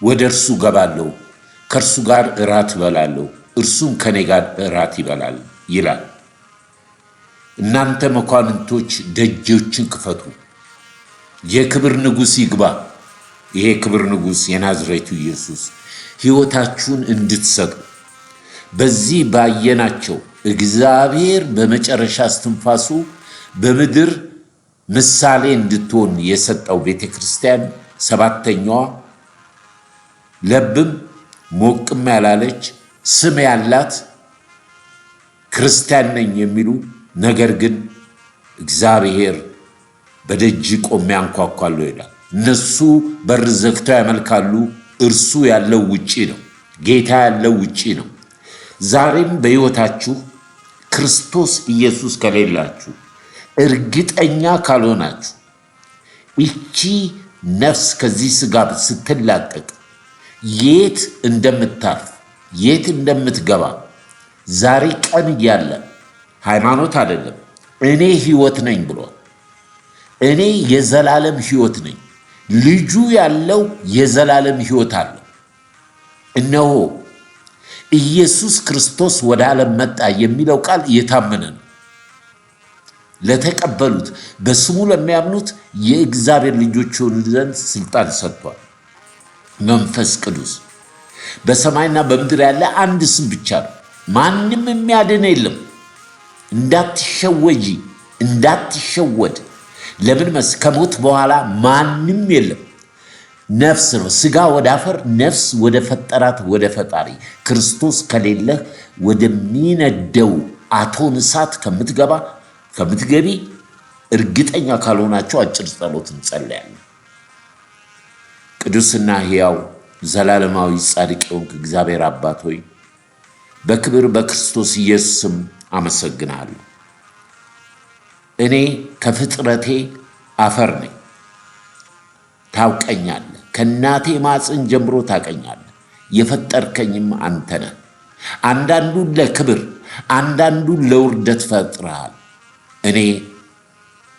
ወደ እርሱ ገባለሁ፣ ከእርሱ ጋር እራት እበላለሁ፣ እርሱም ከኔ ጋር እራት ይበላል ይላል። እናንተ መኳንንቶች ደጆችን ክፈቱ፣ የክብር ንጉሥ ይግባ። ይሄ ክብር ንጉሥ የናዝሬቱ ኢየሱስ ሕይወታችሁን እንድትሰጡ በዚህ ባየናቸው እግዚአብሔር በመጨረሻ እስትንፋሱ በምድር ምሳሌ እንድትሆን የሰጠው ቤተ ክርስቲያን 7ኛዋ ለብም ሞቅም ያላለች ስም ያላት ክርስቲያን ነኝ የሚሉ ነገር ግን እግዚአብሔር በደጅ ቆሜ አንኳኳለሁ ይላል። እነሱ በር ዘግተው ያመልካሉ። እርሱ ያለው ውጪ ነው። ጌታ ያለው ውጪ ነው። ዛሬም በሕይወታችሁ ክርስቶስ ኢየሱስ ከሌላችሁ፣ እርግጠኛ ካልሆናችሁ፣ ይቺ ነፍስ ከዚህ ሥጋ ስትላቀቅ የት እንደምታርፍ የት እንደምትገባ ዛሬ ቀን እያለ ሃይማኖት አይደለም እኔ ሕይወት ነኝ ብሏል። እኔ የዘላለም ሕይወት ነኝ። ልጁ ያለው የዘላለም ሕይወት አለ። እነሆ ኢየሱስ ክርስቶስ ወደ ዓለም መጣ የሚለው ቃል የታመነ ነው። ለተቀበሉት በስሙ ለሚያምኑት የእግዚአብሔር ልጆች የሆኑ ዘንድ ስልጣን ሰጥቷል። መንፈስ ቅዱስ በሰማይና በምድር ያለ አንድ ስም ብቻ ነው። ማንም የሚያድን የለም። እንዳትሸወጂ፣ እንዳትሸወድ። ለምን ከሞት በኋላ ማንም የለም። ነፍስ ነው። ሥጋ ወደ አፈር፣ ነፍስ ወደ ፈጠራት ወደ ፈጣሪ። ክርስቶስ ከሌለህ ወደሚነደው አቶን እሳት ከምትገቢ እርግጠኛ ካልሆናቸው አጭር ጸሎት እንጸልያለን። ቅዱስና ሕያው ዘላለማዊ ጻድቅ የሆንክ እግዚአብሔር አባት ሆይ በክብር በክርስቶስ ኢየሱስ ስም አመሰግናለሁ። እኔ ከፍጥረቴ አፈር ነኝ። ታውቀኛለህ። ከእናቴ ማጽን ጀምሮ ታውቀኛለህ። የፈጠርከኝም አንተ ነህ። አንዳንዱን ለክብር አንዳንዱን ለውርደት ፈጥረሃል። እኔ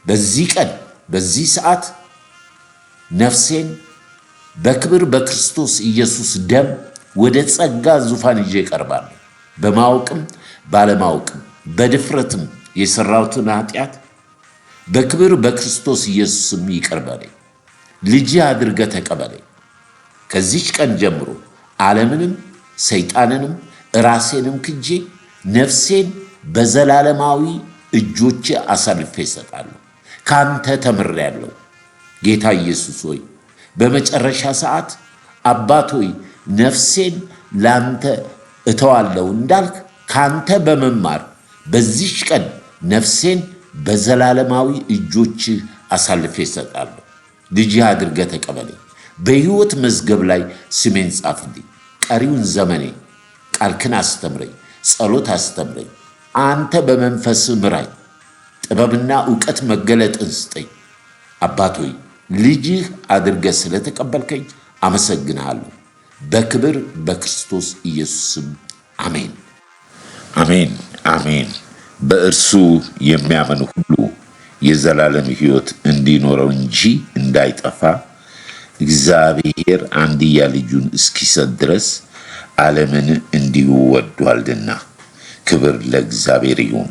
በዚህ ቀን በዚህ ሰዓት ነፍሴን በክብር በክርስቶስ ኢየሱስ ደም ወደ ጸጋ ዙፋን ይዤ እቀርባለሁ። በማወቅም ባለማወቅም በድፍረትም የሠራሁትን ኃጢአት በክብር በክርስቶስ ኢየሱስም ይቅር በለኝ። ልጅህ አድርገህ ተቀበለኝ። ከዚች ቀን ጀምሮ ዓለምንም ሰይጣንንም ራሴንም ክጄ ነፍሴን በዘላለማዊ እጆቼ አሳልፌ እሰጣለሁ። ካንተ ተምሬያለሁ። ጌታ ኢየሱስ ሆይ በመጨረሻ ሰዓት አባት ሆይ ነፍሴን ላንተ እተዋለሁ እንዳልክ ካንተ በመማር በዚች ቀን ነፍሴን በዘላለማዊ እጆች አሳልፌ እሰጣለሁ። ልጅህ አድርገህ ተቀበለኝ። በሕይወት መዝገብ ላይ ስሜን ጻፍልኝ። ቀሪውን ዘመኔ ቃልክን አስተምረኝ፣ ጸሎት አስተምረኝ። አንተ በመንፈስህ ምራኝ፣ ጥበብና ዕውቀት መገለጥን ስጠኝ። አባት ሆይ ልጅህ አድርገህ ስለተቀበልከኝ አመሰግንሃለሁ። በክብር በክርስቶስ ኢየሱስም አሜን። አሜን አሜን። በእርሱ የሚያምን ሁሉ የዘላለም ሕይወት እንዲኖረው እንጂ እንዳይጠፋ እግዚአብሔር አንድያ ልጁን እስኪሰጥ ድረስ ዓለምን እንዲሁ ወዷልና። ክብር ለእግዚአብሔር ይሁን።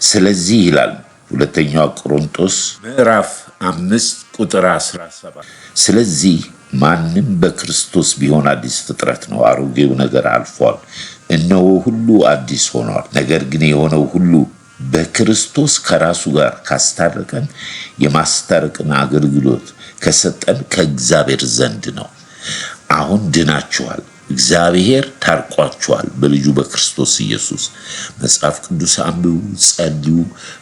ስለዚህ ይላል ሁለተኛው ቆሮንቶስ ምዕራፍ 5 ቁጥር 17 ስለዚህ ማንም በክርስቶስ ቢሆን አዲስ ፍጥረት ነው፣ አሮጌው ነገር አልፏል፣ እነሆ ሁሉ አዲስ ሆኗል። ነገር ግን የሆነው ሁሉ በክርስቶስ ከራሱ ጋር ካስታረቀን የማስታረቅን አገልግሎት ከሰጠን ከእግዚአብሔር ዘንድ ነው። አሁን ድናችኋል፣ እግዚአብሔር ታርቋችኋል በልጁ በክርስቶስ ኢየሱስ። መጽሐፍ ቅዱስ አንብቡ፣ ጸልዩ።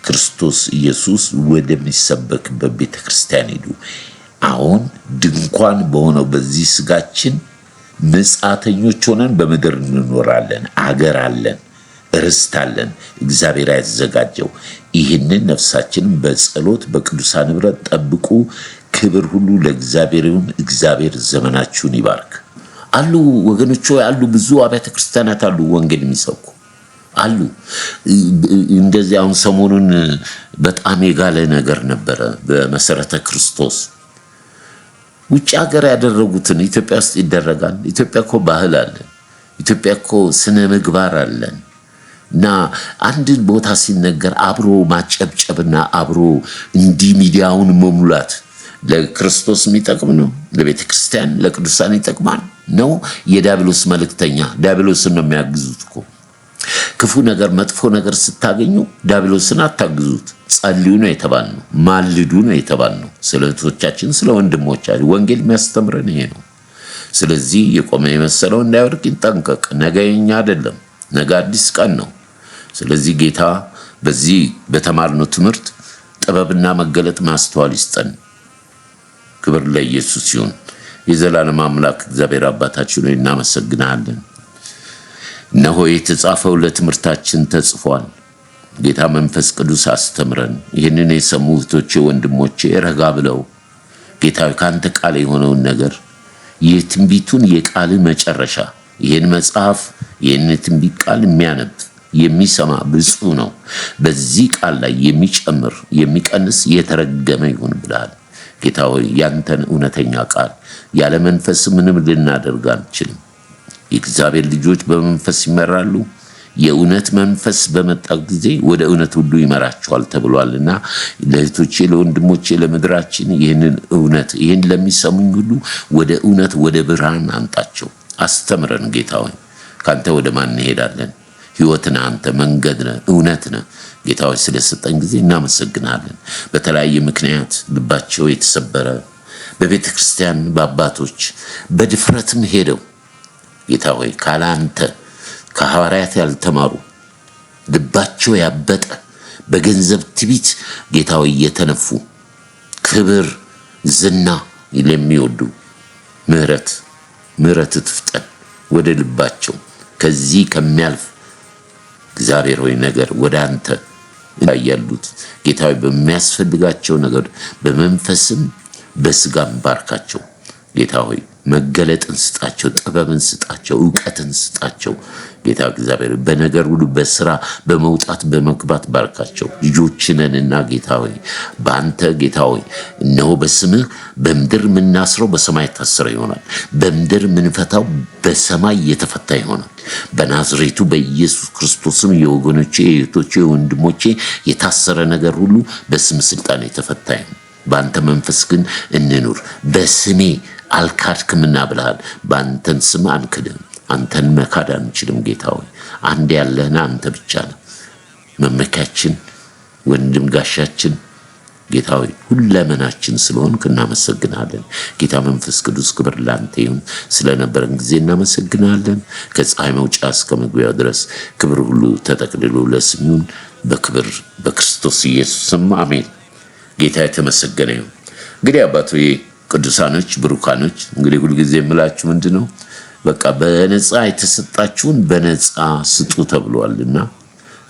ክርስቶስ ኢየሱስ ወደሚሰበክበት ቤተ ክርስቲያን ሄዱ። አሁን ድንኳን በሆነው በዚህ ስጋችን ምጽአተኞች ሆነን በምድር እንኖራለን። አገር አለን፣ ርስት አለን፣ እግዚአብሔር ያዘጋጀው። ይህንን ነፍሳችንን በጸሎት በቅዱሳን ኅብረት ጠብቁ። ክብር ሁሉ ለእግዚአብሔር ይሁን። እግዚአብሔር ዘመናችሁን ይባርክ። አሉ ወገኖች ሆይ አሉ፣ ብዙ አብያተ ክርስቲያናት አሉ፣ ወንጌል የሚሰብኩ አሉ። እንደዚህ አሁን ሰሞኑን በጣም የጋለ ነገር ነበረ በመሰረተ ክርስቶስ። ውጭ ሀገር ያደረጉትን ኢትዮጵያ ውስጥ ይደረጋል። ኢትዮጵያ እኮ ባህል አለን። ኢትዮጵያ እኮ ስነ ምግባር አለን። እና አንድ ቦታ ሲነገር አብሮ ማጨብጨብና አብሮ እንዲህ ሚዲያውን መሙላት ለክርስቶስ የሚጠቅም ነው? ለቤተ ክርስቲያን ለቅዱሳን ይጠቅማል ነው? የዲያብሎስ መልእክተኛ ዲያብሎስን ነው የሚያግዙት እኮ። ክፉ ነገር መጥፎ ነገር ስታገኙ ዲያብሎስን አታግዙት። ጸልዩ ነው የተባልነው፣ ማልዱ ነው የተባልነው። ስለ እህቶቻችን ስለ ወንድሞቻችን ወንጌል የሚያስተምረን ይሄ ነው። ስለዚህ የቆመ የመሰለው እንዳይወድቅ ይጠንቀቅ። ነገ የኛ አይደለም፣ ነገ አዲስ ቀን ነው። ስለዚህ ጌታ በዚህ በተማርነው ትምህርት ጥበብና መገለጥ ማስተዋል ይስጠን። ክብር ለኢየሱስ ይሁን። የዘላለም አምላክ እግዚአብሔር አባታችን ሆይ እናመሰግናለን። እነሆ የተጻፈው ለትምህርታችን ተጽፏል። ጌታ መንፈስ ቅዱስ አስተምረን። ይህንን የሰሙ እህቶቼ ወንድሞቼ ረጋ ብለው ጌታ ካንተ ቃል የሆነውን ነገር የትንቢቱን የቃል መጨረሻ ይህን መጽሐፍ ይህን ትንቢት ቃል የሚያነብ የሚሰማ ብፁዕ ነው። በዚህ ቃል ላይ የሚጨምር የሚቀንስ የተረገመ ይሁን ብለሃል። ጌታ ሆይ ያንተን እውነተኛ ቃል ያለ መንፈስ ምንም ልናደርግ አንችልም። የእግዚአብሔር ልጆች በመንፈስ ይመራሉ። የእውነት መንፈስ በመጣ ጊዜ ወደ እውነት ሁሉ ይመራቸዋል ተብሏልና ለእህቶቼ ለወንድሞቼ ለምድራችን ይህንን እውነት ይህን ለሚሰሙኝ ሁሉ ወደ እውነት ወደ ብርሃን አምጣቸው። አስተምረን ጌታ ሆይ ካንተ ወደ ማን እንሄዳለን? ሕይወትን አንተ መንገድ ነህ፣ እውነት ነህ። ጌታ ሆይ ስለሰጠን ጊዜ እናመሰግናለን። በተለያየ ምክንያት ልባቸው የተሰበረ በቤተ ክርስቲያን በአባቶች በድፍረትም ሄደው ጌታ ሆይ ካላንተ ከሐዋርያት ያልተማሩ ልባቸው ያበጠ በገንዘብ ትቢት ጌታ ሆይ የተነፉ ክብር ዝና ለሚወዱ ምሕረት ምሕረት ትፍጠን ወደ ልባቸው ከዚህ ከሚያልፍ እግዚአብሔር ሆይ ነገር ወደ አንተ ያሉት ጌታ ሆይ በሚያስፈልጋቸው ነገር በመንፈስም በስጋም ባርካቸው። ጌታ ሆይ መገለጥን ስጣቸው፣ ጥበብን ስጣቸው፣ ዕውቀትን ስጣቸው። ጌታ እግዚአብሔር በነገር ሁሉ በስራ በመውጣት በመግባት ባርካቸው። ልጆችነንና ጌታ ሆይ በአንተ ጌታ ሆይ እነሆ በስምህ በምድር የምናስረው በሰማይ የታሰረ ይሆናል፣ በምድር የምንፈታው በሰማይ የተፈታ ይሆናል። በናዝሬቱ በኢየሱስ ክርስቶስም የወገኖቼ የእህቶቼ የወንድሞቼ የታሰረ ነገር ሁሉ በስም ስልጣን የተፈታ ይሆናል። በአንተ መንፈስ ግን እንኑር። በስሜ አልካድክምና ብለሃል። በአንተን ስም አንክድም። አንተን መካድ አንችልም። ጌታ ሆይ አንድ ያለህና አንተ ብቻ ነህ መመኪያችን፣ ወንድም ጋሻችን። ጌታ ሆይ ሁለመናችን ስለሆንክ እናመሰግናለን። ጌታ መንፈስ ቅዱስ ክብር ላንተ ይሁን። ስለነበረን ጊዜ እናመሰግናለን። ከፀሐይ መውጫ እስከ መግቢያው ድረስ ክብር ሁሉ ተጠቅልሎ ለስሙ ይሁን። በክብር በክርስቶስ ኢየሱስ ስም አሜን። ጌታ የተመሰገነ ይሁን። እንግዲህ አባቶ ቅዱሳኖች ብሩካኖች፣ እንግዲህ ሁልጊዜ የምላችሁ ምንድነው በቃ በነፃ የተሰጣችሁን በነፃ ስጡ ተብሏልና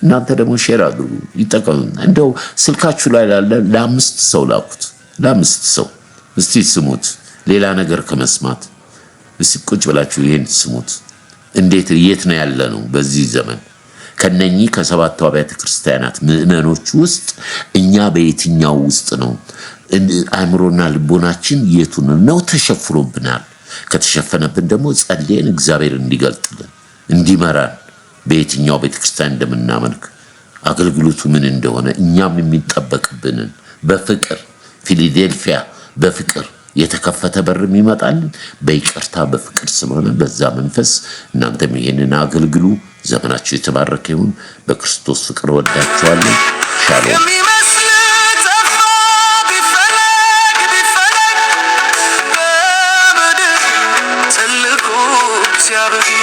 እናንተ ደግሞ ሼር አድርጉ፣ ይጠቀሙ። እንደው ስልካችሁ ላይ ላለ ለአምስት ሰው ላኩት። ለአምስት ሰው እስቲ ስሙት። ሌላ ነገር ከመስማት እስቲ ቁጭ ብላችሁ ይሄን ስሙት። እንዴት የት ነው ያለ ነው በዚህ ዘመን? ከነኚህ ከሰባቱ አብያተ ክርስቲያናት ምዕመኖች ውስጥ እኛ በየትኛው ውስጥ ነው? አእምሮና ልቦናችን የቱን ነው ተሸፍኖብናል? ከተሸፈነብን ደግሞ ጸልየን እግዚአብሔር እንዲገልጥልን እንዲመራን በየትኛው ቤተክርስቲያን እንደምናመልክ አገልግሎቱ ምን እንደሆነ እኛም የሚጠበቅብንን በፍቅር ፊላዴልፊያ በፍቅር የተከፈተ በርም ይመጣልን በይቅርታ በፍቅር ስለሆነ በዛ መንፈስ እናንተም ይሄንን አገልግሉ። ዘመናችሁ የተባረከ ይሁን። በክርስቶስ ፍቅር ወዳችኋለሁ። ሻሎም። የሚመስል ጠፋ ቢፈለግ ቢፈለግ በምድር ትልቁ እግዚአብሔር